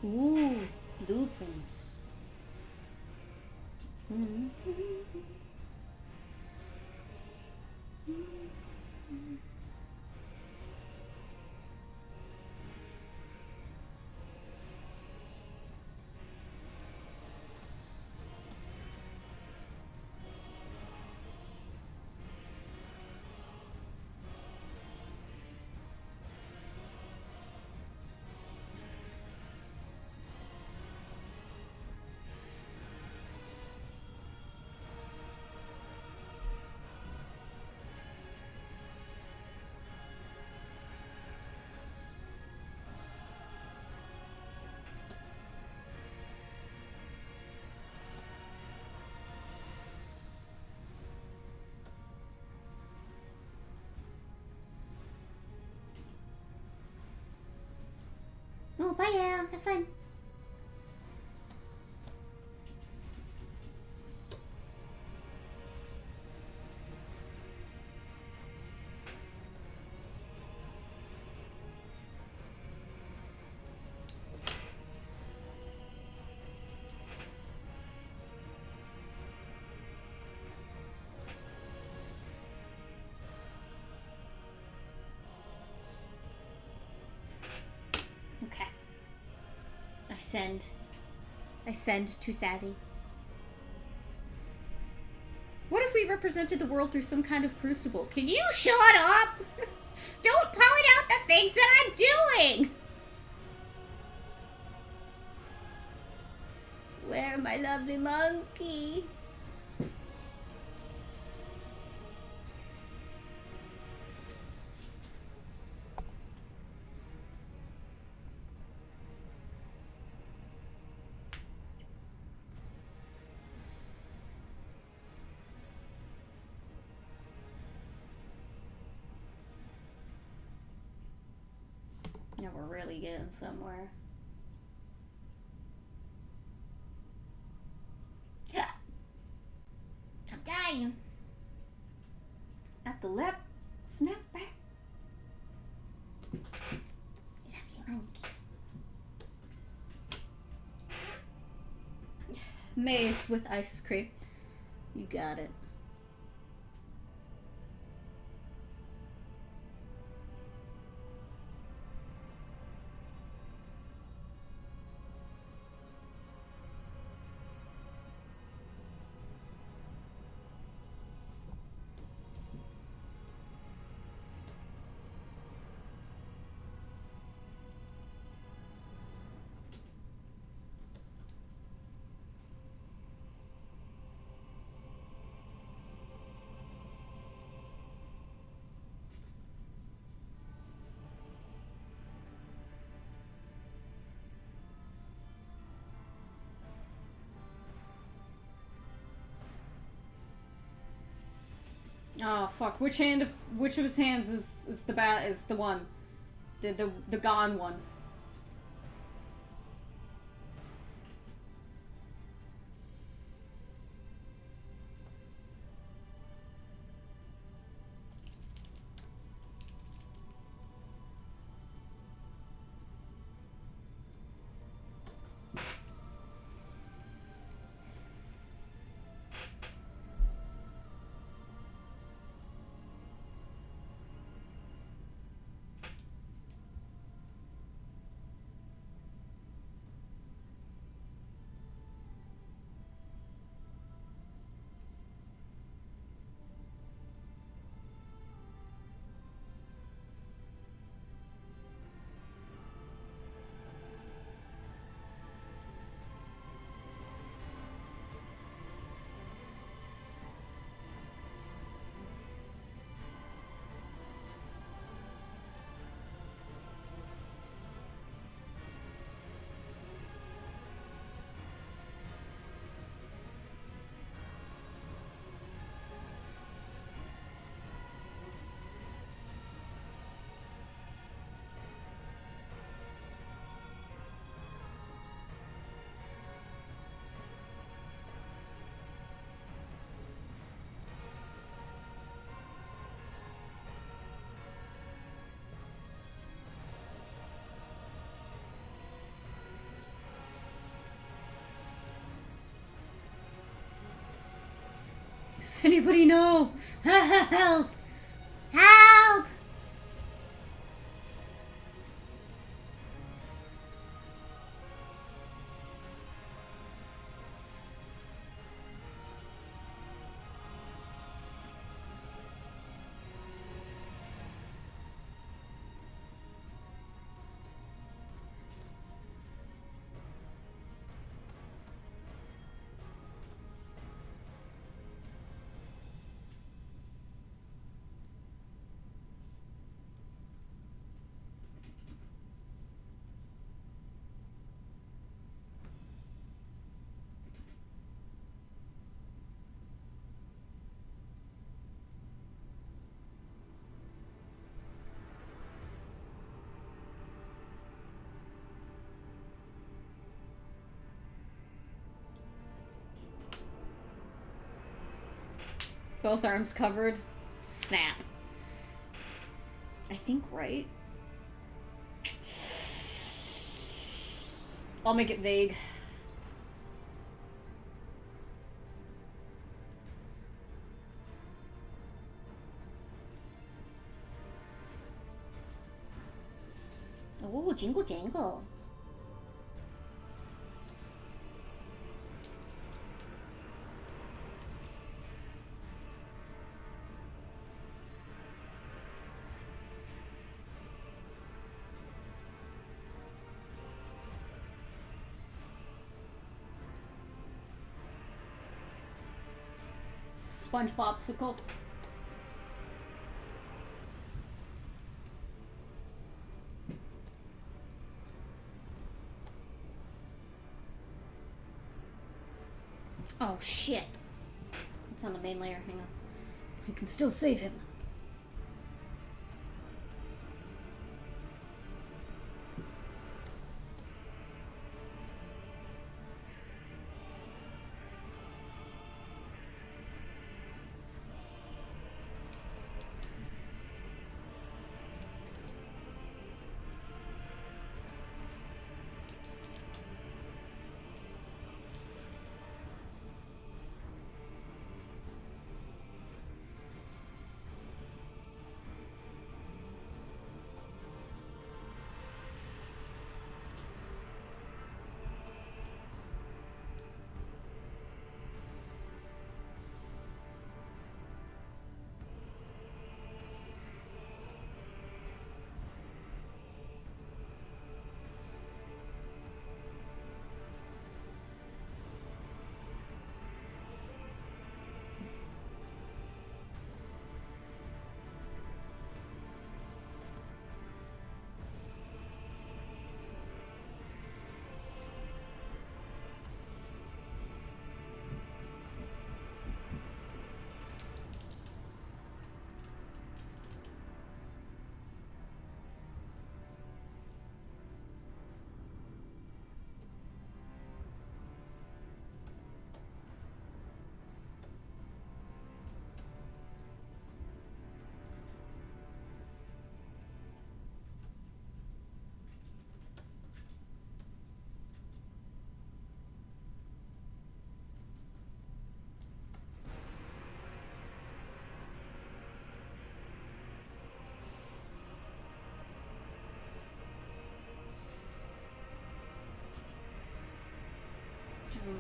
Ooh, blueprints. Oh, bye, Al. Have fun. Okay. I send to Savvy. What if we represented the world through some kind of crucible? Can you shut up? Don't point out the things that I'm doing! Where, my lovely monkey? Now we're really getting somewhere. I'm dying. At the lip, snap back. Lovely monkey. Maze with ice cream. You got it. Oh fuck! Which of his hands is the one, the gone one? Does anybody know? Help! Help! Both arms covered. Snap. I think, right? I'll make it vague. Ooh, jingle jangle. Sponge popsicle. Oh shit. It's on the main layer. Hang on. I can still save him.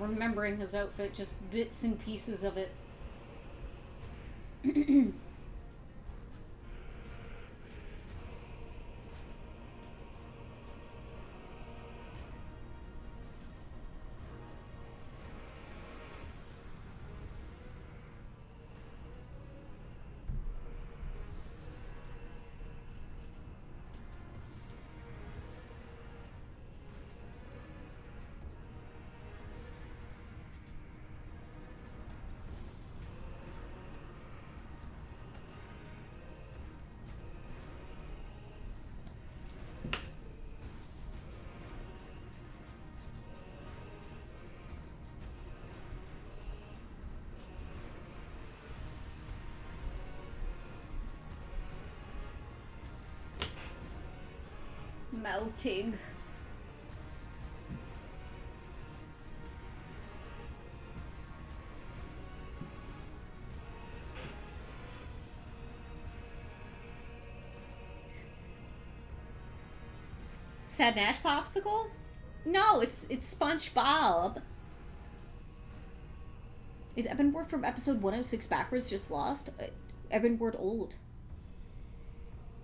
Remembering his outfit, just bits and pieces of it. Melting. Sad Nash popsicle? No, it's SpongeBob. Is Ebonboard from episode 106 backwards just lost? Ebonboard old.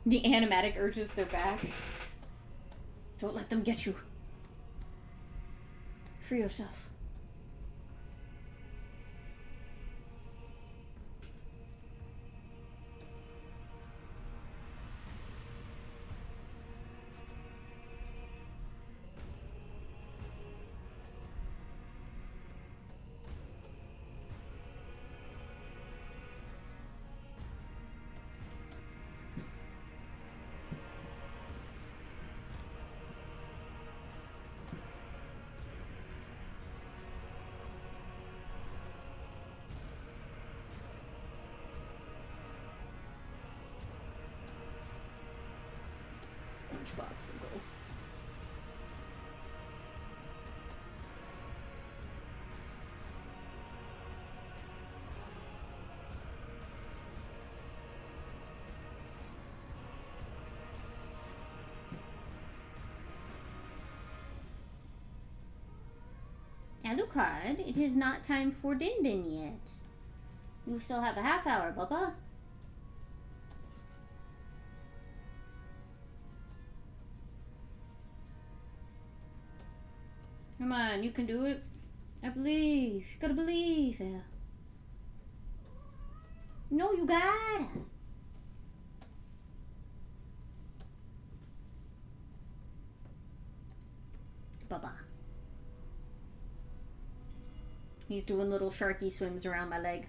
The animatic urges they're back. Don't let them get you. Free yourself. SpongeBobsicle. Alucard, it is not time for Din Din yet. You still have a half hour, Bubba. Come on, you can do it. I believe. You gotta believe. No, you gotta. Bubba. He's doing little sharky swims around my leg.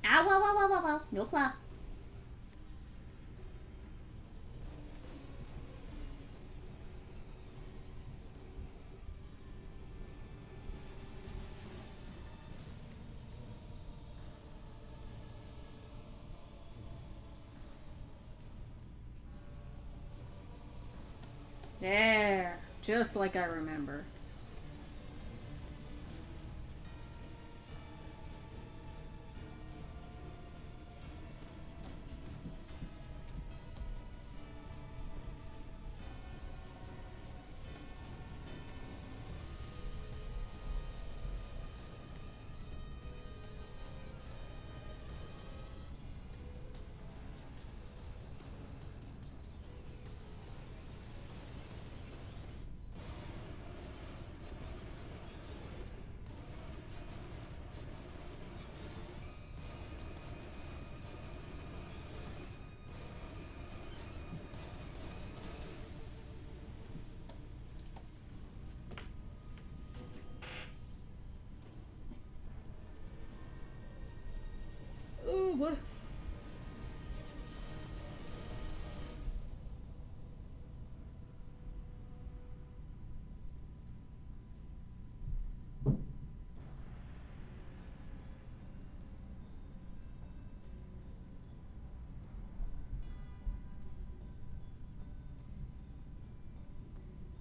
Ow, wow, wow, wow, wow, wow. No claw. There. Just like I remember. Oh, what?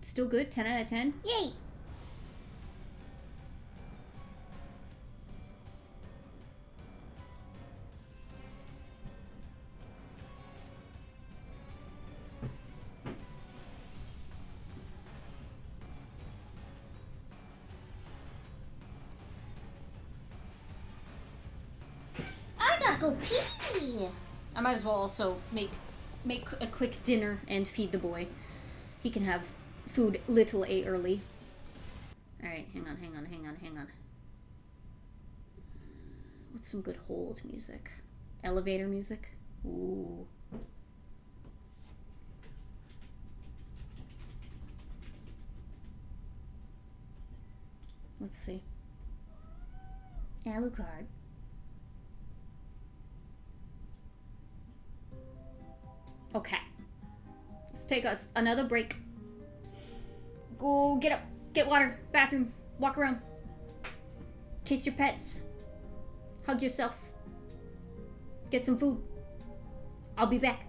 Still good? 10 out of 10? Yay! I gotta go pee! I might as well also make a quick dinner and feed the boy. He can have food little a early. Alright, hang on. What's some good hold music? Elevator music? Ooh. Let's see. Alucard. Okay. Let's take us another break. Go get up, get water, bathroom, walk around. Kiss your pets. Hug yourself. Get some food. I'll be back.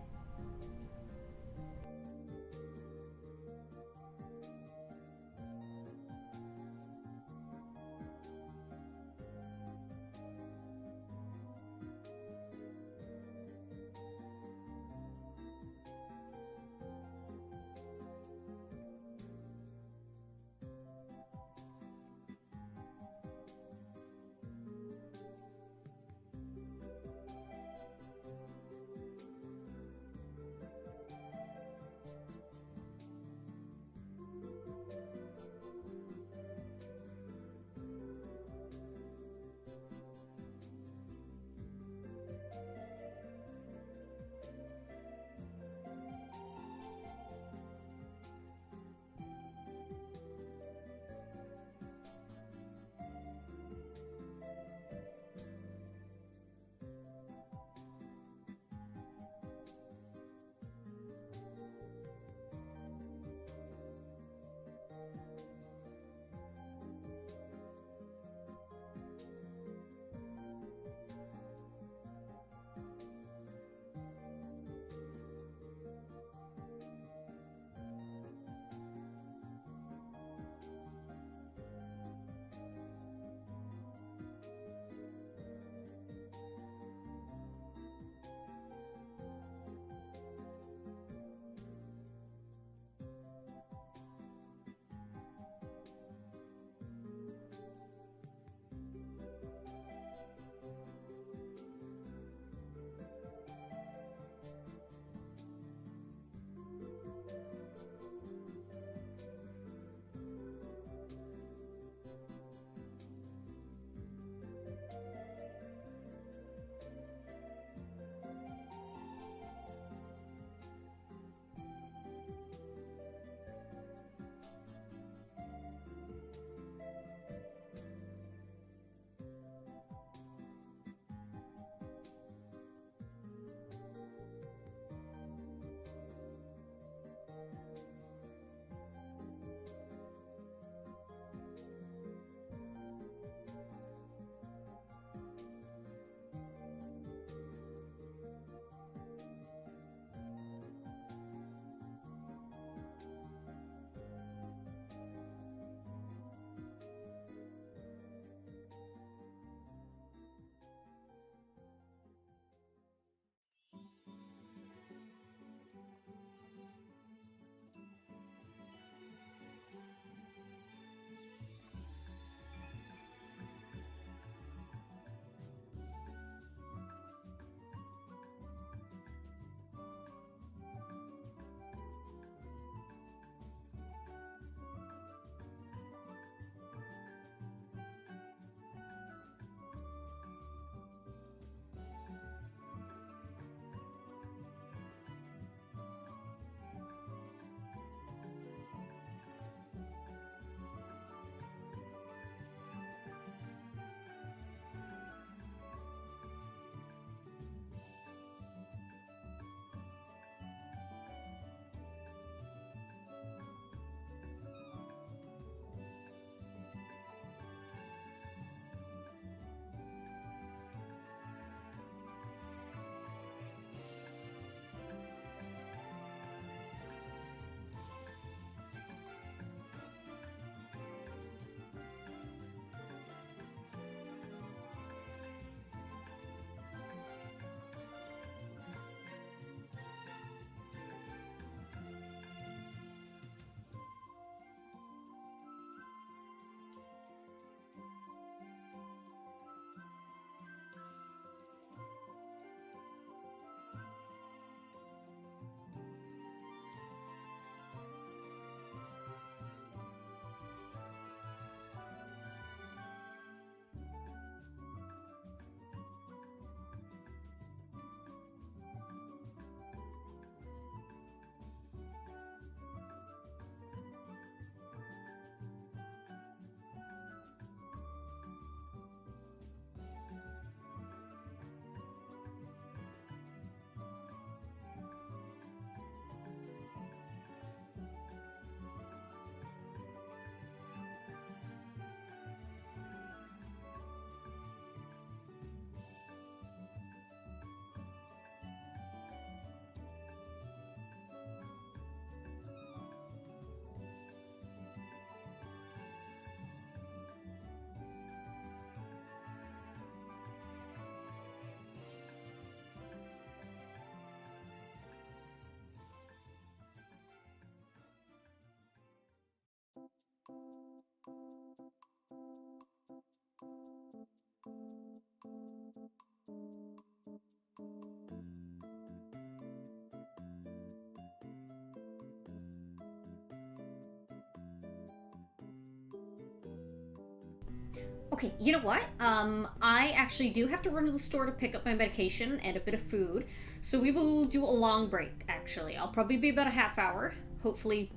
okay, you know what? I actually do have to run to the store to pick up my medication and a bit of food. So we will do a long break, actually. I'll probably be about a half hour. Hopefully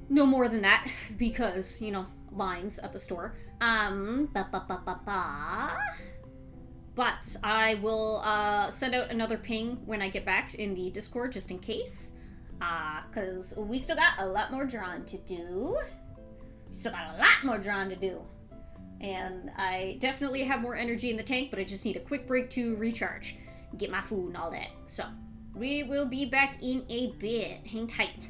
no more than that, because, you know, lines at the store. But I will send out another ping when I get back in the Discord, just in case. Because we still got a lot more drawing to do. And I definitely have more energy in the tank, but I just need a quick break to recharge. Get my food and all that. So, we will be back in a bit. Hang tight.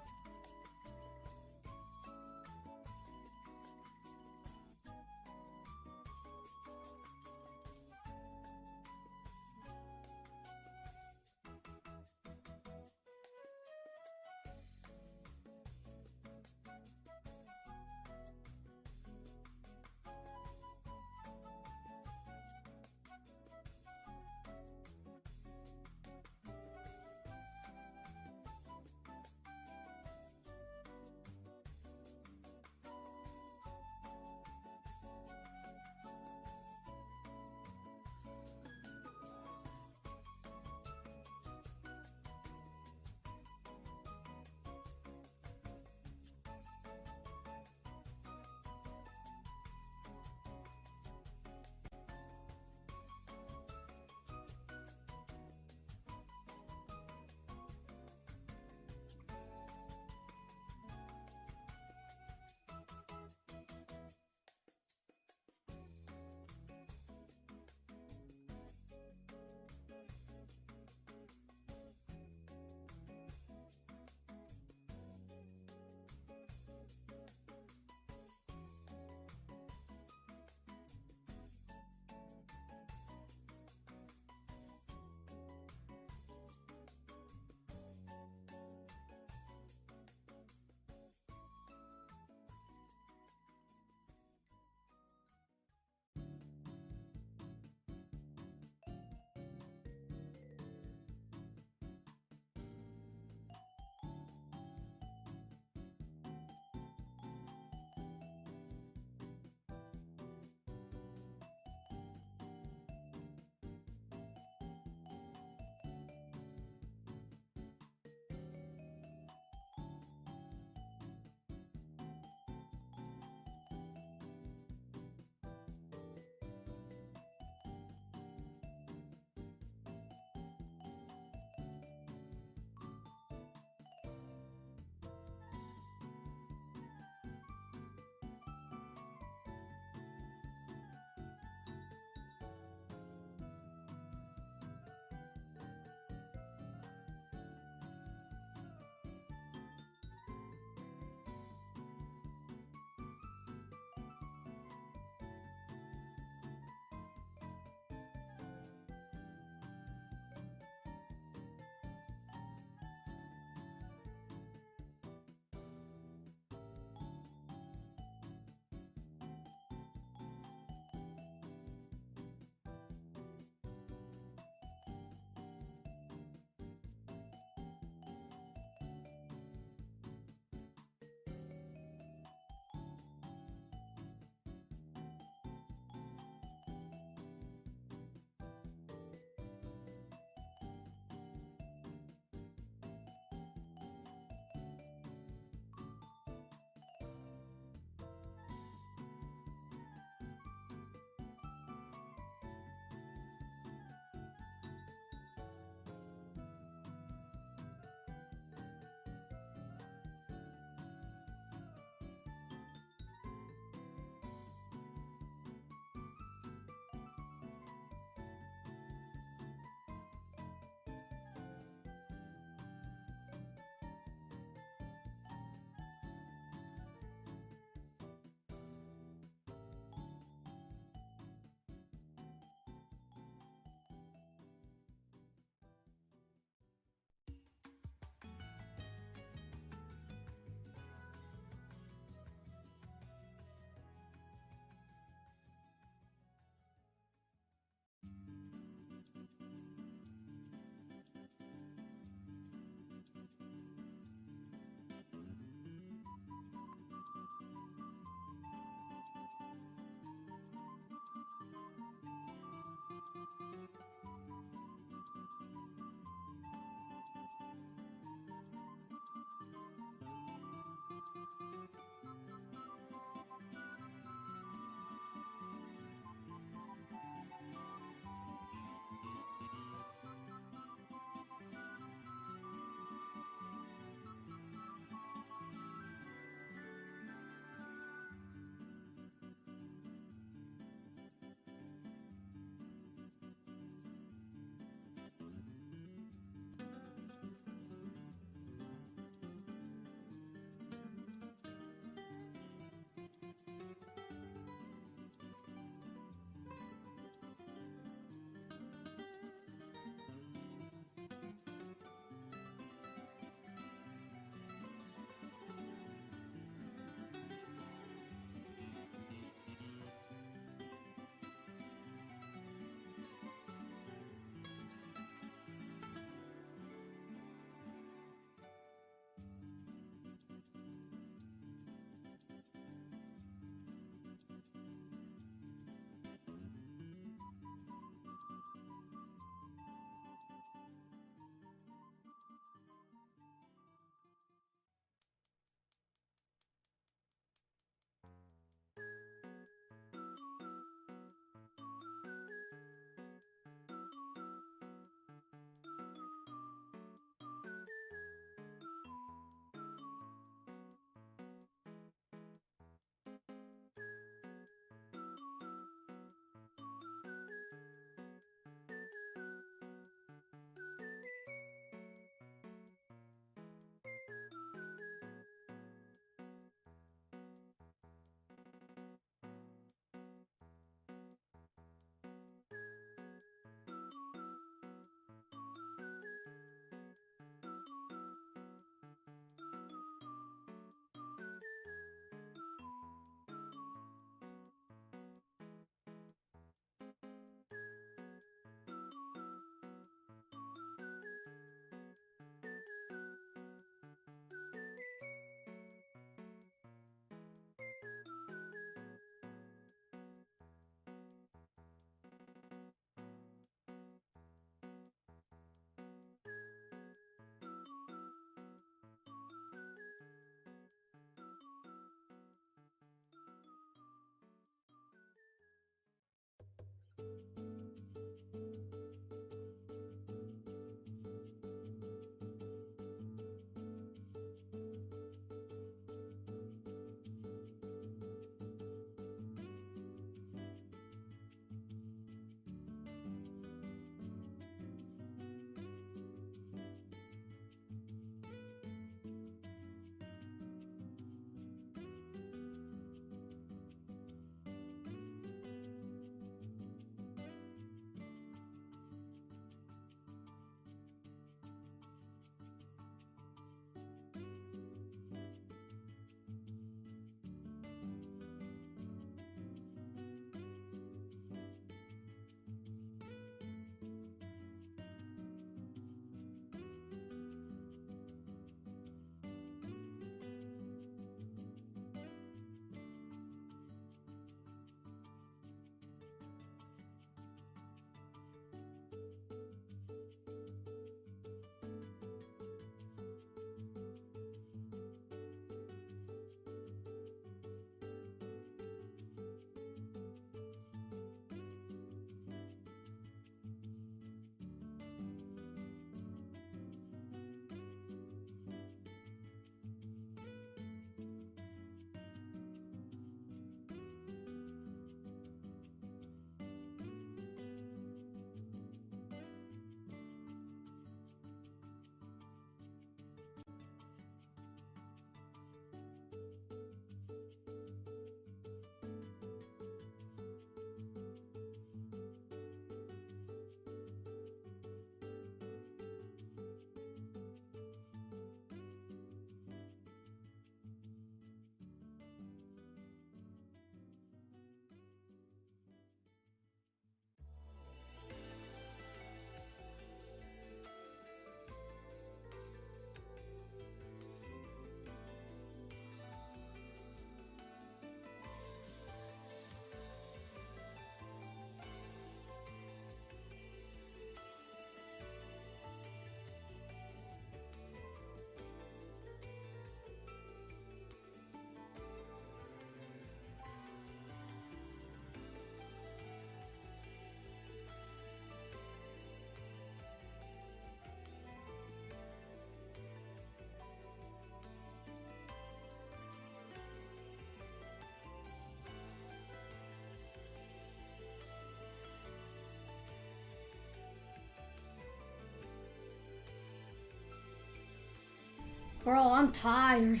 Bro, I'm tired.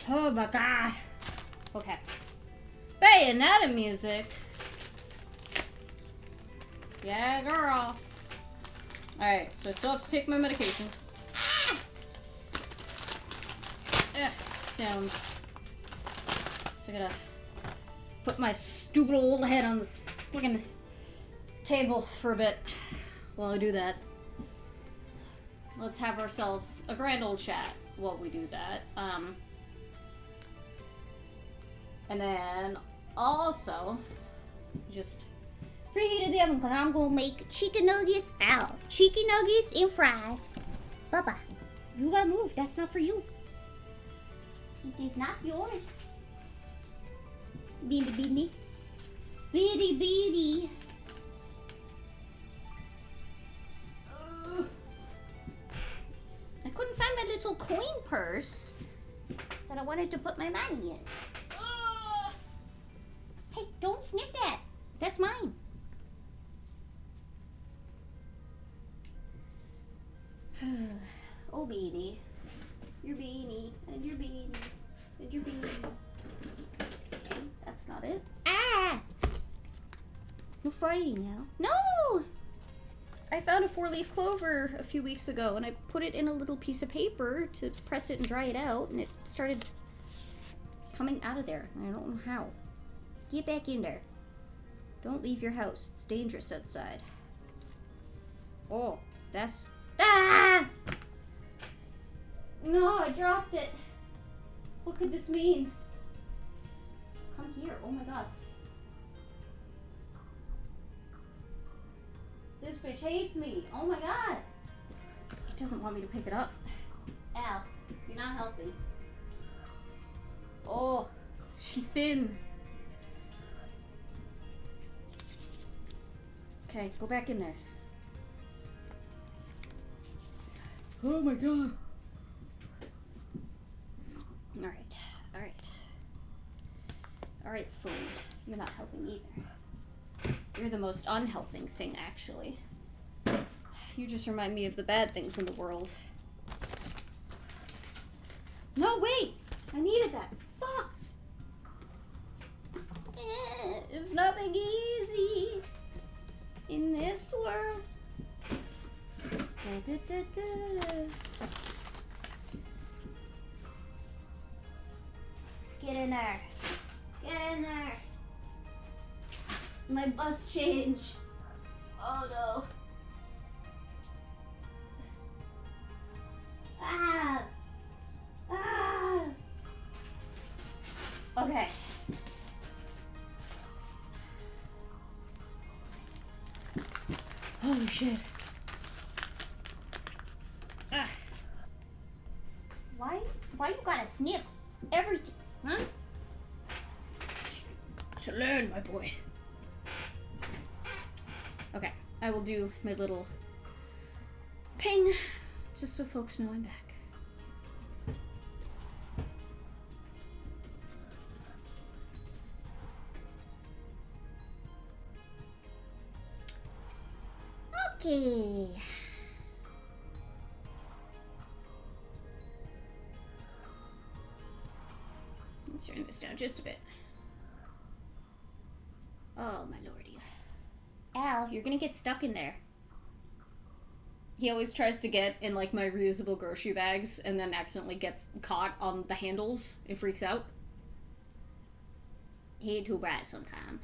Oh my god. Okay. Bayonetta music. Yeah, girl. Alright, so I still have to take my medication. Ugh, sounds. So I gotta put my stupid old head on this fucking table for a bit while I do that. Let's have ourselves a grand old chat while we do that. And then also just Preheated the oven because I'm gonna make chicken nuggets out. Chicken nuggets and fries. Baba, you gotta move. That's not for you. It is not yours. Beady beady. Beady beady. I couldn't find my little coin purse that I wanted to put my money in. Hey, don't sniff that. That's mine. Oh, baby. Your beanie, and your beanie, and your beanie. Okay, that's not it. Ah! No fighting now. No! I found a 4-leaf clover a few weeks ago, and I put it in a little piece of paper to press it and dry it out, and it started coming out of there. I don't know how. Get back in there. Don't leave your house. It's dangerous outside. Oh, that's... Ah! No, I dropped it. What could this mean? Come here. Oh my god. This bitch hates me. Oh my god. It doesn't want me to pick it up. Al, you're not helping. Oh, she's thin. Okay, go back in there. Oh my god. Alright, alright. Alright, food. You're not helping either. You're the most unhelping thing, actually. You just remind me of the bad things in the world. No, wait! I needed that. Fuck! There's nothing easy in this world. Da, da, da, da. Get in there. Get in there. My bus change. Oh no. Ah! Ah! Okay. Holy shit. Ah. Why you gotta sniff everything, huh? To learn, my boy. Okay, I will do my little ping, just so folks know I'm back. Okay. Let's turn this down just a bit. Oh, my lordy. Al, you're gonna get stuck in there. He always tries to get in, like, my reusable grocery bags and then accidentally gets caught on the handles. It freaks out. He ain't too bright sometime.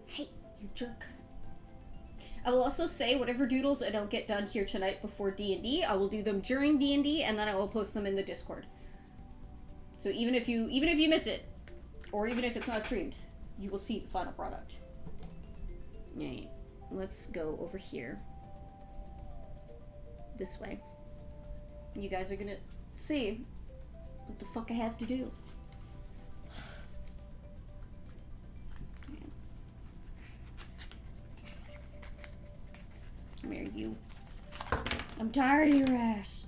Hey, you jerk. I will also say whatever doodles I don't get done here tonight before D&D, I will do them during D&D and then I will post them in the Discord. So even if you miss it, or even if it's not streamed, you will see the final product. Alright, let's go over here. This way. You guys are gonna see what the fuck I have to do. Come here, you. I'm tired of your ass.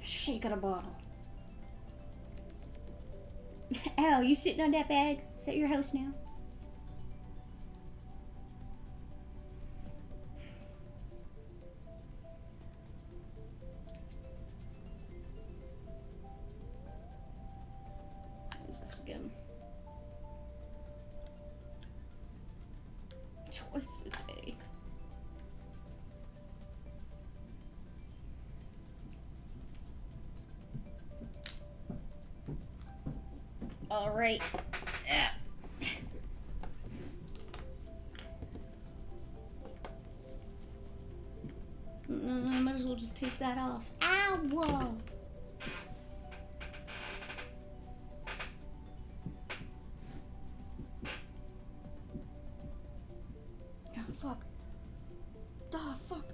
Shake on a bottle. Al, you sitting on that bag? Is that your house now? What is this again? Twice a day. All right. Yeah. I might as well just take that off. Ow! Whoa! Oh, fuck. Ah, fuck.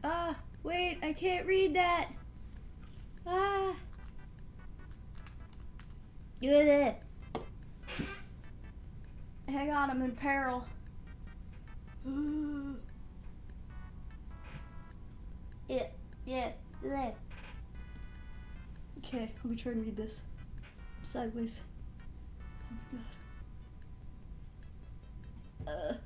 Ah, wait, I can't read that. Ah. Ugh. Hang on, I'm in peril. Yeah. Okay, let me try and read this. Sideways. Oh my god.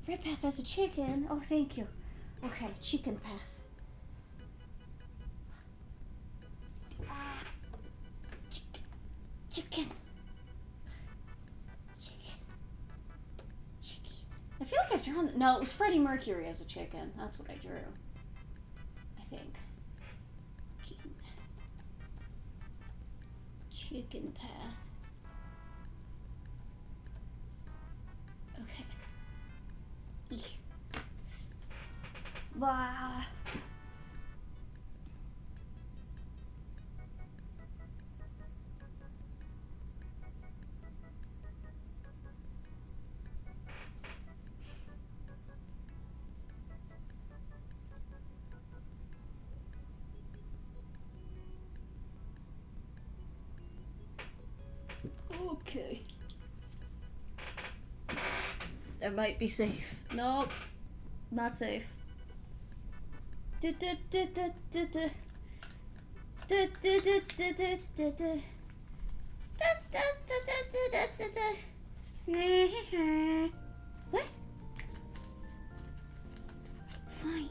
Red Path has a chicken. Oh, thank you. Okay, chicken path. Chicken. I feel like I've drawn. No, it was Freddie Mercury as a chicken. That's what I drew. I think. Chicken path. Okay. Eek. Blah. Okay. That might be safe. Nope. Not safe. What? Fine.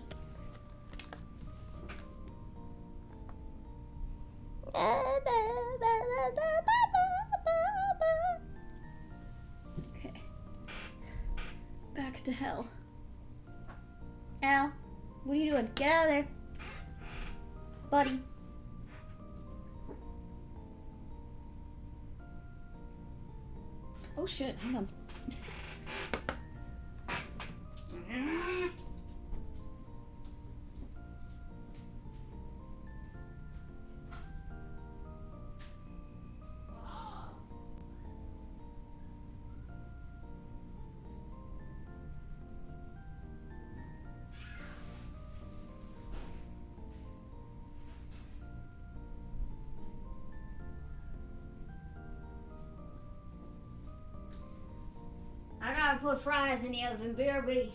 Okay. Back to hell. Al, what are you doing? Get out of there. Buddy. Oh shit, hang on. I gotta put fries in the oven, BRB.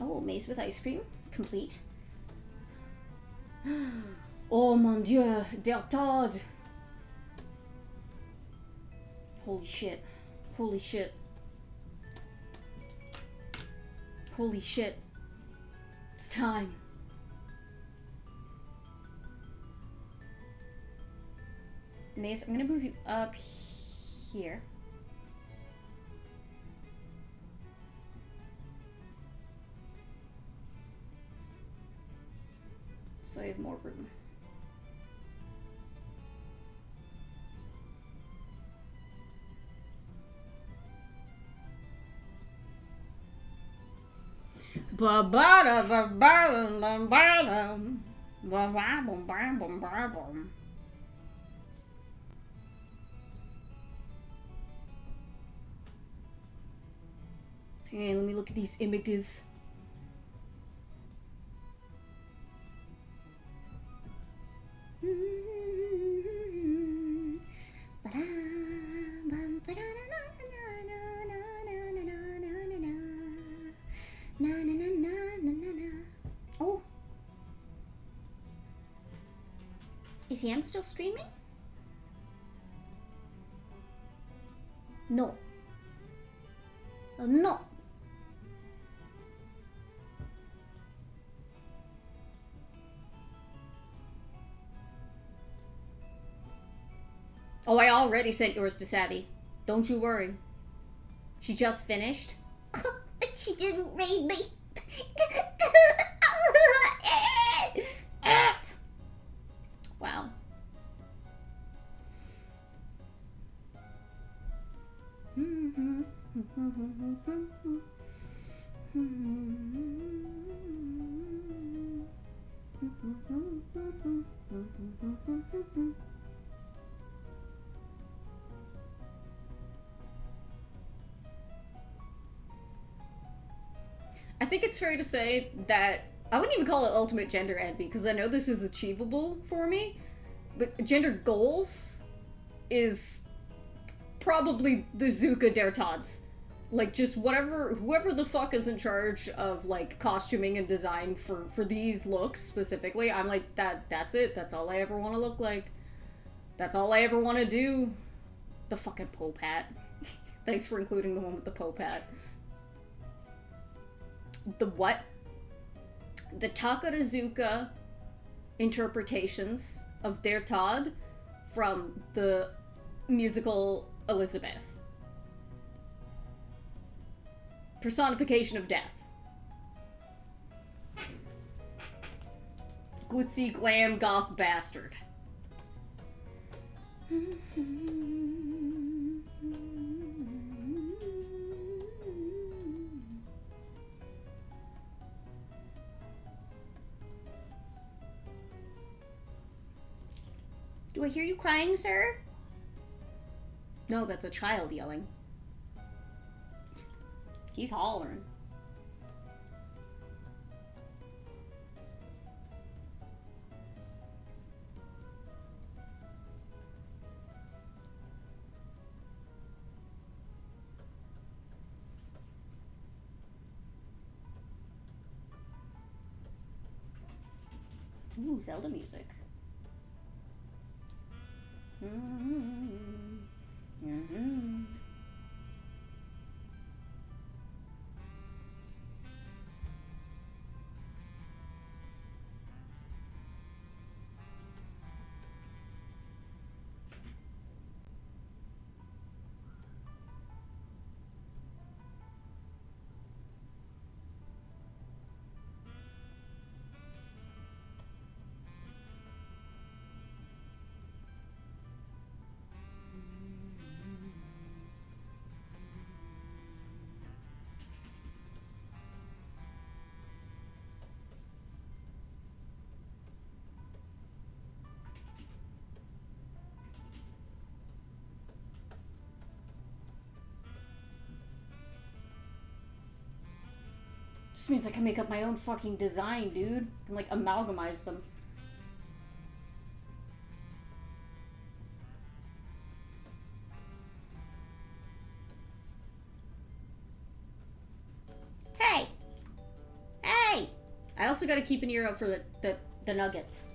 Oh, maze with ice cream. Complete. Oh mon dieu, der Tod. Holy shit. Holy shit. Holy shit. It's time. Maze, I'm gonna move you up here. So I have more room. Ba ba da ba ba dum ba dum ba ba bum ba bum ba bum. Hey, let me look at these images. Oh. Is Yam still streaming? No. No. Oh, I already sent yours to Savvy. Don't you worry. She just finished. She didn't raid me. Wow. I think it's fair to say that I wouldn't even call it ultimate gender envy because I know this is achievable for me, but gender goals is probably the Zuka der Tots. Like, just whoever the fuck is in charge of, like, costuming and design for these looks specifically, I'm like, that's it. That's all I ever want to look like. That's all I ever want to do. The fucking Pope hat. Thanks for including the one with the Pope hat. The what? The Takarazuka interpretations of Der Tod from the musical Elizabeth. Personification of death. Glitzy glam goth bastard. Do I hear you crying, sir? No, that's a child yelling. He's hollering. Ooh, Zelda music. This means I can make up my own fucking design, dude. I can, like, amalgamize them. Hey! I also gotta keep an ear out for the nuggets.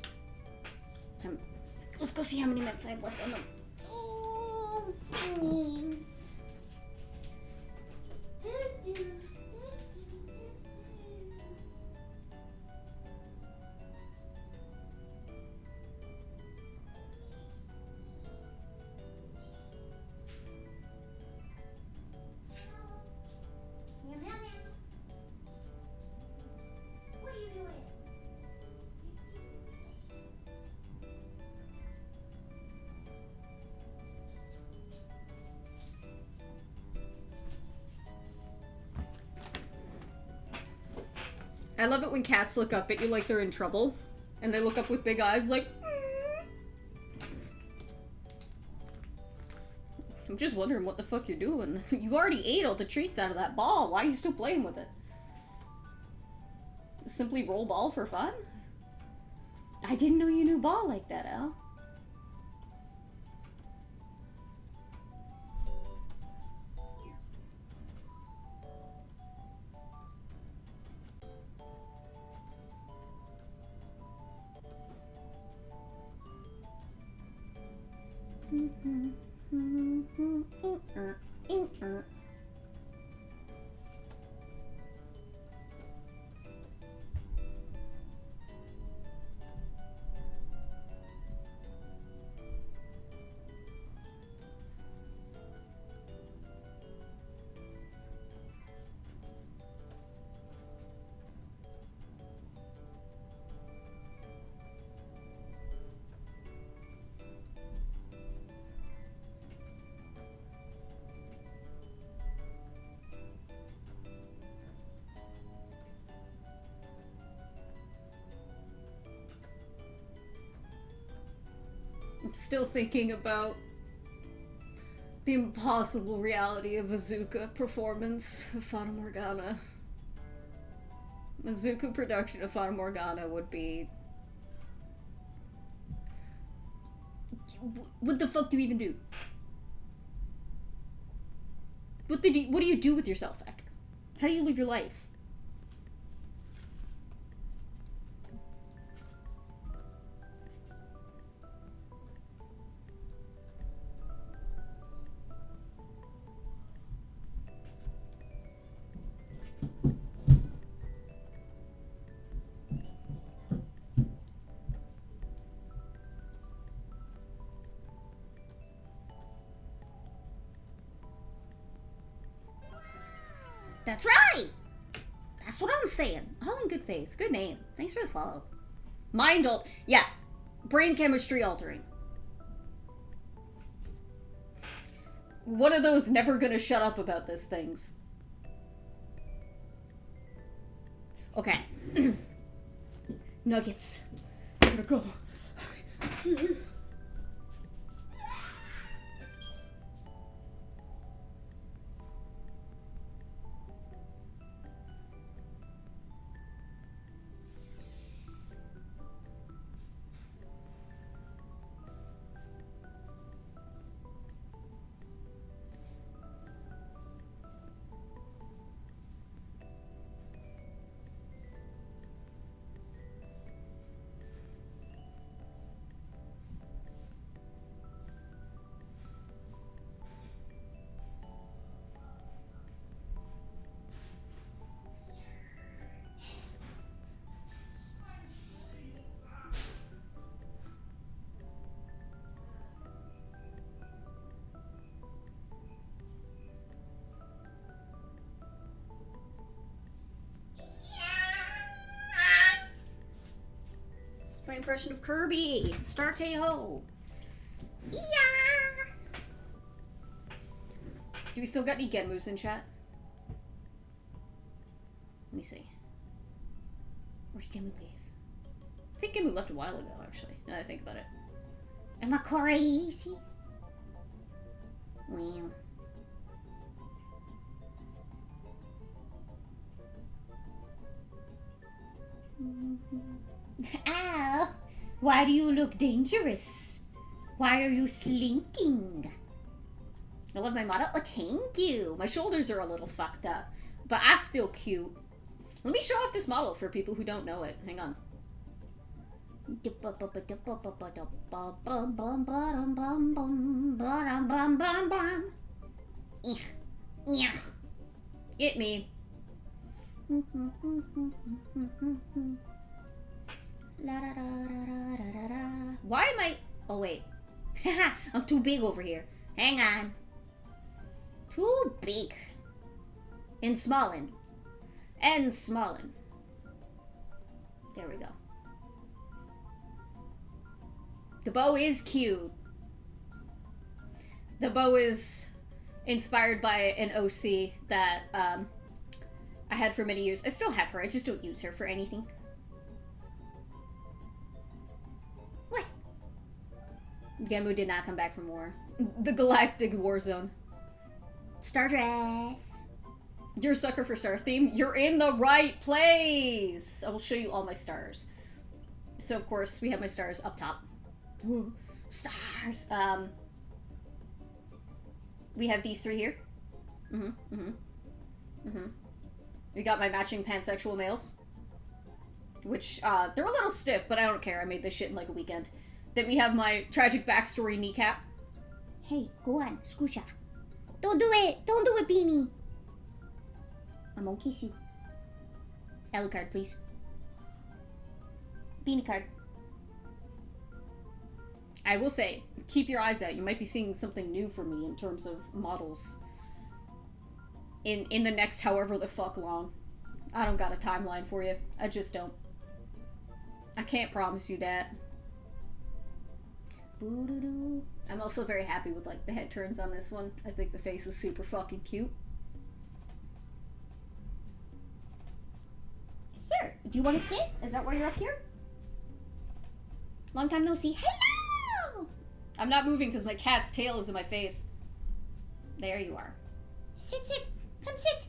Let's go see how many minutes I have left on them. Oh, please. Meow, meow, meow. What are you doing? I love it when cats look up at you like they're in trouble. And they look up with big eyes like... I'm just wondering what the fuck you're doing. You already ate all the treats out of that ball. Why are you still playing with it? Simply roll ball for fun? I didn't know you knew ball like that, Al. I'm still thinking about the impossible reality of a Zuka performance of Fata Morgana. A Zuka production of Fata Morgana would be... What the fuck do you even do? What do you do with yourself after? How do you live your life? That's right! That's what I'm saying. All in good faith. Good name. Thanks for the follow. Mind alt. Yeah. Brain chemistry altering. One of those never gonna shut up about this things. Okay. Nuggets. I'm gonna go. My impression of Kirby. Star KO. Yeah! Do we still got any Genmus in chat? Let me see. Where did Genmu leave? I think Genmu left a while ago, actually. Now that I think about it. Am I crazy? Well. Ow! Why do you look dangerous? Why are you slinking? I love my model. Oh, thank you. My shoulders are a little fucked up, but I still cute. Let me show off this model for people who don't know it. Hang on. It me. Why am I... Oh, wait. I'm too big over here. Hang on. Too big. In Smallin. And Smallin. There we go. The bow is cute. The bow is inspired by an OC that I had for many years. I still have her. I just don't use her for anything. What? Gemu did not come back from war. The Galactic War Zone. Star dress. You're a sucker for stars theme. You're in the right place. I will show you all my stars. So of course we have my stars up top. Ooh, stars. We have these three here. We got my matching pansexual nails, which they're a little stiff, but I don't care. I made this shit in like a weekend. Then we have my tragic backstory kneecap. Hey, go on, Scoosha. Don't do it. Don't do it, Beanie. I'm gonna kiss you. L card, please. Beanie card. I will say, keep your eyes out. You might be seeing something new from me in terms of models. In the next however the fuck long. I don't got a timeline for you. I just don't. I can't promise you that. Boo-doo-doo. I'm also very happy with like the head turns on this one. I think the face is super fucking cute. Sir, do you want to sit? Is that why you're up here? Long time no see. Hello! I'm not moving because my cat's tail is in my face. There you are. Sit, sit. Come sit.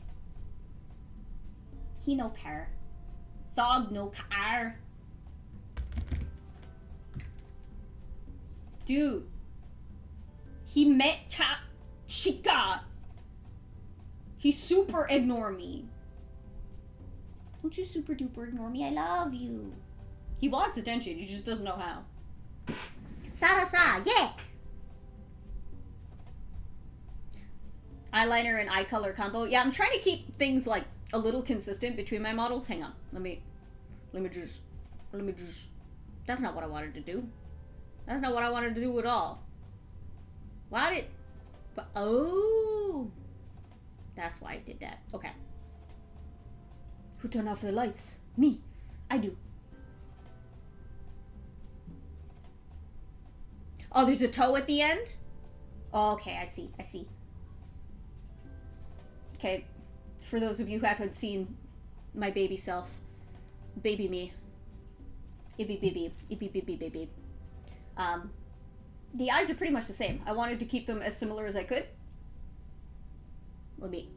He no care. Thog no car. Dude. He met Chica. He super ignore me. Don't you super duper ignore me. I love you. He wants attention. He just doesn't know how. Sarasa, yeah. Eyeliner and eye color combo. Yeah, I'm trying to keep things like a little consistent between my models. Hang on. Let me just. That's not what I wanted to do. That's not what I wanted to do at all. Why did... But, oh! That's why I did that. Okay. Who turned off the lights? Me. I do. Oh, there's a toe at the end? Oh, okay, I see. I see. Okay. For those of you who haven't seen my baby self. Baby me. Ibby bibby. Ibby bibby baby. The eyes are pretty much the same. I wanted to keep them as similar as I could. Let me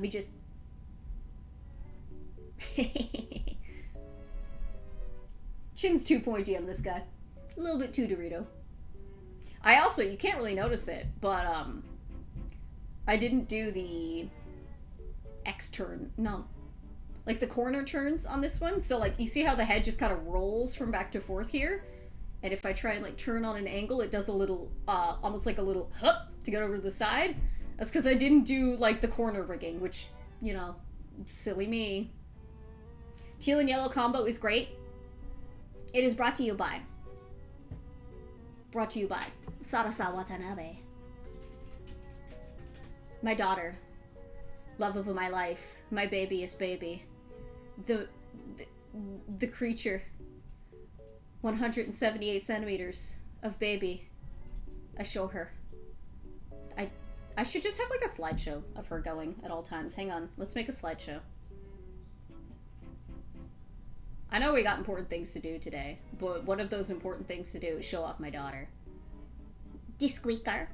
just... Chin's too pointy on this guy. A little bit too Dorito. I also, you can't really notice it, but, I didn't do the X turn. No. Like the corner turns on this one. So like, you see how the head just kind of rolls from back to forth here? And if I try and like turn on an angle, it does a little, almost like a little hup to get over to the side. That's because I didn't do like the corner rigging, which, you know, silly me. Teal and yellow combo is great. It is brought to you by Sarasa Watanabe. My daughter. Love of my life. My babyest baby. The creature. 178 centimeters of baby. I show her. I should just have like a slideshow of her going at all times. Hang on. Let's make a slideshow. I know we got important things to do today, but one of those important things to do is show off my daughter. Disqueaker.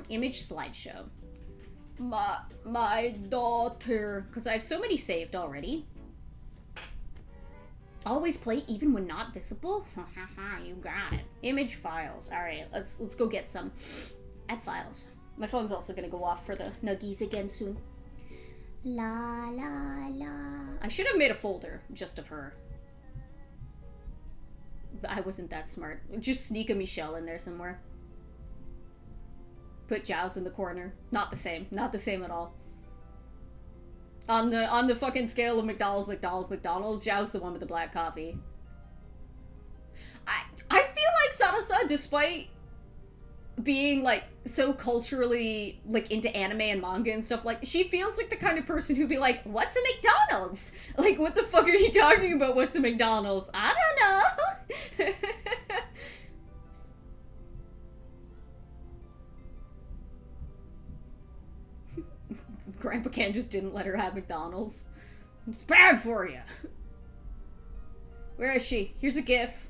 Image slideshow. My daughter. Because I have so many saved already. Always play even when not visible? You got it. Image files. Alright, let's go get some. Add files. My phone's also gonna go off for the nuggies again soon. La la la. I should have made a folder just of her. But I wasn't that smart. Just sneak a Michelle in there somewhere. Put Giles in the corner. Not the same. Not the same at all. On the fucking scale of McDonald's, Zhao's the one with the black coffee. I feel like Sarasa, despite being like so culturally like into anime and manga and stuff, like she feels like the kind of person who'd be like, "What's a McDonald's? Like, what the fuck are you talking about? What's a McDonald's? I don't know." Grandpa Ken just didn't let her have McDonald's. It's bad for you. Where is she? Here's a GIF.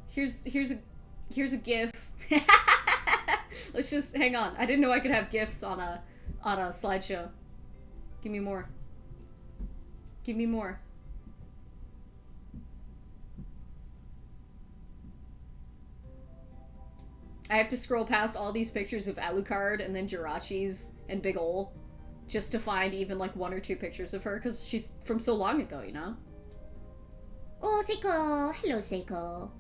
Here's a GIF. Let's just hang on. I didn't know I could have GIFs on a slideshow. Give me more. Give me more. I have to scroll past all these pictures of Alucard and then Jirachi's and Big Ol just to find even like 1 or 2 pictures of her because she's from so long ago, you know? Oh, Seiko. Hello, Seiko.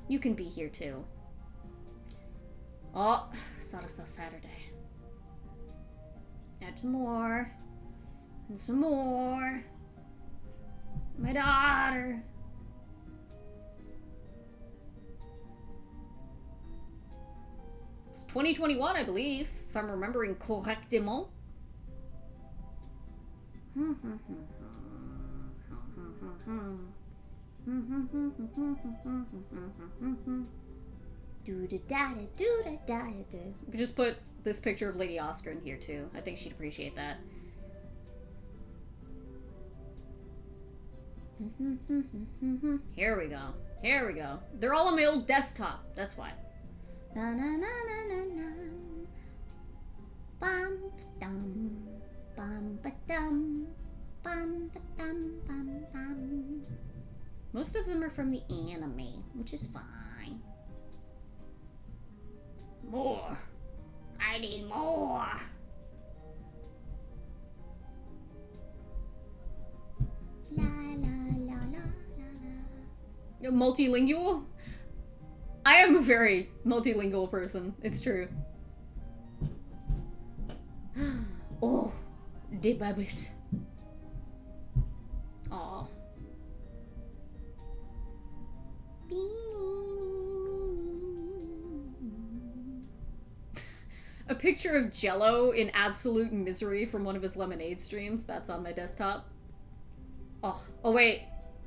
You can be here too. Oh, Sarasa Saturday. Add some more. And some more. My daughter. It's 2021, I believe, if I'm remembering correctement. Do da da da do da da da. We could just put this picture of Lady Oscar in here too. I think she'd appreciate that. Here we go. Here we go. They're all on my old desktop. That's why. Na na na na na na. Bum dum bum ba dum bum ba dum bum bum. Most of them are from the anime, which is fine. More. I need more. La la la la la la. Multilingual? I am a very multilingual person. It's true. Oh, the babies. Aw. A picture of Jello in absolute misery from one of his lemonade streams. That's on my desktop. Oh wait.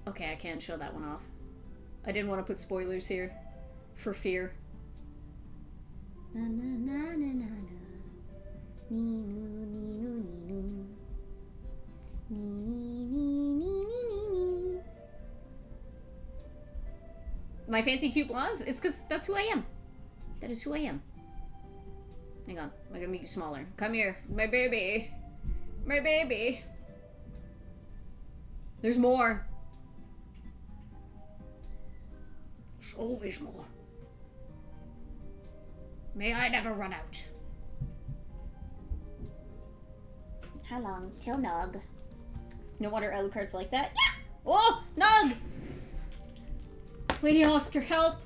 Okay, I can't show that one off. I didn't want to put spoilers here. For fear. Na na na na na na. Ni nu ni nu ni nu. Ni ni ni ni ni ni. My fancy cute blondes? It's because that's who I am. That is who I am. Hang on. I'm gonna make you smaller. Come here. My baby. My baby. There's more. There's always more. May I never run out. How long till Nog? No wonder Alucard's like that. Yeah! Oh! Nog! Lady Oscar, help!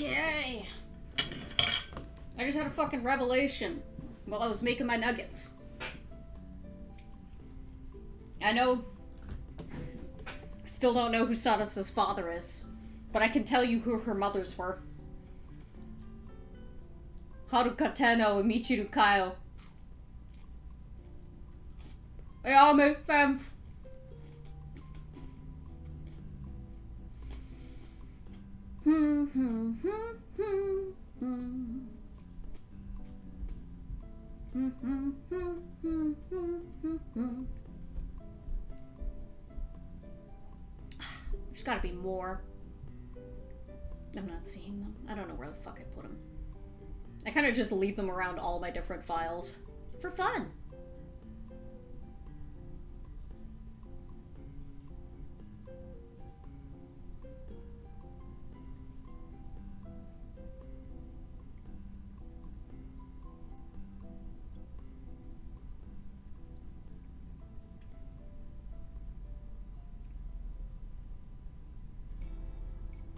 Okay. I just had a fucking revelation while I was making my nuggets. I know... Still don't know who Sadas's father is, but I can tell you who her mothers were. Haruka Tenno and Michiru Kaio. They all make sense. There's gotta be more. I'm not seeing them. I don't know where the fuck I put them. I kind of just leave them around all my different files. For fun.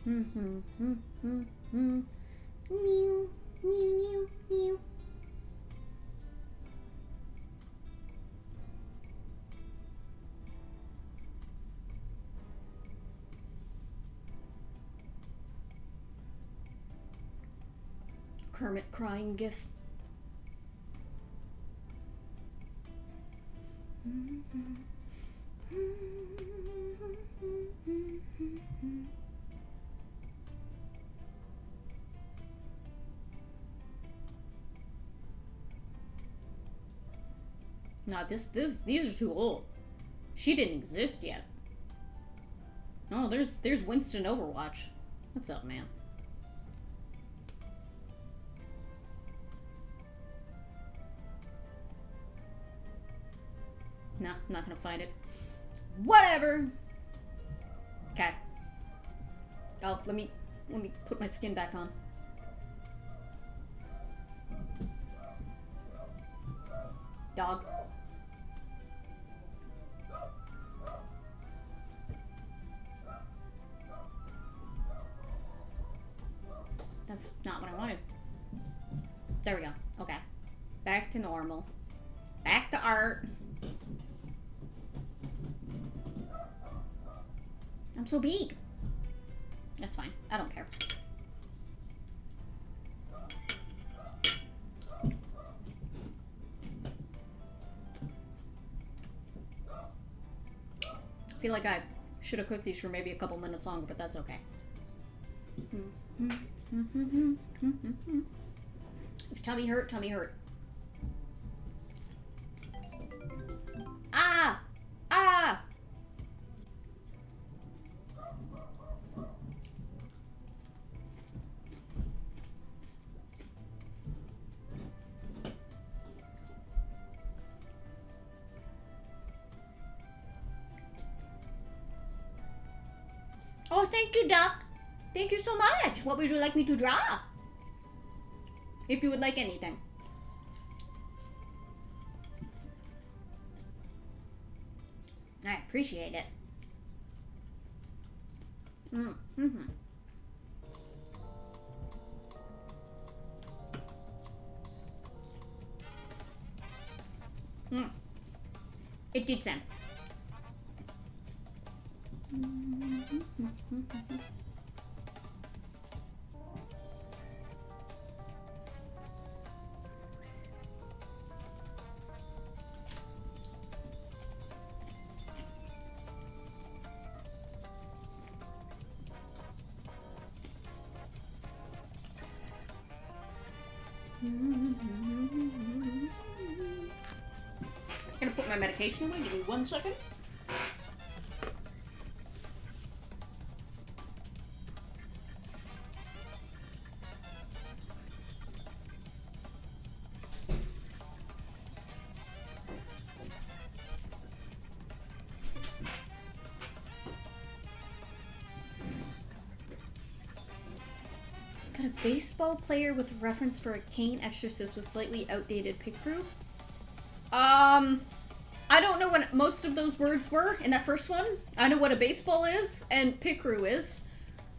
Mew, mew, mew, mew. Kermit crying gif. Nah, these are too old. She didn't exist yet. Oh, there's Winston Overwatch. What's up, man? Nah, I'm not gonna find it. Whatever. Okay. Oh, let me put my skin back on. Dog. That's not what I wanted. There we go. Okay. Back to normal. Back to art. I'm so big. That's fine. I don't care. I feel like I should have cooked these for maybe a couple minutes longer, but that's okay. If tummy hurt, tummy hurt. Ah! Ah! Oh, thank you, Duck. Thank you so much. What would you like me to draw? If you would like anything. I appreciate it. It did send. I'm gonna put my medication away. Give me 1 second. Got a baseball player with reference for a cane exorcist with slightly outdated pick crew. I don't know what most of those words were in that first one. I know what a baseball is and pit crew is.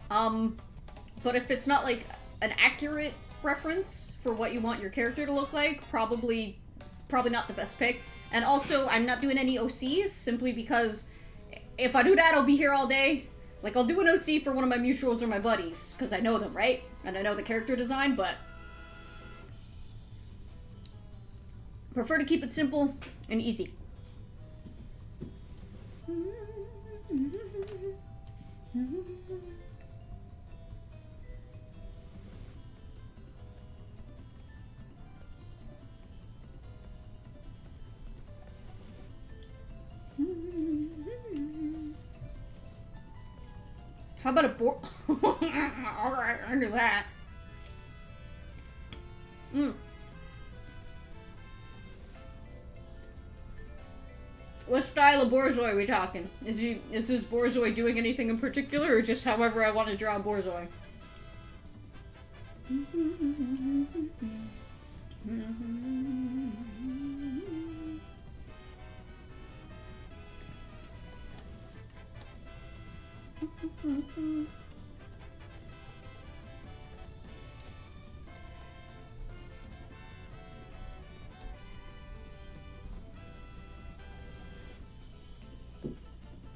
But if it's not like an accurate reference for what you want your character to look like, probably not the best pick. And also, I'm not doing any OCs, simply because if I do that, I'll be here all day. Like, I'll do an OC for one of my mutuals or my buddies, because I know them, right? And I know the character design, but prefer to keep it simple and easy. How about a board? Alright, I do that. What style of Borzoi are we talking? Is this Borzoi doing anything in particular, or just however I want to draw Borzoi?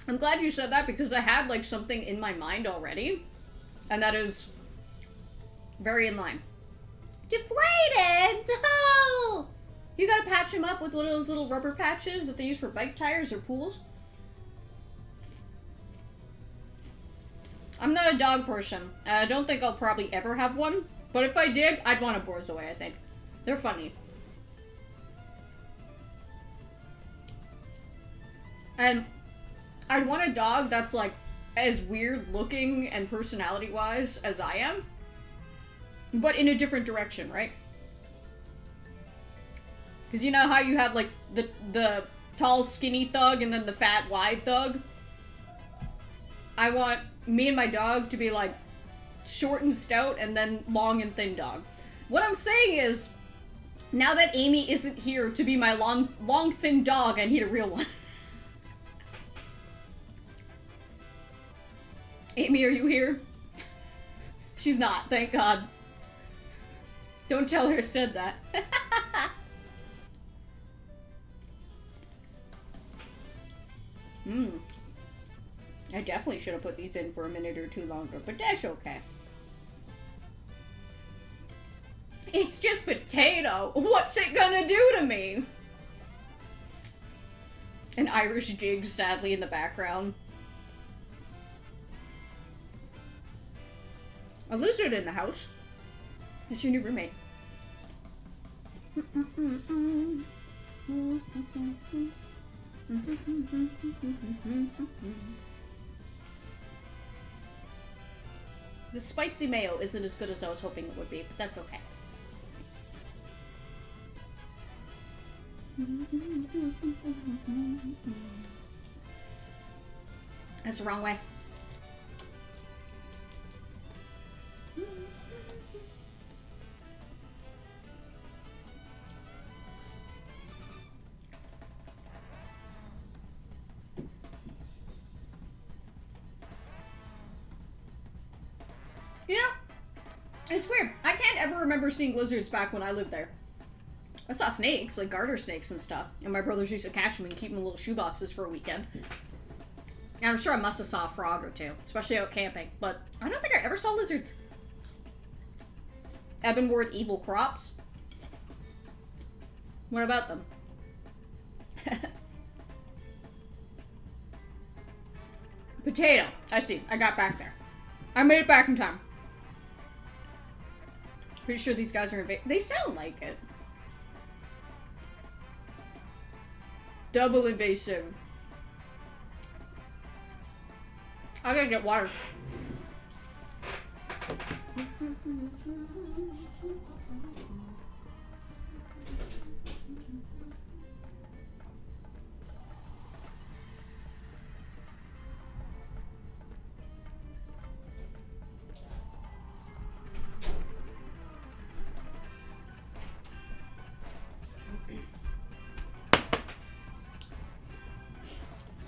I'm glad you said that, because I had like something in my mind already, and that is very in line. Deflated! No! You gotta patch him up with one of those little rubber patches that they use for bike tires or pools. I'm not a dog person. I don't think I'll probably ever have one, but if I did, I'd want a Borzoi, I think. They're funny. And I'd want a dog that's like as weird looking and personality wise as I am, but in a different direction, right? Because you know how you have like the tall skinny thug and then the fat wide thug? I want me and my dog to be like short and stout and then long and thin dog. What I'm saying is, now that Amy isn't here to be my long thin dog, I need a real one. Amy, are you here? She's not, thank God. Don't tell her I said that. I definitely should have put these in for a minute or two longer, but that's okay. It's just potato. What's it gonna do to me? An Irish jig sadly in the background. A lizard in the house. It's your new roommate. The spicy mayo isn't as good as I was hoping it would be, but that's okay. That's the wrong way. You know, it's weird. I can't ever remember seeing lizards back when I lived there. I saw snakes, like garter snakes and stuff, and my brothers used to catch them and keep them in little shoeboxes for a weekend. And I'm sure I must have saw a frog or two, especially out camping, but I don't think I ever saw lizards. Ebonward evil crops. What about them? Potato. I see. I got back there. I made it back in time. Pretty sure these guys are they sound like it. Double invasive. I gotta get water.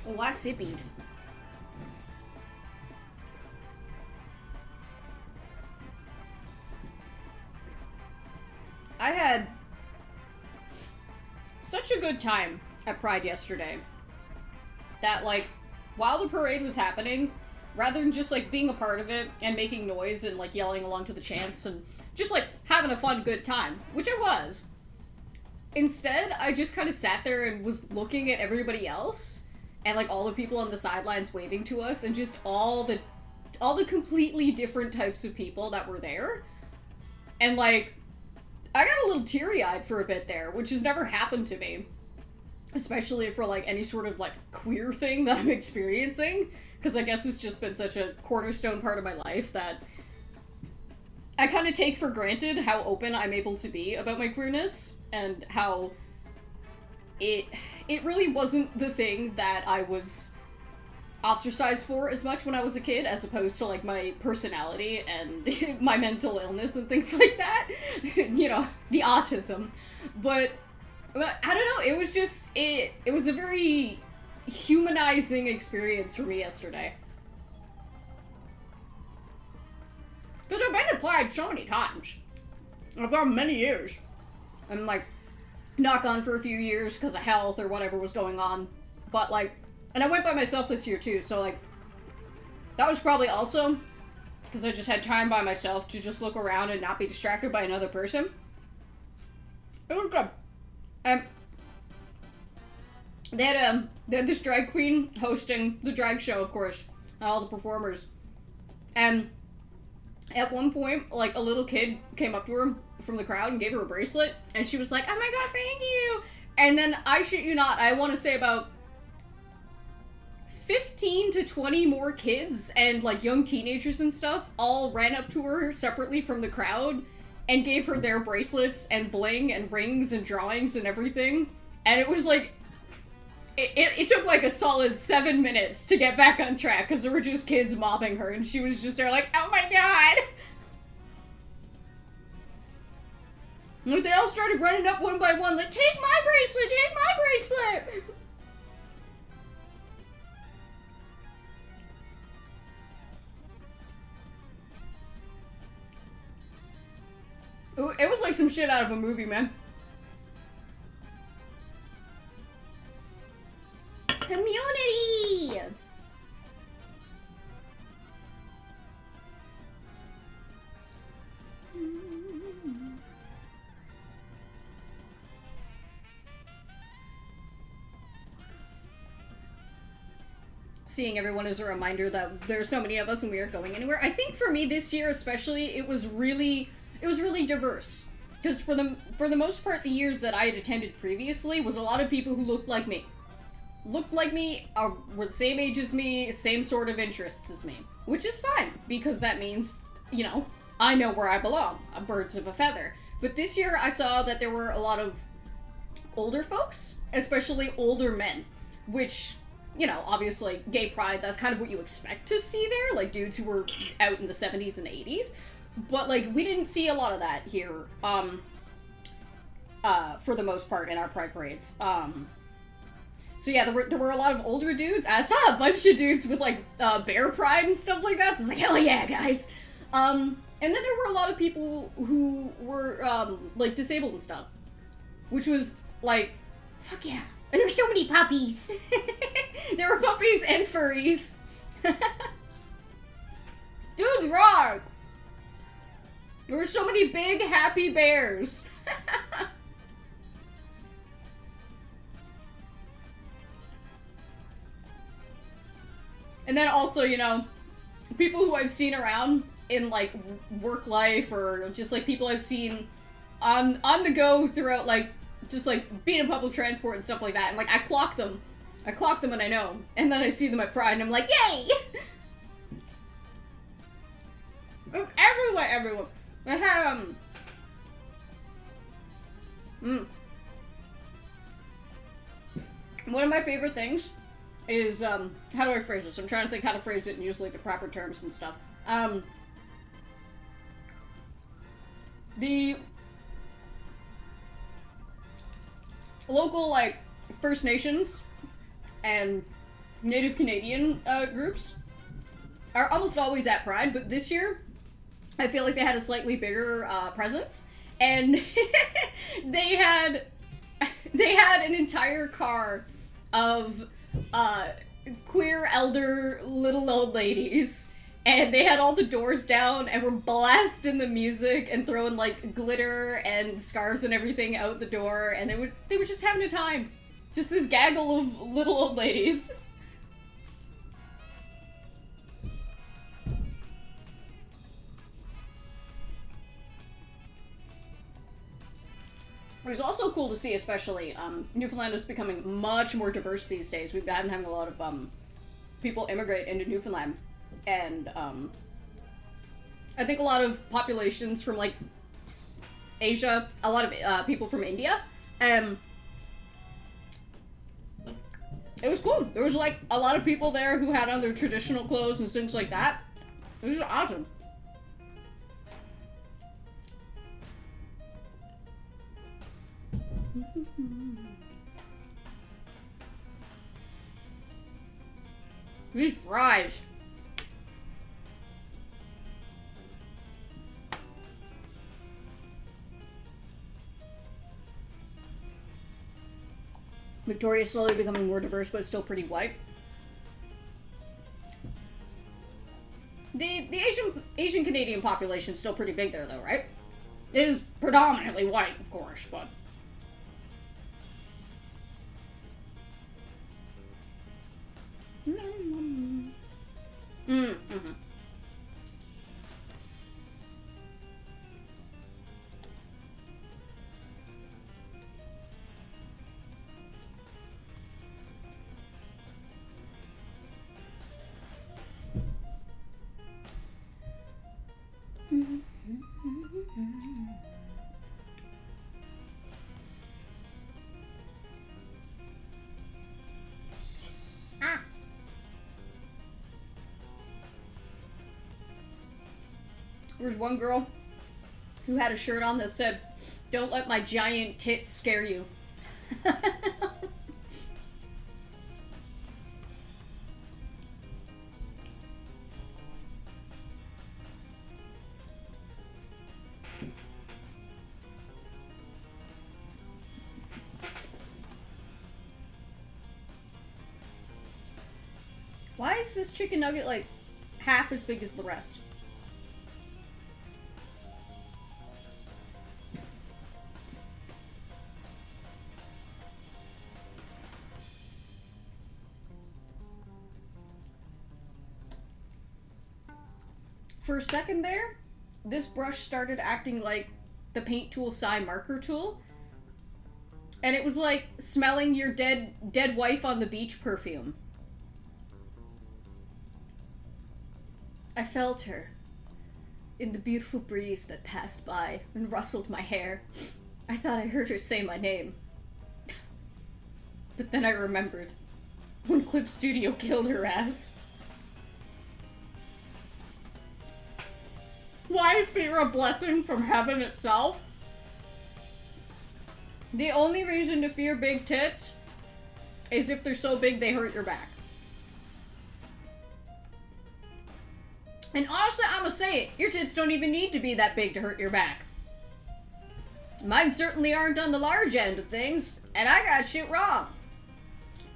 Oh, I sippied. I had such a good time at Pride yesterday that, like, while the parade was happening, rather than just, like, being a part of it and making noise and, like, yelling along to the chants and just, like, having a fun, good time, which I was, instead, I just kind of sat there and was looking at everybody else and, like, all the people on the sidelines waving to us and just all the completely different types of people that were there. And, like, I got a little teary-eyed for a bit there, which has never happened to me. Especially for, like, any sort of, like, queer thing that I'm experiencing. Because I guess it's just been such a cornerstone part of my life that I kind of take for granted how open I'm able to be about my queerness. And how it really wasn't the thing that I was ostracized for as much when I was a kid, as opposed to, like, my personality and my mental illness and things like that. You know, the autism. But I don't know, it was just, it was a very humanizing experience for me yesterday. Because I've been to Pride so many times. I've gone many years. I'm, like, not gone for a few years because of health or whatever was going on. But, like, and I went by myself this year too, so, like, that was probably also because I just had time by myself to just look around and not be distracted by another person. It was good. They had this drag queen hosting the drag show, of course, and all the performers. And at one point, like, a little kid came up to her from the crowd and gave her a bracelet, and she was like, "Oh my god, thank you!" And then, I shit you not, I want to say about 15 to 20 more kids and, like, young teenagers and stuff all ran up to her separately from the crowd and gave her their bracelets and bling and rings and drawings and everything. And it was like, it took like a solid 7 minutes to get back on track because there were just kids mobbing her and she was just there like, "Oh my god!" And they all started running up one by one like, "Take my bracelet! Take my bracelet!" It was like some shit out of a movie, man. Community! Seeing everyone is a reminder that there are so many of us and we aren't going anywhere. I think for me this year especially, it was really diverse. Because for the most part, the years that I had attended previously was a lot of people who looked like me. Were the same age as me, same sort of interests as me. Which is fine, because that means, you know, I know where I belong. Birds of a feather. But this year I saw that there were a lot of older folks, especially older men. Which, you know, obviously, gay pride, that's kind of what you expect to see there. Like, dudes who were out in the 70s and 80s. But, like, we didn't see a lot of that here, for the most part in our pride parades. So yeah, there were a lot of older dudes. I saw a bunch of dudes with, like, bear pride and stuff like that, so it's like, hell yeah, guys! And then there were a lot of people who were, like, disabled and stuff. Which was, like, fuck yeah. And there were so many puppies! There were puppies and furries. Dude's wrong! There were so many big, happy bears. And then also, you know, people who I've seen around in, like, work life or just, like, people I've seen on the go throughout, like, just, like, being in public transport and stuff like that. And, like, I clock them and I know. And then I see them at Pride and I'm like, yay! Everyone. I have, one of my favorite things is, how do I phrase this? I'm trying to think how to phrase it and use, like, the proper terms and stuff. The local, like, First Nations and Native Canadian, groups are almost always at Pride, but this year, I feel like they had a slightly bigger, presence. and they had an entire car of queer elder little old ladies, and they had all the doors down and were blasting the music and throwing like glitter and scarves and everything out the door, and they were just having a time. Just this gaggle of little old ladies. It was also cool to see, especially, Newfoundland is becoming much more diverse these days. We've been having a lot of, people immigrate into Newfoundland. And, I think a lot of populations from, like, Asia, a lot of, people from India, it was cool. There was, like, a lot of people there who had on their traditional clothes and things like that. It was just awesome. These fries. Victoria's slowly becoming more diverse, but still pretty white. The Asian Canadian population is still pretty big there, though, right? It is predominantly white, of course, but. Mm-hmm. Ah. There was one girl who had a shirt on that said, "Don't let my giant tits scare you." Why is this chicken nugget like half as big as the rest? For a second there, this brush started acting like the paint tool Psy marker tool. And it was like smelling your dead wife on the beach perfume. I felt her in the beautiful breeze that passed by and rustled my hair. I thought I heard her say my name. But then I remembered when Clip Studio killed her ass. Why fear a blessing from heaven itself? The only reason to fear big tits is if they're so big they hurt your back. And honestly, I'ma say it, your tits don't even need to be that big to hurt your back. Mine certainly aren't on the large end of things, and I got shit wrong.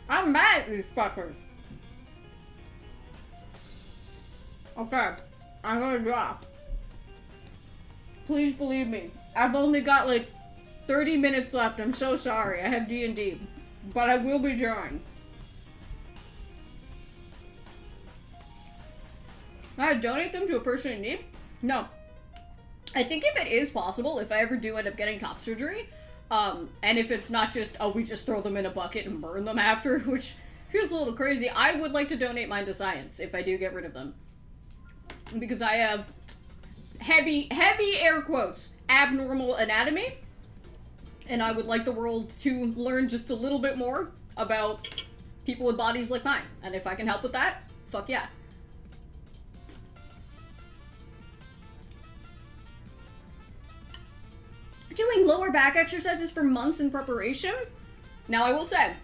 I'm mad at these fuckers. Okay, I'm gonna drop. Please believe me, I've only got like 30 minutes left. I'm so sorry, I have D&D, but I will be drawing. I donate them to a person in need? No. I think if it is possible, if I ever do end up getting top surgery, and if it's not just, oh, we just throw them in a bucket and burn them after, which feels a little crazy, I would like to donate mine to science if I do get rid of them. Because I have heavy air quotes, abnormal anatomy, and I would like the world to learn just a little bit more about people with bodies like mine. And if I can help with that, fuck yeah. Doing lower back exercises for months in preparation? Now I will say,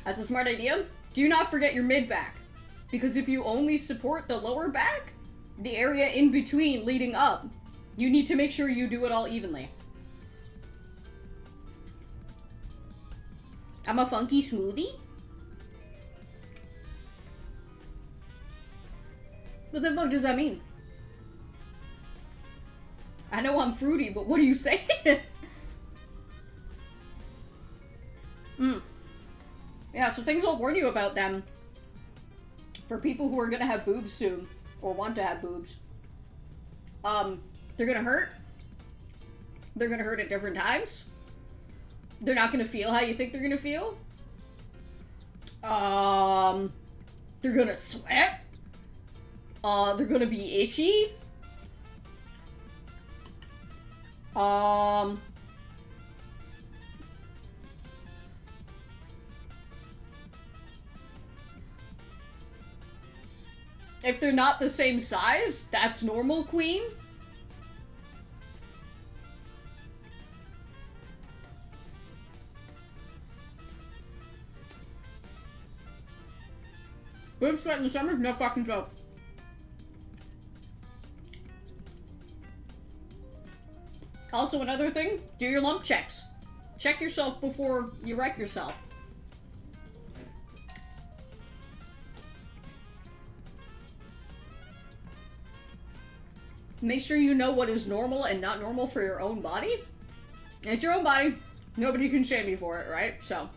that's a smart idea. Do not forget your mid-back. Because if you only support the lower back, the area in between leading up, you need to make sure you do it all evenly. I'm a funky smoothie? What the fuck does that mean? I know I'm fruity, but what are you saying? Yeah, so things I'll warn you about them. For people who are gonna have boobs soon, or want to have boobs. They're gonna hurt. They're gonna hurt at different times. They're not gonna feel how you think they're gonna feel. They're gonna sweat. They're gonna be itchy. If they're not the same size, that's normal, queen. Boob sweat in the summer? No fucking joke. Also, another thing, do your lump checks. Check yourself before you wreck yourself. Make sure you know what is normal and not normal for your own body. It's your own body. Nobody can shame you for it, right? So,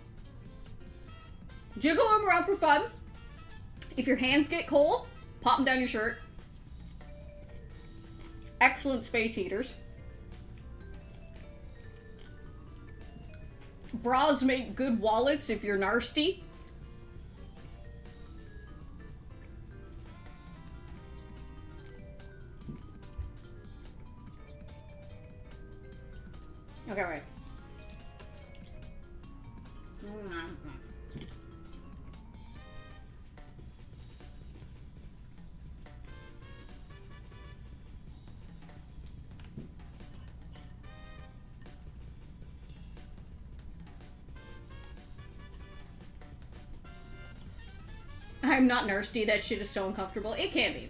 jiggle them around for fun. If your hands get cold, pop them down your shirt. Excellent space heaters. Bras make good wallets if you're nasty. Okay, right. I'm not nasty. That shit is so uncomfortable. It can be.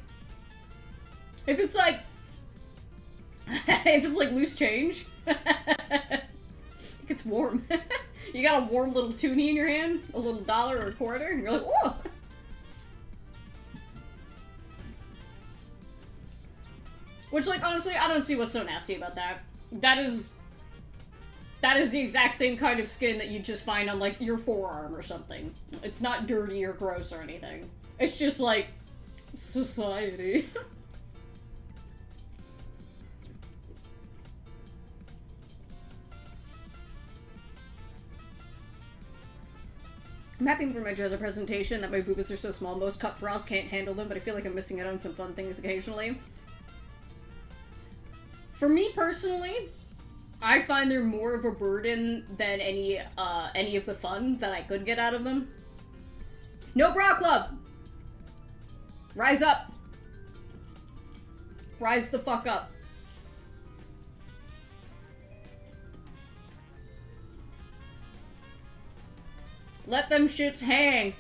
If it's like... if it's like loose change. It gets warm. You got a warm little toonie in your hand, a little dollar or a quarter, and you're like, whoa! Which, like, honestly, I don't see what's so nasty about that. That is the exact same kind of skin that you just find on, like, your forearm or something. It's not dirty or gross or anything. It's just, like, society. I'm happy for my Jezza presentation that my boobas are so small. Most cup bras can't handle them, but I feel like I'm missing out on some fun things occasionally. For me personally, I find they're more of a burden than any of the fun that I could get out of them. No bra club! Rise up! Rise the fuck up. Let them shits hang.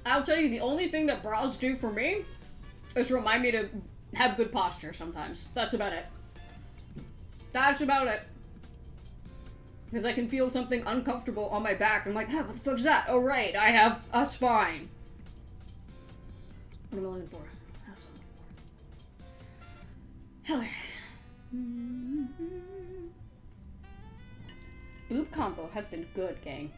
I'll tell you, the only thing that bras do for me is remind me to have good posture sometimes. That's about it. That's about it. Because I can feel something uncomfortable on my back. I'm like, what the fuck is that? Oh, right, I have a spine. What am I looking for? That's what I'm looking for. Hell yeah. Boob combo has been good, gang.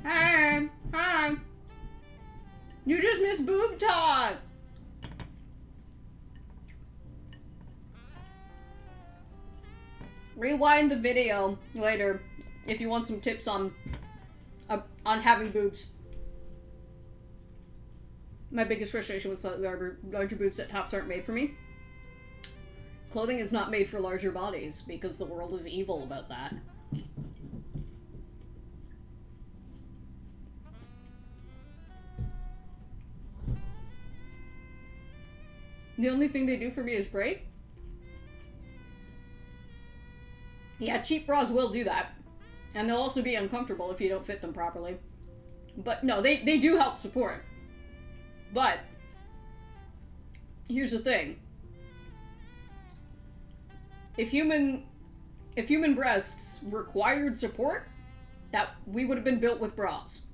Hey! Hi! You just missed boob talk! Rewind the video later if you want some tips on having boobs. My biggest frustration with slightly larger boobs that tops aren't made for me. Clothing is not made for larger bodies because the world is evil about that. The only thing they do for me is break? Yeah, cheap bras will do that. And they'll also be uncomfortable if you don't fit them properly. But no, they do help support. But here's the thing. If human breasts required support, that we would have been built with bras.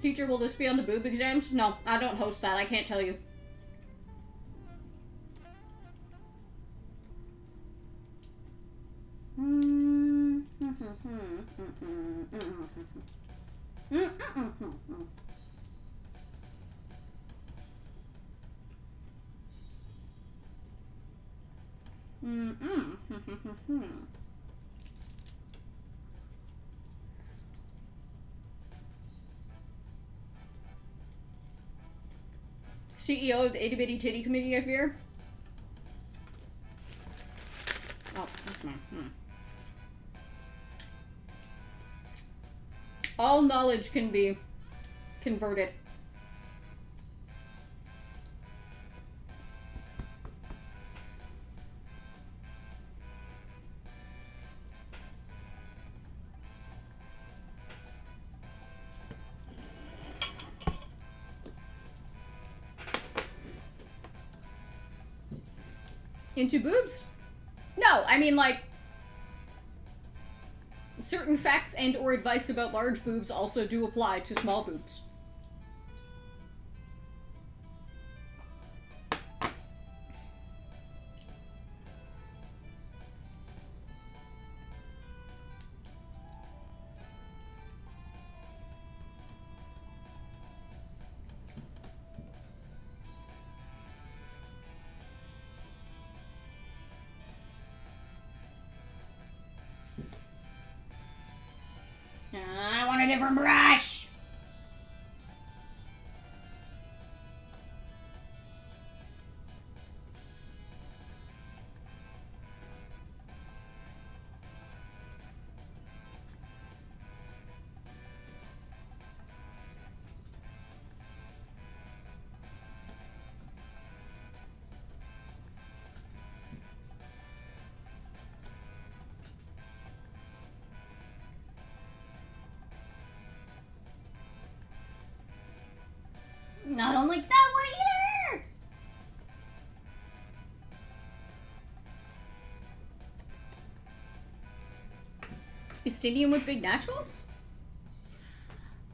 Teacher, will this be on the boob exams? No, I don't host that. I can't tell you. CEO of the Itty Bitty Titty Committee, I fear. Oh, that's mine. All knowledge can be converted. Into boobs? No, I mean, like, certain facts and or advice about large boobs also do apply to small boobs. I want a different brush. I don't like that one either! Estinian with big naturals?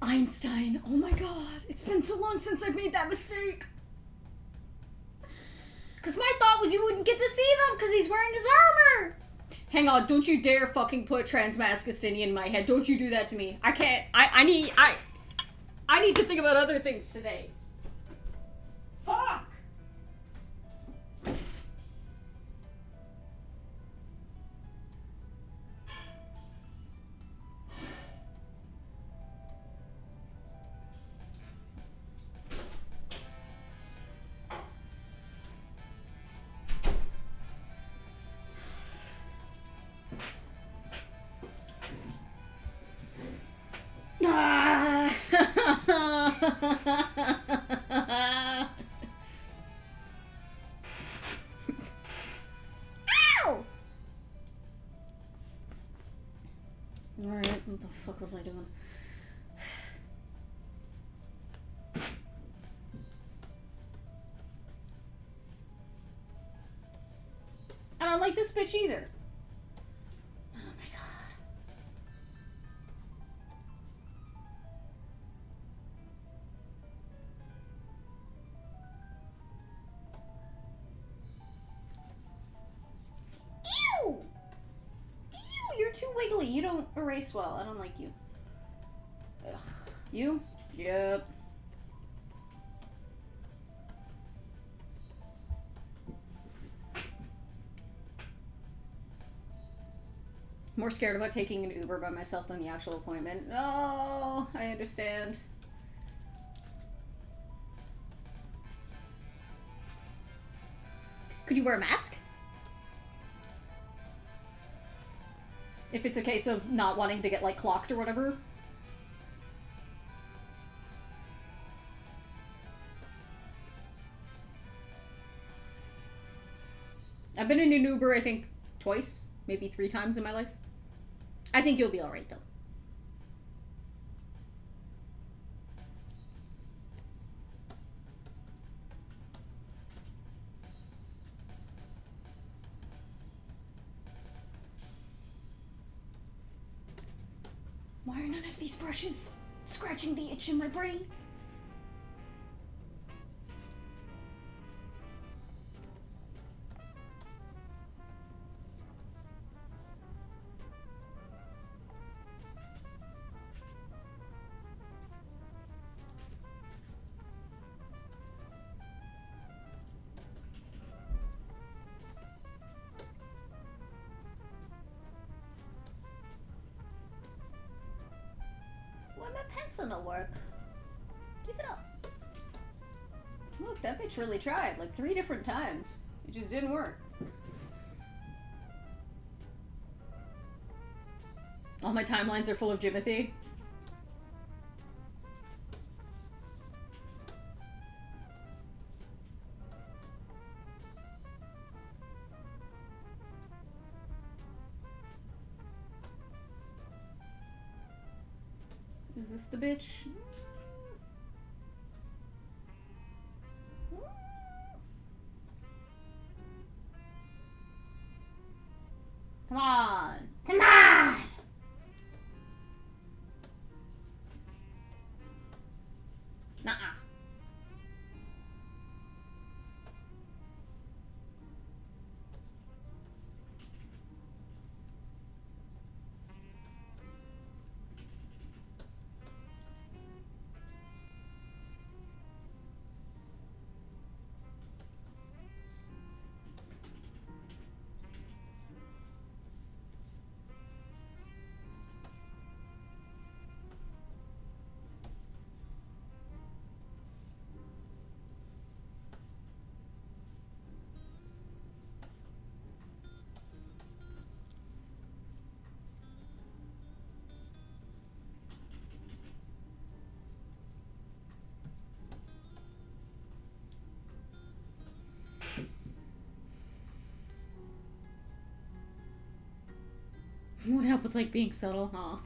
Einstein, oh my god, it's been so long since I've made that mistake. Because my thought was you wouldn't get to see them because he's wearing his armor. Hang on, don't you dare fucking put Transmask Estinian in my head. Don't you do that to me. I can't, I need to think about other things today. Fuck! Ow! Alright, what the fuck was I doing? I don't like this bitch either. Oh my god. Ew! Ew, you're too wiggly. You don't erase well. I don't like you. Ugh. You? Yep. More scared about taking an Uber by myself than the actual appointment. Oh, I understand. Could you wear a mask? If it's a case of not wanting to get, like, clocked or whatever. I've been in an Uber, I think, twice, maybe 3 times in my life. I think you'll be alright, though. Why are none of these brushes scratching the itch in my brain? Why my pencil not work? Give it up. Look, that bitch really tried, like 3 different times. It just didn't work. All my timelines are full of Jimothy. Is this the bitch? Come on! Come on! Nuh-uh. Won't help with, like, being subtle, huh?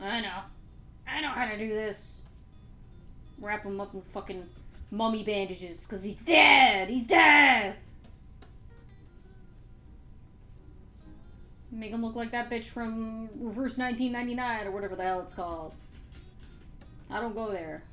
I know. I know how to do this. Wrap him up in fucking mummy bandages, cause he's dead! He's dead! Make him look like that bitch from Reverse 1999 or whatever the hell it's called. I don't go there.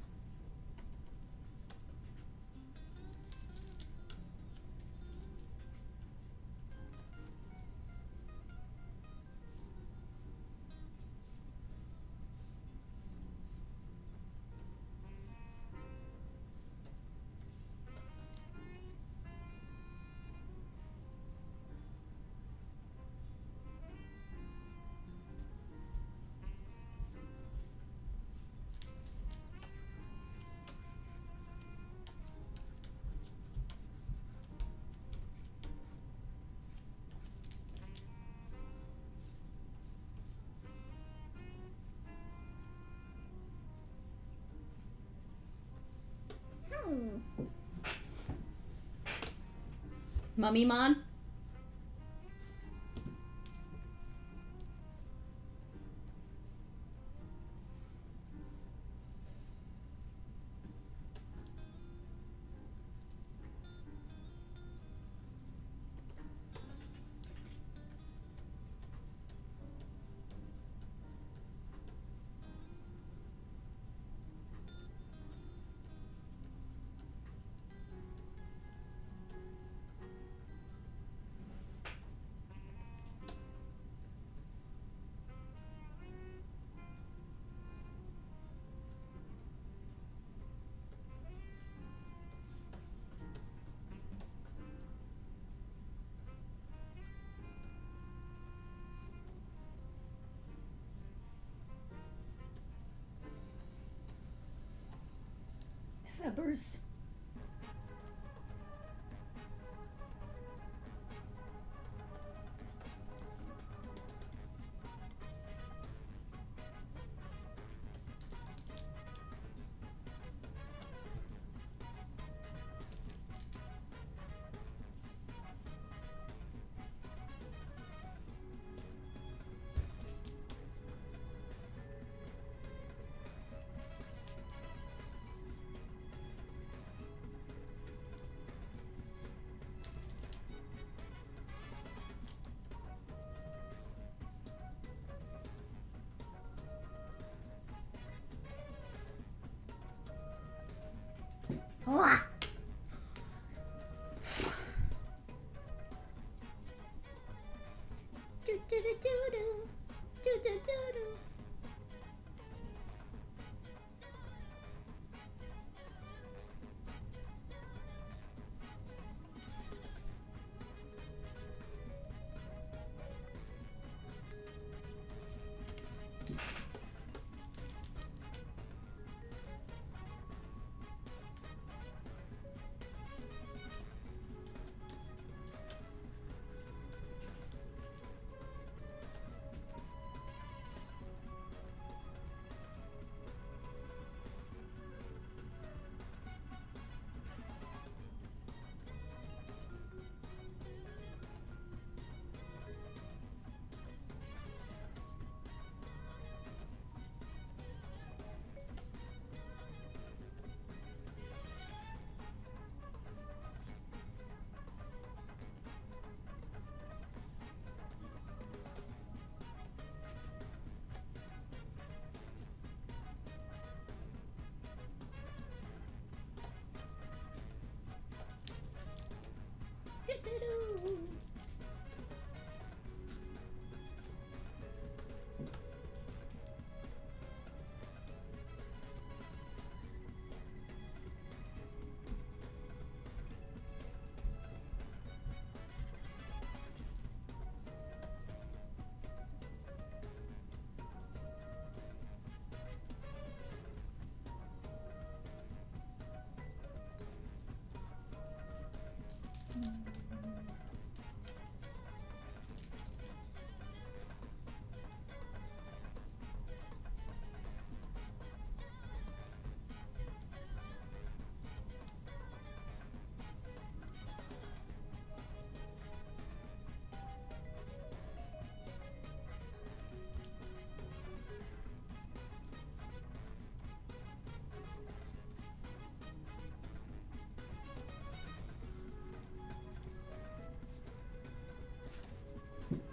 Mummy Mon? Febbers. Wah! Do do do do do do do do do.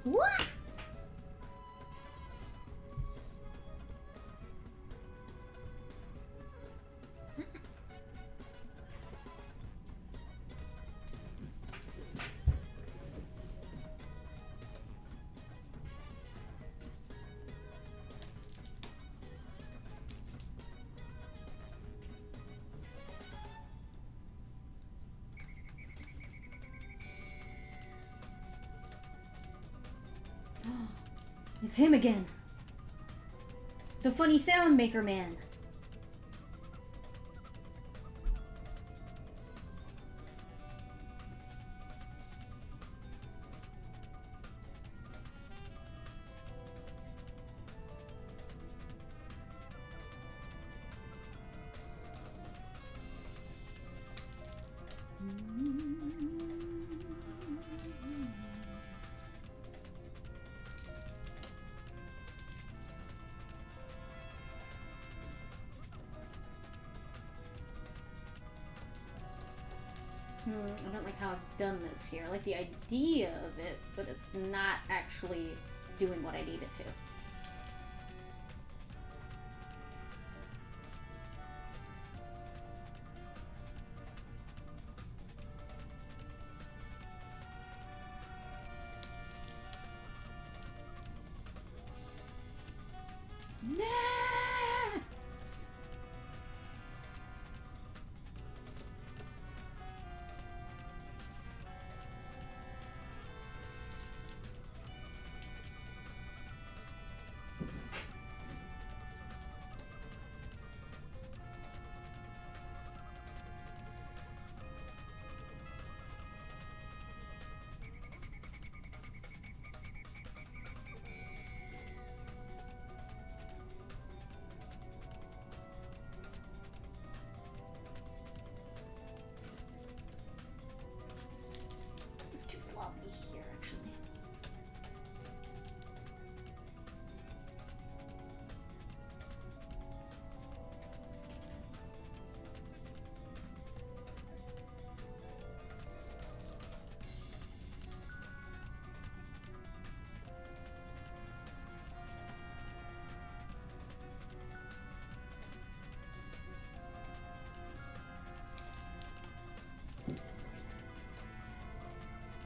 What? It's him again. The funny sound maker man. I don't like how I've done this here. I like the idea of it, but it's not actually doing what I need it to. Nah! It's too floppy here, actually.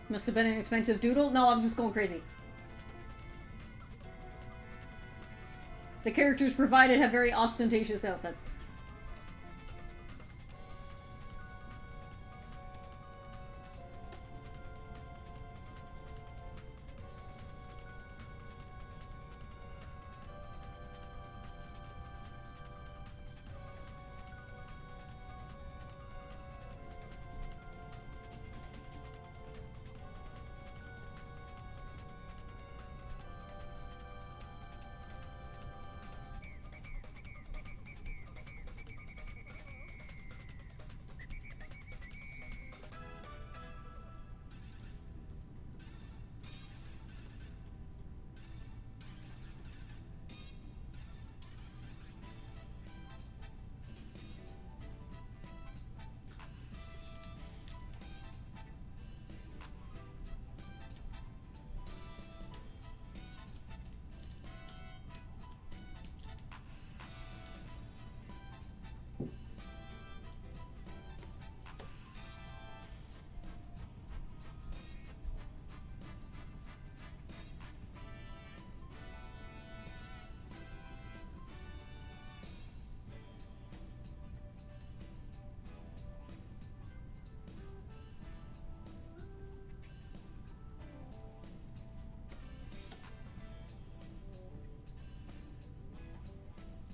Must have been an expensive doodle. No, I'm just going crazy. The characters provided have very ostentatious outfits.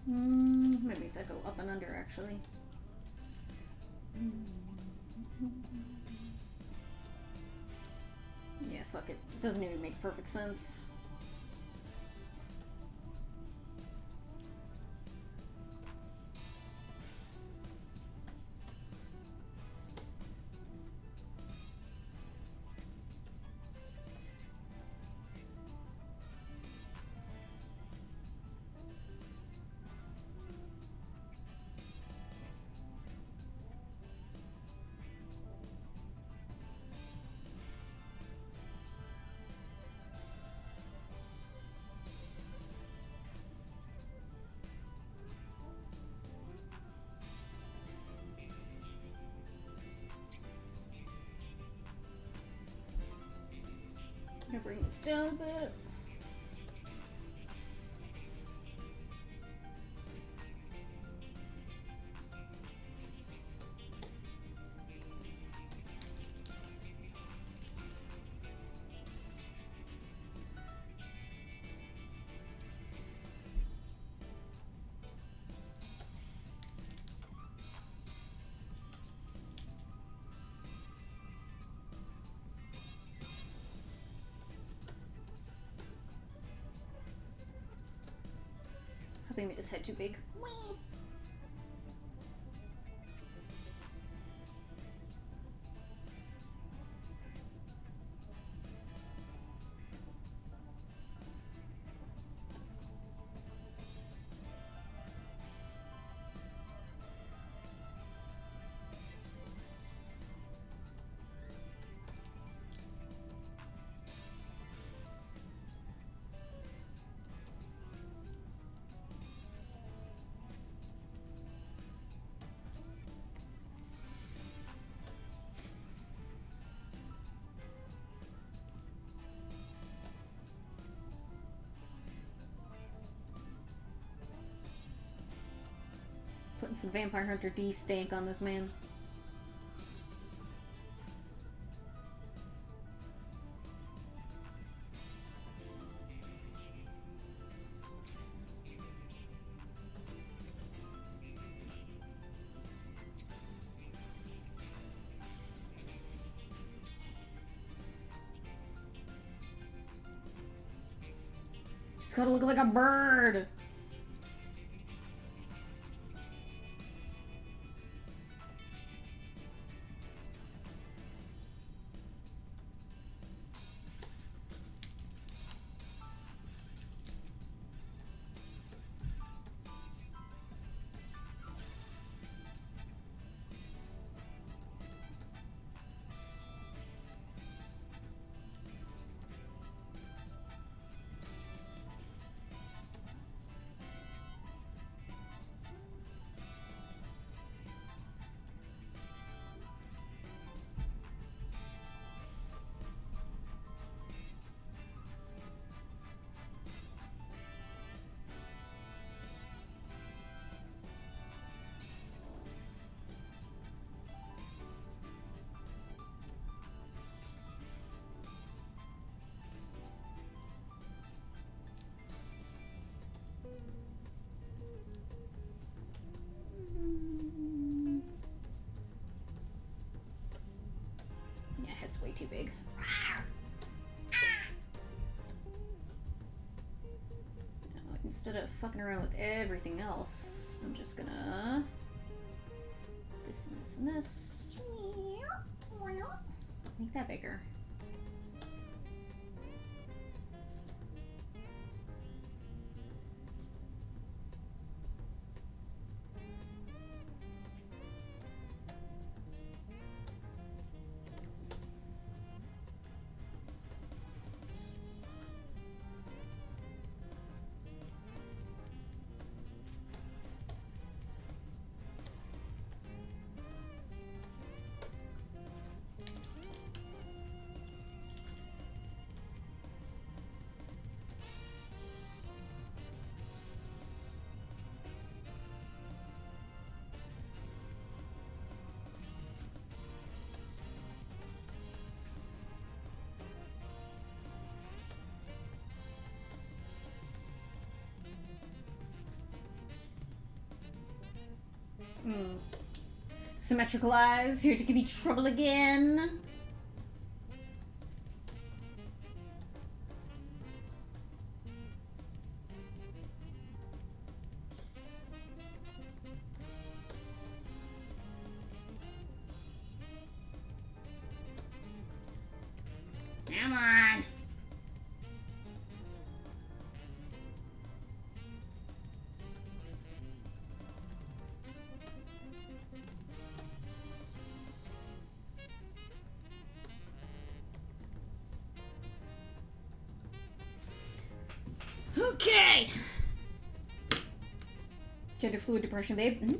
Maybe that go up and under, actually. Yeah, fuck it. Doesn't even make perfect sense. I'm gonna bring this down a bit. They made his head too big. Some Vampire Hunter D stank on this man. He's gotta look like a bird. Yeah, head's way too big. Now, instead of fucking around with everything else, I'm just gonna this and this and this. Make that bigger. Symmetrical eyes, here to give me trouble again. Come on. Okay. Gender fluid depression, babe. Mm-hmm.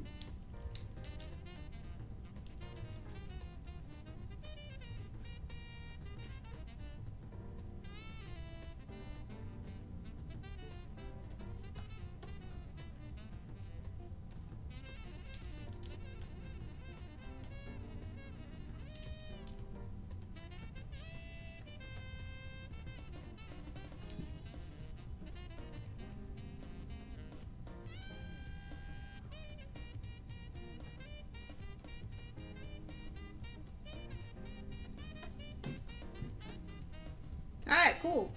Alright, cool.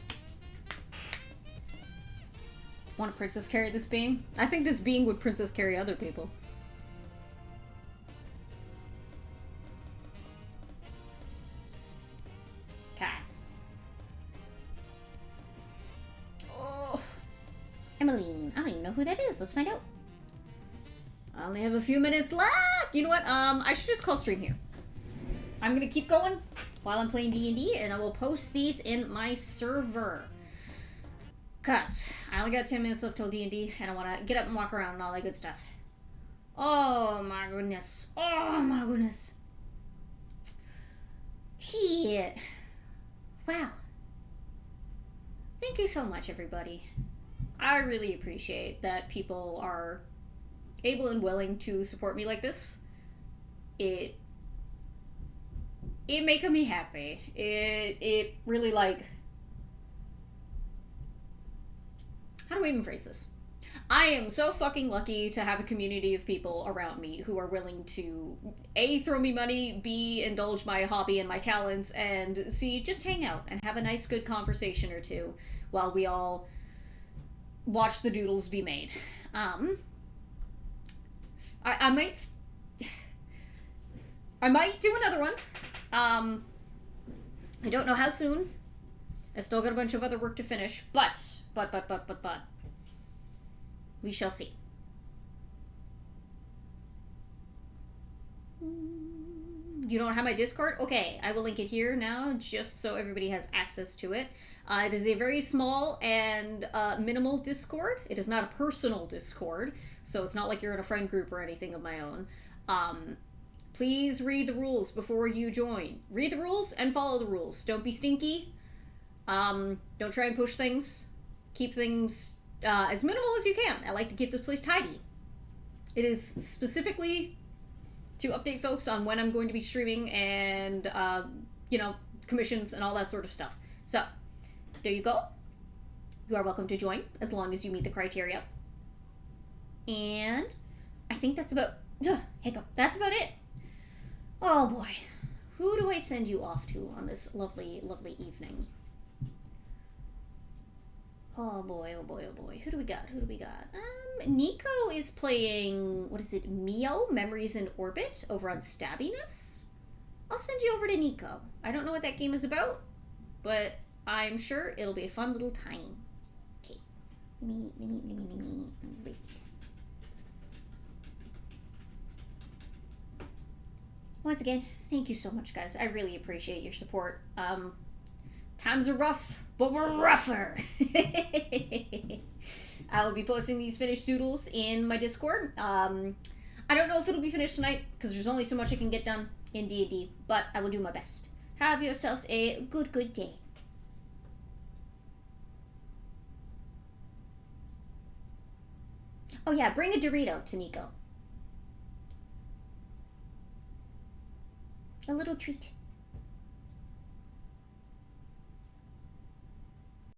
Want to princess carry this being? I think this being would princess carry other people. Okay. Oh. Emmeline. I don't even know who that is. Let's find out. I only have a few minutes left. You know what? I should just call stream here. I'm gonna keep going while I'm playing D&D, and I will post these in my server. Cause I only got 10 minutes left till D&D, and I want to get up and walk around and all that good stuff. Oh my goodness. Oh my goodness. Shit. Wow. Thank you so much, everybody. I really appreciate that people are able and willing to support me like this, it making me happy. It really, like, how do I even phrase this? I am so fucking lucky to have a community of people around me who are willing to A, throw me money, B, indulge my hobby and my talents, and C, just hang out and have a nice good conversation or two while we all watch the doodles be made. I might do another one. I don't know how soon. I still got a bunch of other work to finish, but we shall see. You don't have my Discord? Okay, I will link it here now, just so everybody has access to it. It is a very small and minimal Discord. It is not a personal Discord, so it's not like you're in a friend group or anything of my own. Please read the rules before you join. Read the rules and follow the rules. Don't be stinky. Don't try and push things. Keep things as minimal as you can. I like to keep this place tidy. It is specifically to update folks on when I'm going to be streaming and, commissions and all that sort of stuff. So, there you go. You are welcome to join as long as you meet the criteria. And I think that's about... hiccup. That's about it. Oh boy. Who do I send you off to on this lovely, lovely evening? Oh boy, oh boy, oh boy. Who do we got? Nico is playing, what is it, Mio? Memories in Orbit over on Stabbiness? I'll send you over to Nico. I don't know what that game is about, but I'm sure it'll be a fun little time. Okay. Me. Read. Once again, thank you so much, guys. I really appreciate your support. Times are rough, but we're rougher. I will be posting these finished doodles in my Discord. I don't know if it'll be finished tonight, because there's only so much I can get done in D&D, but I will do my best. Have yourselves a good day. Oh yeah, bring a Dorito to Nico. A little treat.